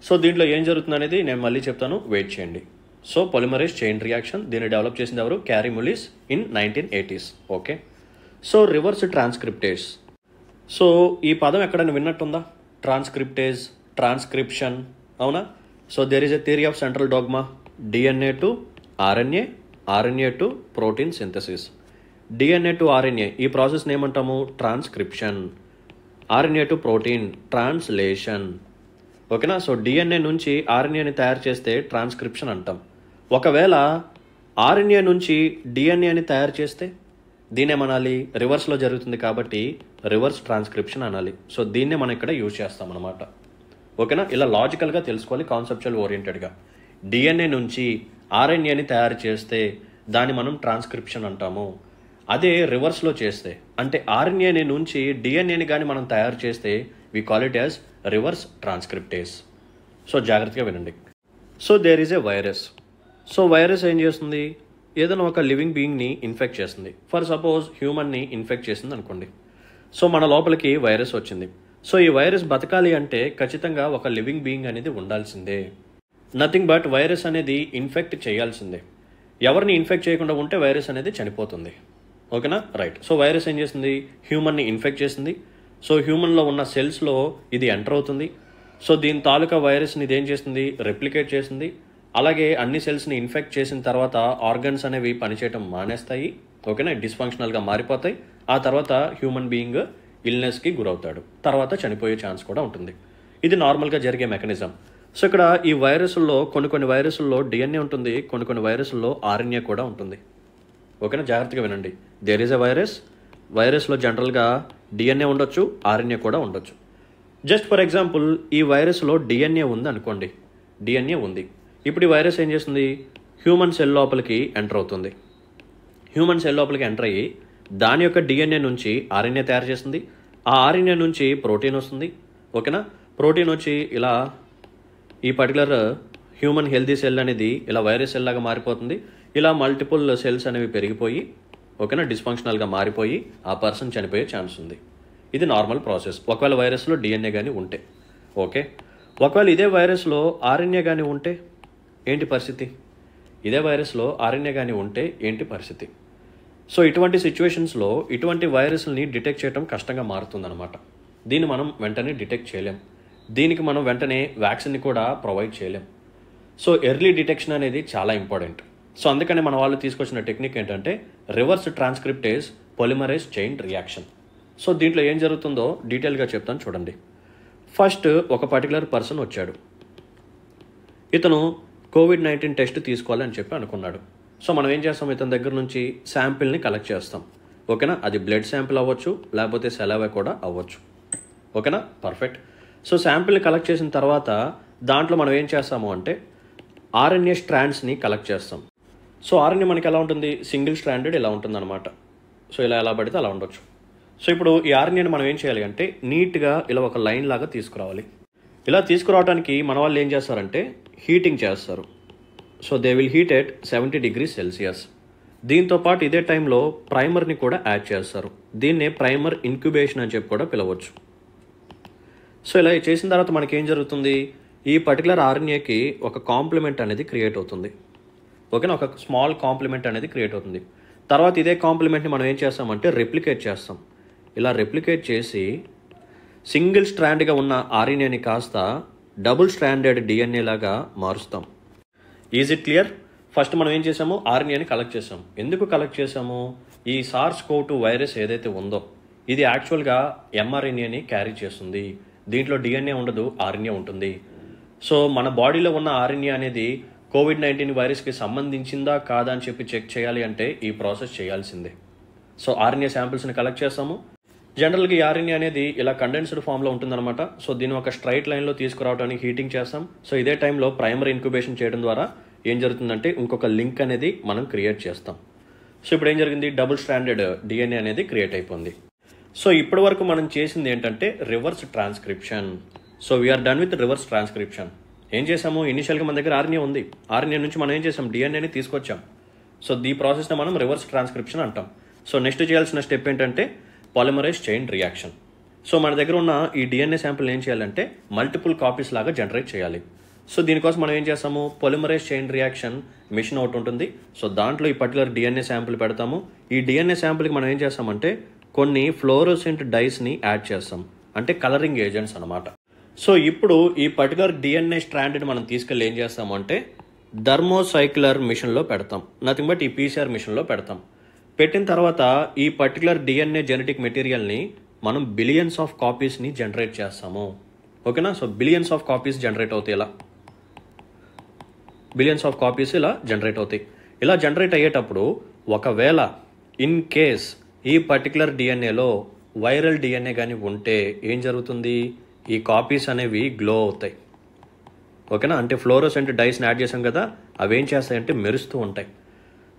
సో దీంట్లో ఏం జరుగుతుంది అనేది నేను మళ్ళీ చెప్తాను, వెయిట్ చేయండి. సో పాలిమరేస్ చైన్ రియాక్షన్ దీన్ని డెవలప్ చేసింది ఎవరు? Kary Mullis in 1980s. Okay. So reverse transcriptase. So ఈ పదం ఎక్కడైనా విన్నట్టుందా? ట్రాన్స్క్రిప్టేజ్, ట్రాన్స్క్రిప్షన్, అవునా? So there is a theory of central dogma, DNA to RNA, RNA to protein synthesis. DNA to RNA ఈ ప్రాసెస్ని ఏమంటాము? Transcription. RNA to protein translation. ఓకేనా? సో DNA నుంచి RNAని తయారు చేస్తే ట్రాన్స్క్రిప్షన్ అంటాం. ఒకవేళ RNA నుంచి DNAని తయారు చేస్తే దీన్నేమనాలి? రివర్స్లో జరుగుతుంది కాబట్టి రివర్స్ ట్రాన్స్క్రిప్షన్ అనాలి. సో దీన్నే మనం ఇక్కడ యూజ్ చేస్తాం అనమాట. ఓకేనా? ఇలా లాజికల్గా తెలుసుకోవాలి, కాన్సెప్చువల్ ఓరియంటెడ్గా. DNA నుంచి RNAని తయారు చేస్తే దాన్ని మనం ట్రాన్స్క్రిప్షన్ అంటాము. అదే రివర్స్లో చేస్తే, అంటే RNA నుంచి DNAని కానీ మనం తయారు చేస్తే we call it as reverse transcriptase. So జాగ్రత్తగా వినండి. So there is a virus. So virus ఏం చేస్తుంది? ఏదైనా ఒక లివింగ్ బీయింగ్ని ఇన్ఫెక్ట్ చేస్తుంది. ఫర్ సపోజ్ హ్యూమన్ని ఇన్ఫెక్ట్ చేసింది అనుకోండి. సో మన లోపలికి వైరస్ వచ్చింది. సో ఈ వైరస్ బతకాలి అంటే ఖచ్చితంగా ఒక లివింగ్ బీయింగ్ అనేది ఉండాల్సిందే. నథింగ్ బట్ వైరస్ అనేది ఇన్ఫెక్ట్ చేయాల్సిందే. ఎవరిని ఇన్ఫెక్ట్ చేయకుండా ఉంటే వైరస్ అనేది చనిపోతుంది. ఓకేనా? రైట్. సో వైరస్ ఏం చేస్తుంది? హ్యూమన్ని ఇన్ఫెక్ట్ చేసింది. సో హ్యూమన్లో ఉన్న సెల్స్లో ఇది ఎంటర్ అవుతుంది. సో దీని తాలూకా వైరస్ని ఇది ఏం చేస్తుంది? రెప్లికేట్ చేసింది. అలాగే అన్ని సెల్స్ని ఇన్ఫెక్ట్ చేసిన తర్వాత ఆర్గన్స్ అనేవి పనిచేయటం మానేస్తాయి. ఓకేనా? డిస్ఫంక్షనల్గా మారిపోతాయి. ఆ తర్వాత హ్యూమన్ బీయింగ్ ఇల్నెస్కి గురవుతాడు, తర్వాత చనిపోయే ఛాన్స్ కూడా ఉంటుంది. ఇది నార్మల్గా జరిగే మెకానిజం. సో ఇక్కడ ఈ వైరస్ల్లో కొన్ని వైరస్ల్లో DNA ఉంటుంది, కొన్ని వైరస్ల్లో RNA కూడా ఉంటుంది. ఓకేనా? జాగ్రత్తగా వినండి. దేర్ ఈజ్ ఎ వైరస్లో జనరల్గా DNA ఉండొచ్చు, RNA కూడా ఉండొచ్చు. జస్ట్ ఫర్ ఎగ్జాంపుల్ ఈ వైరస్లో DNA ఉంది అనుకోండి. DNA ఉంది. ఇప్పుడు ఈ వైరస్ ఏం చేస్తుంది? హ్యూమన్ సెల్ లోపలికి ఎంటర్ అవుతుంది. హ్యూమన్ సెల్ లోపలికి ఎంటర్ అయ్యి దాని యొక్క DNA నుంచి RNA తయారు చేస్తుంది. ఆ RNA నుంచి ప్రోటీన్ వస్తుంది. ఓకేనా? ప్రోటీన్ వచ్చి ఇలా ఈ పర్టికులర్ హ్యూమన్ హెల్తీ సెల్ అనేది ఇలా వైరస్ సెల్ లాగా మారిపోతుంది. ఇలా మల్టిపుల్ సెల్స్ అనేవి పెరిగిపోయి, ఓకేనా, డిస్ఫంక్షనల్గా మారిపోయి ఆ పర్సన్ చనిపోయే ఛాన్స్ ఉంది. ఇది నార్మల్ ప్రాసెస్ ఒకవేళ వైరస్లో DNA కానీ ఉంటే. ఓకే. ఒకవేళ ఇదే వైరస్లో RNA కానీ ఉంటే ఏంటి పరిస్థితి? ఇదే వైరస్లో RNA కానీ ఉంటే ఏంటి పరిస్థితి? సో ఇటువంటి సిచ్యువేషన్స్లో ఇటువంటి వైరస్ని డిటెక్ట్ చేయడం కష్టంగా మారుతుందన్నమాట. దీన్ని మనం వెంటనే డిటెక్ట్ చేయలేం. దీనికి మనం వెంటనే వ్యాక్సిన్ని కూడా ప్రొవైడ్ చేయలేం. సో ఎర్లీ డిటెక్షన్ అనేది చాలా ఇంపార్టెంట్. సో అందుకని మన వాళ్ళు తీసుకొచ్చిన టెక్నిక్ ఏంటంటే reverse transcriptase polymerase chain reaction. So దీంట్లో ఏం జరుగుతుందో డీటెయిల్గా చెప్తాను చూడండి. ఫస్ట్ ఒక పర్టికులర్ పర్సన్ వచ్చాడు. ఇతను కోవిడ్-19 టెస్ట్ తీసుకోవాలని చెప్పి అనుకున్నాడు. సో మనం ఏం చేస్తాం? ఇతని దగ్గర నుంచి శాంపిల్ని కలెక్ట్ చేస్తాం. ఓకేనా? అది బ్లడ్ శాంపిల్ అవ్వచ్చు, లేకపోతే సెలవే కూడా అవ్వచ్చు. ఓకేనా? పర్ఫెక్ట్. సో శాంపిల్ని కలెక్ట్ చేసిన తర్వాత దాంట్లో మనం ఏం చేస్తాము అంటే RNA స్ట్రాండ్స్ని కలెక్ట్ చేస్తాం. సో RNA మనకి ఎలా ఉంటుంది? సింగిల్ స్ట్రాండెడ్ ఇలా ఉంటుంది అనమాట. సో ఇలా ఎలా పడితే అలా ఉండొచ్చు. సో ఇప్పుడు ఈ RNAని మనం ఏం చేయాలి అంటే నీట్గా ఇలా ఒక లైన్ లాగా తీసుకురావాలి. ఇలా తీసుకురావడానికి మన వాళ్ళు ఏం చేస్తారంటే హీటింగ్ చేస్తారు. So they will heat at 70 degrees Celsius. దీంతో పాటు ఇదే టైంలో ప్రైమర్ని కూడా యాడ్ చేస్తారు. దీన్నే ప్రైమర్ ఇంక్యుబేషన్ అని చెప్పి కూడా పిలవచ్చు. సో ఇలా చేసిన తర్వాత మనకి ఏం జరుగుతుంది? ఈ పర్టికులర్ RNAకి ఒక కాంప్లిమెంట్ అనేది క్రియేట్ అవుతుంది. ఓకేనా? ఒక స్మాల్ కాంప్లిమెంట్ అనేది క్రియేట్ అవుతుంది. తర్వాత ఇదే కాంప్లిమెంట్ని మనం ఏం చేస్తామంటే రెప్లికేట్ చేస్తాం. ఇలా రెప్లికేట్ చేసి సింగిల్ స్ట్రాండ్గా ఉన్న RNAని కాస్త డబుల్ స్ట్రాండెడ్ DNA లాగా మారుస్తాం. Is it clear? ఫస్ట్ మనం ఏం చేసాము? RNAని కలెక్ట్ చేసాం. ఎందుకు కలెక్ట్ చేసాము? ఈ SARS-CoV-2 వైరస్ ఏదైతే ఉందో ఇది యాక్చువల్గా mRNAని క్యారీ చేస్తుంది. దీంట్లో DNA ఉండదు, RNA ఉంటుంది. సో మన బాడీలో ఉన్న RNA అనేది కోవిడ్-19 వైరస్కి సంబంధించిందా కాదా అని చెప్పి చెక్ చేయాలి అంటే ఈ ప్రాసెస్ చేయాల్సిందే. సో ఆర్ఎన్ఏ శాంపిల్స్ని కలెక్ట్ చేస్తాము. జనరల్గా ఈ ఆర్ఎన్ఏ అనేది ఇలా కండెన్స్డ్ ఫామ్లో ఉంటుందన్నమాట. సో దీన్ని ఒక స్ట్రైట్ లైన్లో తీసుకురావడానికి హీటింగ్ చేస్తాం. సో ఇదే టైంలో ప్రైమరీ ఇంక్యుబేషన్ చేయడం ద్వారా ఏం జరుగుతుందంటే ఇంకొక లింక్ అనేది మనం క్రియేట్ చేస్తాం. సో ఇప్పుడు ఏం జరిగింది, డబుల్ స్ట్రాండెడ్ డిఎన్ఏ అనేది క్రియేట్ అయిపోయింది. సో ఇప్పటి వరకు మనం చేసింది ఏంటంటే reverse transcription. So we are done with reverse transcription. ఏం చేసాము, ఇనిషియల్గా మన దగ్గర ఆర్ఎన్ఏ ఉంది, ఆర్ఎన్ఏ నుంచి మనం ఏం చేసాం, డిఎన్ఏని తీసుకొచ్చాం. సో ఈ ప్రాసెస్ని మనం రివర్స్ ట్రాన్స్క్రిప్షన్ అంటాం. సో నెక్స్ట్ చేయాల్సిన స్టెప్ ఏంటంటే పాలిమరైజ్ చైన్ రియాక్షన్. సో మన దగ్గర ఉన్న ఈ డిఎన్ఏ శాంపిల్ ఏం చేయాలంటే మల్టిపుల్ కాపీస్ లాగా జనరేట్ చేయాలి. సో దీనికోసం మనం ఏం చేస్తాము, పాలిమరైజ్ చైన్ రియాక్షన్ మిషన్ ఒకటి ఉంటుంది. సో దాంట్లో ఈ పర్టికులర్ డిఎన్ఏ శాంపిల్ పెడతాము. ఈ డిఎన్ఏ శాంపిల్కి మనం ఏం చేస్తామంటే కొన్ని ఫ్లోరోసెంట్ డైస్ని యాడ్ చేస్తాం, అంటే కలరింగ్ ఏజెంట్స్ అనమాట. సో ఇప్పుడు ఈ పర్టికులర్ డిఎన్ఏ స్ట్రాండ్ని మనం తీసుకెళ్ళి ఏం చేస్తామంటే థర్మోసైక్యులర్ మిషన్లో పెడతాం, నథింగ్ బట్ ఈ పీసీఆర్ మిషన్లో పెడతాం. పెట్టిన తర్వాత ఈ పర్టికులర్ డిఎన్ఏ జెనెటిక్ మెటీరియల్ని మనం బిలియన్స్ ఆఫ్ కాపీస్ని జనరేట్ చేస్తాము. ఓకేనా. So billions of copies generate అవుతాయి, ఇలా బిలియన్స్ ఆఫ్ కాపీస్ ఇలా జనరేట్ అవుతాయి. ఇలా జనరేట్ అయ్యేటప్పుడు ఒకవేళ ఇన్ కేస్ ఈ పర్టికులర్ డిఎన్ఏలో వైరల్ డిఎన్ఏ కానీ ఉంటే ఏం జరుగుతుంది, ఈ కాపీస్ అనేవి గ్లో అవుతాయి. ఓకేనా. అంటే ఫ్లోరోసెంట్ డైస్ని యాడ్ చేసాం కదా, అవి ఏం చేస్తాయంటే మెరుస్తూ ఉంటాయి.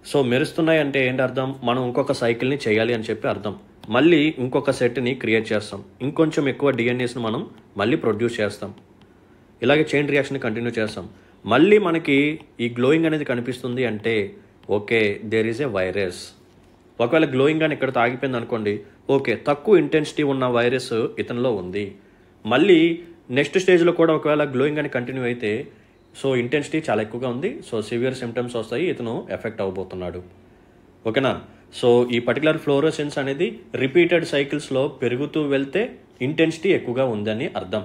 సో మెరుస్తున్నాయి అంటే ఏంటి అర్థం, మనం ఇంకొక సైకిల్ని చేయాలి అని చెప్పి అర్థం. మళ్ళీ ఇంకొక సెట్ని క్రియేట్ చేస్తాం, ఇంకొంచెం ఎక్కువ డిఎన్ఏస్ని మనం మళ్ళీ ప్రొడ్యూస్ చేస్తాం. ఇలాగే చైన్ రియాక్షన్ కంటిన్యూ చేస్తాం. మళ్ళీ మనకి ఈ గ్లోయింగ్ అనేది కనిపిస్తుంది అంటే okay, there is a virus. ఒకవేళ గ్లోయింగ్ కానీ ఇక్కడ ఆగిపోయింది అనుకోండి, ఓకే తక్కువ ఇంటెన్సిటీ ఉన్న వైరస్ ఇతనిలో ఉంది. మళ్ళీ నెక్స్ట్ స్టేజ్లో కూడా ఒకవేళ గ్లోయింగ్ కానీ కంటిన్యూ అయితే సో ఇంటెన్సిటీ చాలా ఎక్కువగా ఉంది, సో సివియర్ సిమ్టమ్స్ వస్తాయి, ఇతను ఎఫెక్ట్ అవబోతున్నాడు. ఓకేనా. సో ఈ పర్టికులర్ ఫ్లోరోసెన్స్ అనేది రిపీటెడ్ సైకిల్స్లో పెరుగుతూ వెళ్తే ఇంటెన్సిటీ ఎక్కువగా ఉందని అర్థం.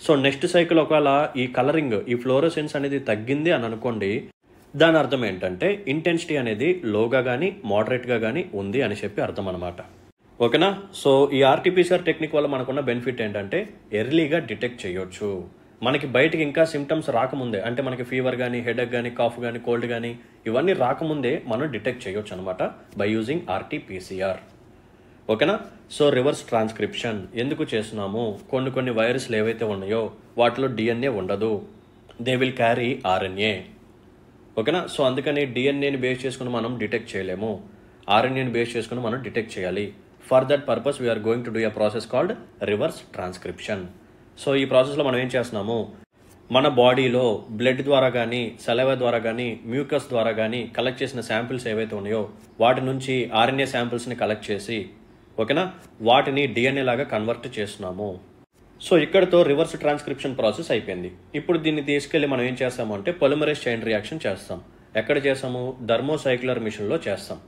సో నెక్స్ట్ సైకిల్ ఒకవేళ ఈ కలరింగ్ ఈ ఫ్లోరోసెన్స్ అనేది తగ్గింది అని అనుకోండి, దాని అర్థం ఏంటంటే ఇంటెన్సిటీ అనేది లోగా కానీ మోడరేట్గా కానీ ఉంది అని చెప్పి అర్థం అనమాట. ఓకేనా. సో ఈ ఆర్టీపీసీఆర్ టెక్నిక్ వల్ల మనకున్న బెనిఫిట్ ఏంటంటే ఎర్లీగా డిటెక్ట్ చేయొచ్చు. మనకి బయటికి ఇంకా సిమ్టమ్స్ రాకముందే, అంటే మనకి ఫీవర్ కానీ హెడేక్ కానీ కాఫ్ కానీ కోల్డ్ కానీ ఇవన్నీ రాకముందే మనం డిటెక్ట్ చేయొచ్చు అనమాట బై యూజింగ్ ఆర్టీపీసీఆర్. ఓకేనా. సో రివర్స్ ట్రాన్స్క్రిప్షన్ ఎందుకు చేస్తున్నాము, కొన్ని వైరస్లు ఏవైతే ఉన్నాయో వాటిలో డిఎన్ఏ ఉండదు, దే విల్ క్యారీ ఆర్ఎన్ఏ. ఓకేనా. సో అందుకని డిఎన్ఏని బేస్ చేసుకుని మనం డిటెక్ట్ చేయలేము, ఆర్ఎన్ఏని బేస్ చేసుకుని మనం డిటెక్ట్ చేయాలి. For that purpose we are going to do a process called reverse transcription. So ఈ ప్రాసెస్లో మనం ఏం చేస్తున్నాము, మన బాడీలో బ్లడ్ ద్వారా కానీ సలైవా ద్వారా కానీ మ్యూకస్ ద్వారా కానీ కలెక్ట్ చేసిన శాంపిల్స్ ఏవైతే ఉన్నాయో వాటి నుంచి ఆర్ఎన్ఏ శాంపిల్స్ని కలెక్ట్ చేసి ఓకేనా వాటిని డిఎన్ఏ లాగా కన్వర్ట్ చేస్తున్నాము. సో ఇక్కడతో రివర్స్ ట్రాన్స్క్రిప్షన్ ప్రాసెస్ అయిపోయింది. ఇప్పుడు దీన్ని తీసుకెళ్లి మనం ఏం చేస్తాము అంటే పొలిమరైజ్ చైన్ రియాక్షన్ చేస్తాం. ఎక్కడ చేస్తాము, థర్మోసైక్యులర్ మిషన్లో చేస్తాం.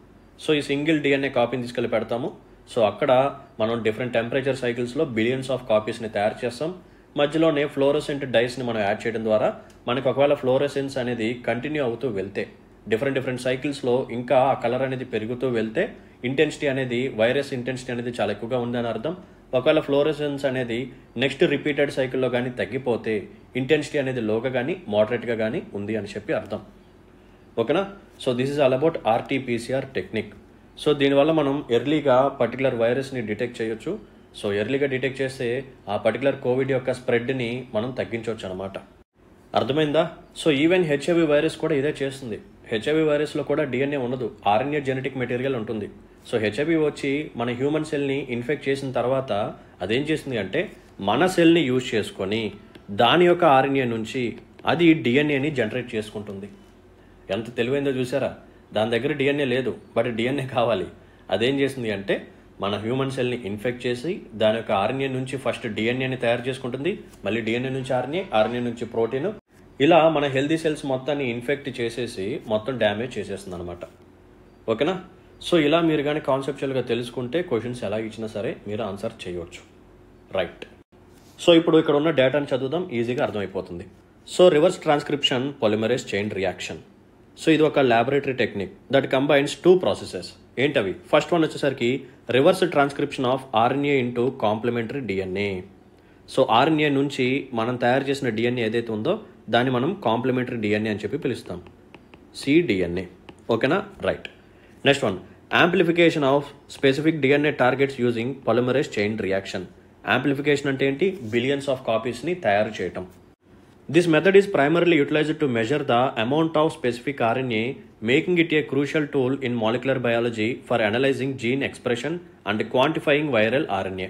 సో ఈ సింగిల్ డిఎన్ఏ కాపీని తీసుకెళ్లి పెడతాము. సో అక్కడ మనం డిఫరెంట్ టెంపరేచర్ సైకిల్స్లో బిలియన్స్ ఆఫ్ కాపీస్ని తయారు చేస్తాం. మధ్యలోనే ఫ్లోరోసెంట్ డైస్ని మనం యాడ్ చేయడం ద్వారా మనకు ఒకవేళ ఫ్లోరోసెన్స్ అనేది కంటిన్యూ అవుతూ వెళ్తే డిఫరెంట్ సైకిల్స్లో ఇంకా ఆ కలర్ అనేది పెరుగుతూ వెళ్తే ఇంటెన్సిటీ అనేది వైరస్ ఇంటెన్సిటీ అనేది చాలా ఎక్కువగా ఉందని అర్థం. ఒకవేళ ఫ్లోరోసెన్స్ అనేది నెక్స్ట్ రిపీటెడ్ సైకిల్లో కానీ తగ్గిపోతే ఇంటెన్సిటీ అనేది లోగా కానీ మోడరేట్గా కానీ ఉంది అని చెప్పి అర్థం. ఓకేనా. So this is all about RTPCR technique. So దీనివల్ల మనం ఎర్లీగా పర్టికులర్ వైరస్ని డిటెక్ట్ చేయొచ్చు. సో ఎర్లీగా డిటెక్ట్ చేస్తే ఆ పర్టికులర్ కోవిడ్ యొక్క స్ప్రెడ్ని మనం తగ్గించవచ్చు అనమాట. అర్థమైందా. సో ఈవెన్ హెచ్ఐవి వైరస్ కూడా ఇదే చేస్తుంది. హెచ్ఐవి వైరస్లో కూడా డిఎన్ఏ ఉండదు, ఆర్ఎన్ఏ జెనెటిక్ మెటీరియల్ ఉంటుంది. సో హెచ్ఐవి వచ్చి మన హ్యూమన్ సెల్ని ఇన్ఫెక్ట్ చేసిన తర్వాత అదేం చేస్తుంది అంటే మన సెల్ని యూజ్ చేసుకొని దాని యొక్క ఆర్ఎన్ఏ నుంచి అది డిఎన్ఏని జనరేట్ చేసుకుంటుంది. ఎంత తెలివైందో చూసారా. దాని దగ్గర డిఎన్ఏ లేదు, బట్ డిఎన్ఏ కావాలి. అదేం చేస్తుంది అంటే మన హ్యూమన్ సెల్ని ఇన్ఫెక్ట్ చేసి దాని యొక్క ఆర్ఎన్ఏ నుంచి ఫస్ట్ డిఎన్ఏని తయారు చేసుకుంటుంది, మళ్ళీ డిఎన్ఏ నుంచి ఆర్ఎన్ఏ, ఆర్ఎన్ఏ నుంచి ప్రోటీన్, ఇలా మన హెల్దీ సెల్స్ మొత్తాన్ని ఇన్ఫెక్ట్ చేసేసి మొత్తం డ్యామేజ్ చేసేస్తుంది అనమాట. ఓకేనా. సో ఇలా మీరు కానీ కాన్సెప్చువల్గా తెలుసుకుంటే క్వశ్చన్స్ ఎలా ఇచ్చినా సరే మీరు ఆన్సర్ చేయవచ్చు. రైట్. సో ఇప్పుడు ఇక్కడ ఉన్న డేటాని చదువుదాం, ఈజీగా అర్థమైపోతుంది. So reverse transcription polymerase chain reaction. So ఇది ఒక laboratory technique that combines 2 processes. ఏంటవి? ఫస్ట్ వన్ వచ్చేసరికి reverse transcription of RNA into complementary DNA. So RNA నుంచి మనం తయారు చేసిన డిఎన్ఏ ఏదైతే ఉందో దాన్ని మనం కాంప్లిమెంటరీ డిఎన్ఏ అని చెప్పి పిలుస్తాం, సిడిఎన్ఏ. ఓకేనా. Right. Next one amplification of specific DNA targets using polymerase chain reaction. Amplification అంటే ఏంటి? బిలియన్స్ ఆఫ్ కాపీస్ని తయారు చేయటం. This method is primarily utilized to measure the amount of specific RNA, making it a crucial tool in molecular biology for analysing gene expression and quantifying viral RNA.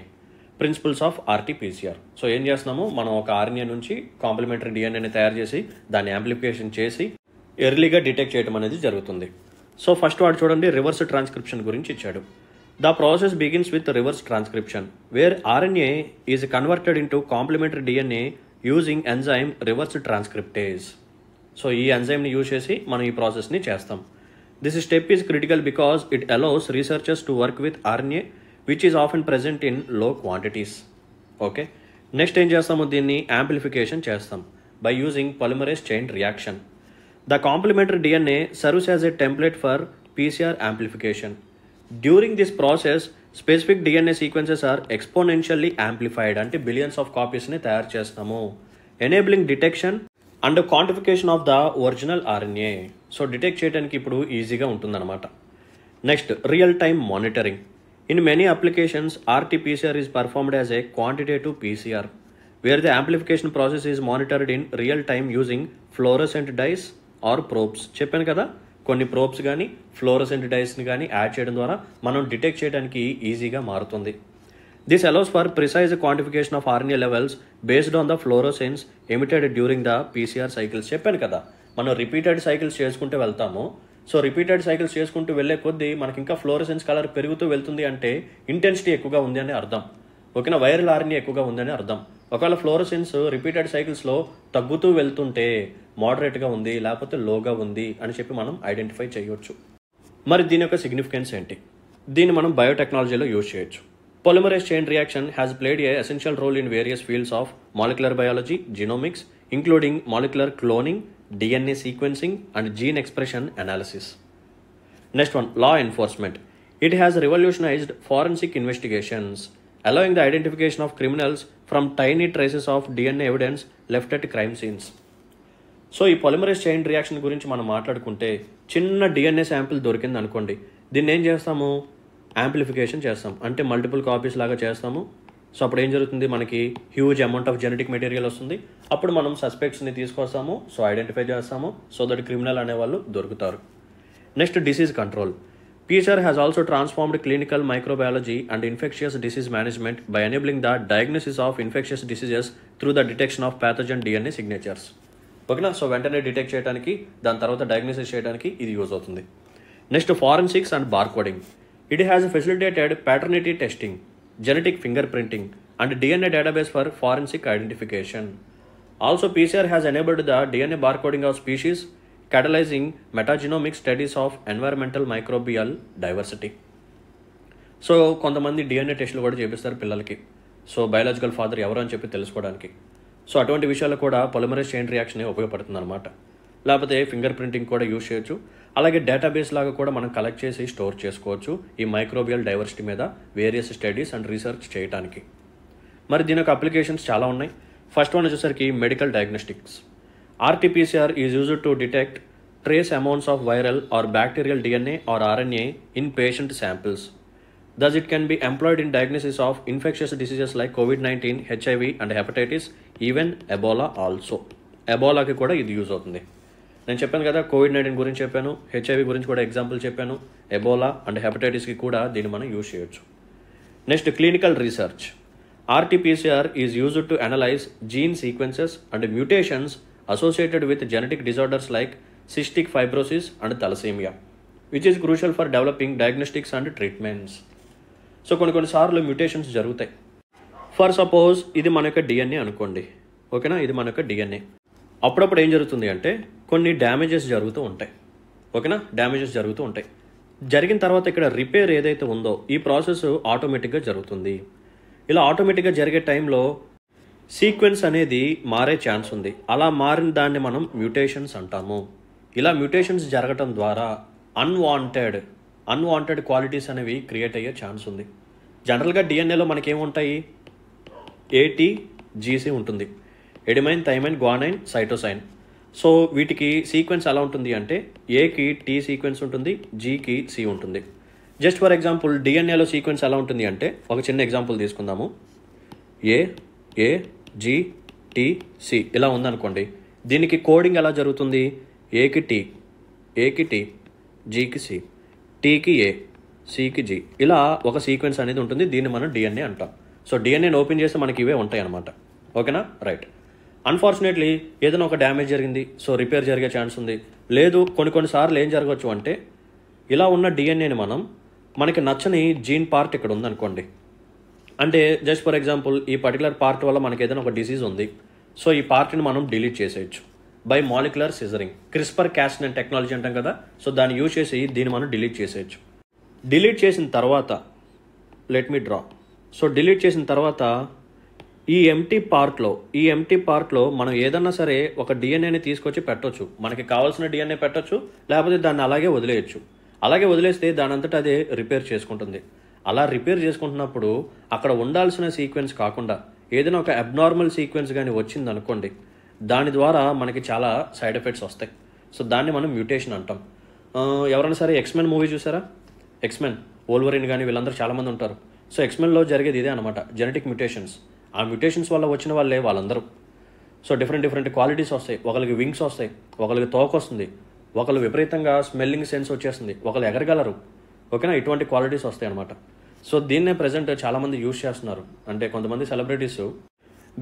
Principles of RTPCR. So ఏం చేస్తున్నాము, మనం ఒక ఆర్ఎన్ఏ నుంచి కాంప్లిమెంటరీ డిఎన్ఏని తయారు చేసి దాన్ని యాంప్లిఫికేషన్ చేసి ఎర్లీగా డిటెక్ట్ చేయడం అనేది జరుగుతుంది. సో ఫస్ట్ వాడు చూడండి, రివర్స్ ట్రాన్స్క్రిప్షన్ గురించి ఇచ్చాడు. The process begins with reverse transcription where RNA is converted into complementary DNA using enzyme reverse transcriptase. So ఈ ఎంజైమ్ని యూజ్ చేసి మనం ఈ ప్రాసెస్ని చేస్తాం. This step is critical because it allows researchers to work with RNA which is often present in low quantities. Okay, next ఏం చేస్తాము, దీన్ని యాంప్లిఫికేషన్ చేస్తాం by using polymerase chain reaction. The complementary DNA serves as a template for PCR amplification. During this process, specific DNA sequences are exponentially amplified అంటే billions of copies ని తయారు చేస్తాము, enabling detection and quantification of the original RNA. So detect చేయడానికి ఇప్పుడు ఈజీగా ఉంటుందన్నమాట. Next, real time monitoring. In many applications, RT-PCR is performed as a quantitative PCR, where the amplification process is monitored in real time using fluorescent dyes or probes. చెప్పాను కదా, కొన్ని ప్రోబ్స్ కానీ ఫ్లోరోసెంట్ డైస్ని కానీ యాడ్ చేయడం ద్వారా మనం డిటెక్ట్ చేయడానికి ఈజీగా మారుతుంది. This allows for precise quantification of RNA levels based on the fluorescence emitted during the PCR cycles. చెప్పాను కదా, మనం రిపీటెడ్ సైకిల్స్ చేసుకుంటూ వెళ్తాము. సో రిపీటెడ్ సైకిల్స్ చేసుకుంటూ వెళ్లే కొద్దీ మనకి ఇంకా ఫ్లోరోసెన్స్ కలర్ పెరుగుతూ వెళ్తుంది అంటే ఇంటెన్సిటీ ఎక్కువగా ఉంది అని అర్థం. ఓకేనా, వైరల్ ఆర్ఎన్ఏ ఎక్కువగా ఉందని అర్థం. ఒకవేళ ఫ్లోరోసెన్స్ రిపీటెడ్ సైకిల్స్లో తగ్గుతూ వెళ్తుంటే మోడరేట్గా ఉంది, లేకపోతే లోగా ఉంది అని చెప్పి మనం ఐడెంటిఫై చేయవచ్చు. మరి దీని యొక్క సిగ్నిఫికెన్స్ ఏంటి? దీన్ని మనం బయోటెక్నాలజీలో యూజ్ చేయొచ్చు. Polymerase chain reaction has played a essential role in various fields of molecular biology, genomics, including molecular cloning, DNA sequencing and gene expression analysis. Next one, law enforcement. It has revolutionised forensic investigations, allowing the identification of criminals from tiny traces of DNA evidence left at crime scenes. So ఈ పాలిమరేస్ చైన్ రియాక్షన్ గురించి మనం మాట్లాడుకుంటే, చిన్న డిఎన్ఏ శాంపిల్ దొరికింది అనుకోండి, దీన్ని ఏం చేస్తాము, యాంప్లిఫికేషన్ చేస్తాం, అంటే మల్టిపుల్ కాపీస్ లాగా చేస్తాము. సో అప్పుడు ఏం జరుగుతుంది, మనకి huge amount of genetic material వస్తుంది. అప్పుడు మనం సస్పెక్ట్స్ని తీసుకొస్తాము, సో ఐడెంటిఫై చేస్తాము, సో దట్ క్రిమినల్ అనేవాళ్ళు దొరుకుతారు. Next, disease control. PCR has also transformed clinical microbiology and infectious disease management by enabling the diagnosis of infectious diseases through the detection of pathogen DNA signatures. ఓకేనా, సో వెంటనే డిటెక్ట్ చేయడానికి, దాని తర్వాత డయాగ్నోసిస్ చేయడానికి ఇది యూజ్ అవుతుంది. Next, forensics and barcoding. It has facilitated paternity testing, genetic fingerprinting and DNA database for forensic identification. Also, PCR has enabled the DNA barcoding of species, catalyzing metagenomic studies of environmental microbial diversity. So కొంతమంది డిఎన్ఏ టెస్టులు కూడా చేపిస్తారు పిల్లలకి, సో బయాలజికల్ ఫాదర్ ఎవరు అని చెప్పి తెలుసుకోవడానికి. సో అటువంటి విషయాలు కూడా పాలిమరేస్ చైన్ రియాక్షన్ ఉపయోగపడుతుంది అనమాట. లేకపోతే ఫింగర్ ప్రింటింగ్ కూడా యూజ్ చేయొచ్చు. అలాగే డేటాబేస్ లాగా కూడా మనం కలెక్ట్ చేసి స్టోర్ చేసుకోవచ్చు ఈ మైక్రోబియల్ డైవర్సిటీ మీద వేరియస్ స్టడీస్ అండ్ రీసెర్చ్ చేయడానికి. మరి దీని యొక్క అప్లికేషన్స్ చాలా ఉన్నాయి. ఫస్ట్ వన్ వచ్చేసరికి medical diagnostics. RT-PCR is used to detect trace amounts of viral or bacterial DNA or RNA in patient samples. Thus, it can be employed in diagnosis of infectious diseases like COVID-19, HIV and hepatitis, even Ebola also. ఎబోలాకి కూడా ఇది యూజ్ అవుతుంది. నేను చెప్పాను కదా, COVID-19 గురించి చెప్పాను, HIV గురించి కూడా ఎగ్జాంపుల్ చెప్పాను, ఎబోలా అండ్ హెపటైటిస్కి కూడా దీన్ని మనం యూజ్ చేయొచ్చు. Next, clinical research. RT-PCR is used to analyze gene sequences and mutations associated with genetic disorders like cystic fibrosis and thalassemia, which is crucial for developing diagnostics and treatments. So కొన్నిసార్లు మ్యూటేషన్స్ జరుగుతాయి. ఫర్ సపోజ్ ఇది మన యొక్క డిఎన్ఏ అనుకోండి, ఓకేనా, ఇది మన యొక్క డిఎన్ఏ. అప్పుడప్పుడు ఏం జరుగుతుంది అంటే కొన్ని డ్యామేజెస్ జరుగుతూ ఉంటాయి, ఓకేనా, డ్యామేజెస్ జరుగుతూ ఉంటాయి. జరిగిన తర్వాత ఇక్కడ రిపేర్ ఏదైతే ఉందో ఈ ప్రాసెస్ ఆటోమేటిక్గా జరుగుతుంది. ఇలా ఆటోమేటిక్గా జరిగే టైంలో సీక్వెన్స్ అనేది మారే ఛాన్స్ ఉంది. అలా మారిన దాన్ని మనం మ్యూటేషన్స్ అంటాము. ఇలా మ్యూటేషన్స్ జరగటం ద్వారా అన్వాంటెడ్ క్వాలిటీస్ అనేవి క్రియేట్ అయ్యే ఛాన్స్ ఉంది. జనరల్గా డిఎన్ఏలో మనకేముంటాయి, ATGC ఉంటుంది, ఎడిమైన్, థైమైన్, గ్వానైన్, సైటోసైన్. సో వీటికి సీక్వెన్స్ ఎలా ఉంటుంది అంటే ఏకి T సీక్వెన్స్ ఉంటుంది, Gకి C ఉంటుంది. జస్ట్ ఫర్ ఎగ్జాంపుల్ డిఎన్ఏలో సీక్వెన్స్ ఎలా ఉంటుంది అంటే ఒక చిన్న ఎగ్జాంపుల్ తీసుకుందాము. ఏ జి టి సి ఇలా ఉందనుకోండి. దీనికి కోడింగ్ ఎలా జరుగుతుంది? ఏకి టీ, జీకి సి, టీకి ఏ, సికి జి, ఇలా ఒక సీక్వెన్స్ అనేది ఉంటుంది. దీన్ని మనం డిఎన్ఏ అంటాం. సో డిఎన్ఏని ఓపెన్ చేస్తే మనకి ఇవే ఉంటాయి అన్నమాట. ఓకేనా? రైట్. అన్ఫార్చునేట్లీ ఏదైనా ఒక డ్యామేజ్ జరిగింది, సో రిపేర్ జరిగే ఛాన్స్ ఉంది. లేదు కొన్నిసార్లు ఏం జరగవచ్చు అంటే ఇలా ఉన్న డిఎన్ఏని మనకి నచ్చని జీన్ పార్ట్ ఇక్కడ ఉందనుకోండి. అంటే జస్ట్ ఫర్ ఎగ్జాంపుల్ ఈ పర్టికులర్ పార్ట్ వల్ల మనకి ఏదైనా ఒక డిసీజ్ ఉంది. సో ఈ పార్ట్ని మనం డిలీట్ చేసేయచ్చు by molecular scissoring. CRISPR Cas nine technology అంటాం కదా, సో దాన్ని యూజ్ చేసి దీన్ని మనం డిలీట్ చేసేయచ్చు. డిలీట్ చేసిన తర్వాత let me draw. So delete చేసిన తర్వాత ఈ ఎంటీ పార్ట్లో మనం ఏదన్నా సరే ఒక డిఎన్ఏని తీసుకొచ్చి పెట్టొచ్చు. మనకి కావాల్సిన డిఎన్ఏ పెట్టొచ్చు, లేకపోతే దాన్ని అలాగే వదిలేయచ్చు. అలాగే వదిలేస్తే దాని అంతటా అదే రిపేర్ చేసుకుంటుంది. అలా రిపేర్ చేసుకుంటున్నప్పుడు అక్కడ ఉండాల్సిన సీక్వెన్స్ కాకుండా ఏదైనా ఒక అబ్నార్మల్ సీక్వెన్స్ కానీ వచ్చింది అనుకోండి, దాని ద్వారా మనకి చాలా సైడ్ ఎఫెక్ట్స్ వస్తాయి. సో దాన్ని మనం మ్యూటేషన్ అంటాం. ఎవరైనా సరే ఎక్స్మెన్ మూవీ చూసారా? ఎక్స్మెన్, వోల్వరిన్ కానీ వీళ్ళందరూ చాలామంది ఉంటారు. సో ఎక్స్మెన్లో జరిగేది ఇదే అనమాట, జెనెటిక్ మ్యూటేషన్స్. ఆ మ్యూటేషన్స్ వల్ల వచ్చిన వాళ్ళందరూ సో డిఫరెంట్ క్వాలిటీస్ వస్తాయి. ఒకరికి వింగ్స్ వస్తాయి, ఒకరికి తోక వస్తుంది, ఒకరు విపరీతంగా స్మెల్లింగ్ సెన్స్ వచ్చేస్తుంది, ఒకరు ఎగరగలరు. ఓకేనా? ఇటువంటి క్వాలిటీస్ వస్తాయి అనమాట. సో దీన్నే ప్రజెంట్ చాలామంది యూజ్ చేస్తున్నారు. అంటే కొంతమంది సెలబ్రిటీస్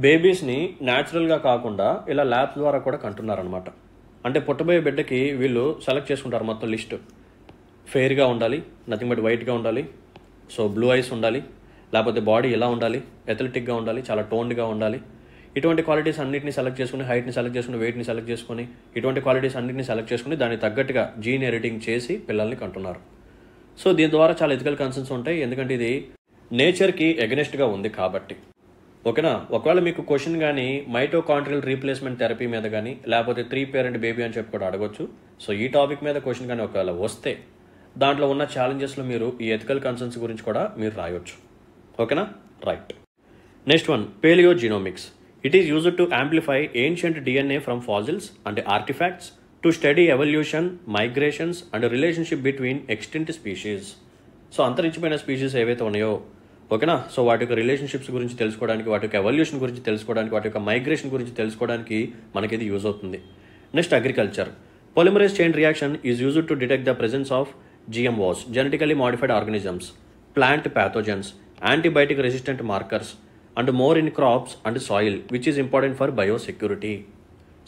బేబీస్ని న్యాచురల్గా కాకుండా ఇలా ల్యాబ్స్ ద్వారా కూడా కంటున్నారనమాట. అంటే పుట్టబోయే బిడ్డకి వీళ్ళు సెలెక్ట్ చేసుకుంటారు మొత్తం లిస్ట్. ఫెయిర్గా ఉండాలి, నథింగ్ బట్ వైట్గా ఉండాలి, సో బ్లూ ఐస్ ఉండాలి, లేకపోతే బాడీ ఇలా ఉండాలి, ఎథ్లెటిక్గా ఉండాలి, చాలా టోన్డ్గా ఉండాలి. ఇటువంటి క్వాలిటీస్ అన్నింటినీ సెలెక్ట్ చేసుకుని, హైట్ని సెలెక్ట్ చేసుకుని, వెయిట్ని సెలెక్ట్ చేసుకుని, ఇటువంటి క్వాలిటీస్ అన్నింటినీ సెలెక్ట్ చేసుకుని దానికి తగ్గట్టుగా జీన్ ఎడిటింగ్ చేసి పిల్లల్ని కంటున్నారు. సో దీని ద్వారా చాలా ఎథికల్ కన్సర్న్స్ ఉంటాయి, ఎందుకంటే ఇది నేచర్కి ఎగనెస్ట్గా ఉంది కాబట్టి. ఓకేనా? ఒకవేళ మీకు క్వశ్చన్ కానీ మైటోకాండ్రియల్ రీప్లేస్మెంట్ థెరపీ మీద కానీ, లేకపోతే 3 పేరెంట్ బేబీ అని చెప్పి కూడా అడగొచ్చు. సో ఈ టాపిక్ మీద క్వశ్చన్ కానీ ఒకవేళ వస్తే దాంట్లో ఉన్న ఛాలెంజెస్లో మీరు ఈ ఎథికల్ కన్సర్న్స్ గురించి కూడా మీరు రాయొచ్చు. ఓకేనా? Right. Next one, palaeogenomics. It is used to amplify ancient DNA from fossils and artifacts to study evolution, migrations and relationship between extinct species. So అంతరించిపోయిన స్పీషీస్ ఏవైతే ఉన్నాయో, ఓకేనా, సో వాటి యొక్క రిలేషన్షిప్స్ గురించి తెలుసుకోవడానికి, వాటి యొక్క ఎవల్యూషన్ గురించి తెలుసుకోవడానికి, వాటి యొక్క మైగ్రేషన్ గురించి తెలుసుకోవడానికి మనకి ఇది యూజ్ అవుతుంది. Next agriculture. Polymerase chain reaction is used to detect the presence of GMOs, genetically modified organisms, plant pathogens, antibiotic resistant markers and more in crops and soil, which is important for biosecurity.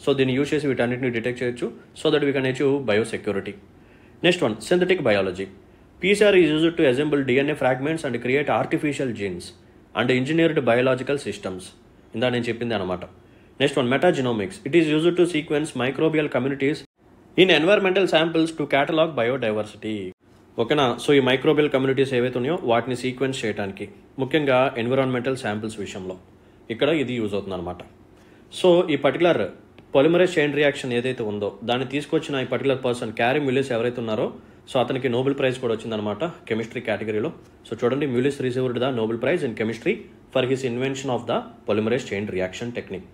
So దీన్ని యూజ్ చేసి వీటన్నిటిని డిటెక్ట్ చేయొచ్చు, so that we can achieve biosecurity. Next one, synthetic biology. PCR is used to assemble DNA fragments and create artificial genes and engineered biological systems. ఇందా నేను చెప్పింది అనమాట. Next one, metagenomics. It is used to sequence microbial communities in environmental samples to catalogue biodiversity. ఓకేనా? సో ఈ మైక్రోబియల్ కమ్యూనిటీస్ ఏవైతే ఉన్నాయో వాటిని సీక్వెన్స్ చేయడానికి, ముఖ్యంగా ఎన్విరాన్మెంటల్ శాంపిల్స్ విషయంలో ఇక్కడ ఇది యూజ్ అవుతుంది అనమాట. సో ఈ పర్టికులర్ పొలిమరేజ్ చైన్ రియాక్షన్ ఏదైతే ఉందో దాన్ని తీసుకొచ్చిన ఈ పర్టికులర్ పర్సన్ క్యారీ మ్యూలిస్ ఎవరైతే ఉన్నారో, సో అతనికి నోబెల్ ప్రైజ్ కూడా వచ్చిందనమాట కెమిస్ట్రీ కేటగిరీలో. సో చూడండి, Mullis received the Nobel prize in chemistry for his invention of the polymerase chain reaction technique.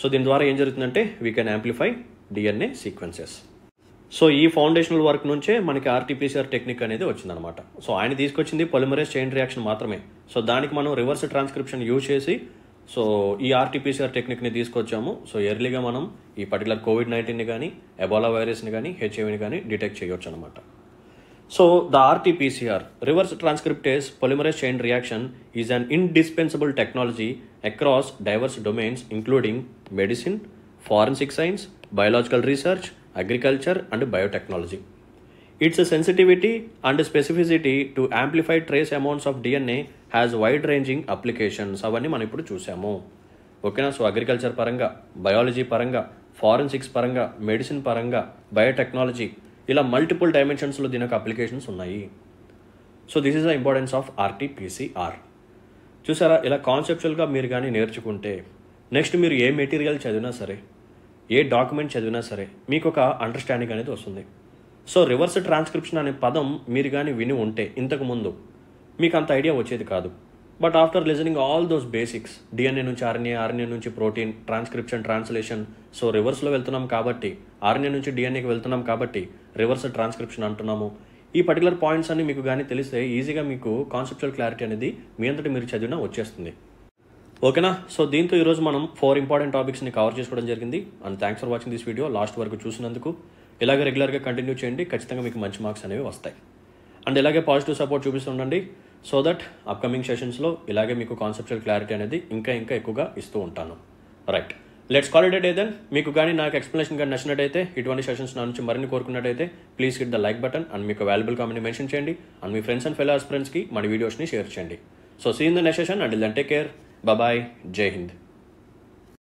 So దీని ద్వారా ఏం జరుగుతుందంటే we can amplify DNA sequences. So ఈ ఫౌండేషనల్ వర్క్ నుంచే మనకి RT-PCR టెక్నిక్ అనేది వచ్చిందనమాట. సో ఆయన తీసుకొచ్చింది పొలిమరేజ్ చైన్ రియాక్షన్ మాత్రమే. సో దానికి మనం రివర్స్ ట్రాన్స్క్రిప్షన్ యూజ్ చేసి సో ఈ RT-PCR టెక్నిక్ని తీసుకొచ్చాము. సో ఎర్లీగా మనం ఈ పర్టికులర్ COVID-19ని కానీ, ఎబోలా వైరస్ని కానీ, HIVని కానీ డిటెక్ట్ చేయొచ్చు అనమాట. So the RT-PCR reverse transcriptase polymerase chain reaction is an indispensable technology across divorce domains including medicine, forensic science, biological research, agriculture and biotechnology. Its sensitivity and specificity to amplify trace amounts of DNA has wide-ranging applications. అవన్నీ మనం ఇప్పుడు చూసాము. ఓకేనా? సో అగ్రికల్చర్ పరంగా, బయాలజీ పరంగా, ఫారెన్సిక్స్ పరంగా, మెడిసిన్ పరంగా, బయోటెక్నాలజీ, ఇలా మల్టిపుల్ డైమెన్షన్స్లో దీని యొక్క అప్లికేషన్స్ ఉన్నాయి. So this is the importance of RT-PCR. చూసారా? ఇలా కాన్సెప్చువల్గా మీరు కానీ నేర్చుకుంటే నెక్స్ట్ మీరు ఏ మెటీరియల్ చదివినా సరే, ఏ డాక్యుమెంట్ చదివినా సరే మీకు ఒక అండర్స్టాండింగ్ అనేది వస్తుంది. సో రివర్స్ ట్రాన్స్క్రిప్షన్ అనే పదం మీరు కానీ విని ఉంటే ఇంతకు ముందు మీకు అంత ఐడియా వచ్చేది కాదు. But after listening all those basics, DNA నుంచి RNA నుంచి ప్రోటీన్, ట్రాన్స్క్రిప్షన్, ట్రాన్స్లేషన్, సో రివర్స్లో వెళ్తున్నాం కాబట్టి, RNA నుంచి DNAకి వెళ్తున్నాం కాబట్టి రివర్స్ ట్రాన్స్క్రిప్షన్ అంటున్నాము. ఈ పర్టికులర్ పాయింట్స్ అన్ని మీకు కానీ తెలిస్తే ఈజీగా మీకు కాన్సెప్చువల్ క్లారిటీ అనేది మీ అంతటి మీరు చదివినా వచ్చేస్తుంది. ఓకేనా? సో దీంతో ఈరోజు మనం 4 ఇంపార్టెంట్ టాపిక్స్ని కవర్ చేసుకోవడం జరిగింది. And thanks for watching this video. Last వరకు చూసినందుకు ఇలాగే రెగ్యులర్గా కంటిన్యూ చేయండి. ఖచ్చితంగా మీకు మంచి మార్క్స్ అనేవి వస్తాయి. అండ్ ఇలాగే పాజిటివ్ సపోర్ట్ చూపిస్తుండండి. సో దట్ అప్కమింగ్ సెషన్స్లో ఇలాగే మీకు కాన్సెప్చువల్ క్లారిటీ అనేది ఇంకా ఎక్కువగా ఇస్తూ ఉంటాను. Right, let's call it a day then. మీకు కానీ నాకు ఎక్స్ప్లెనేషన్ కానీ నచ్చినట్టయితే, ఇటువంటి సెషన్స్ నా నుంచి మరిన్ని కోరుకున్నట్టయితే please hit the like button and మీకు వాల్యుబుల్ కామెంట్ మెన్షన్ చేయండి. అండ్ మీ ఫ్రెండ్స్ అండ్ ఫెలో ఆస్పిరెంట్స్కి మన వీడియోస్ని షేర్ చేయండి. So see in the next session. Until then take care. Bye. Jai Hind.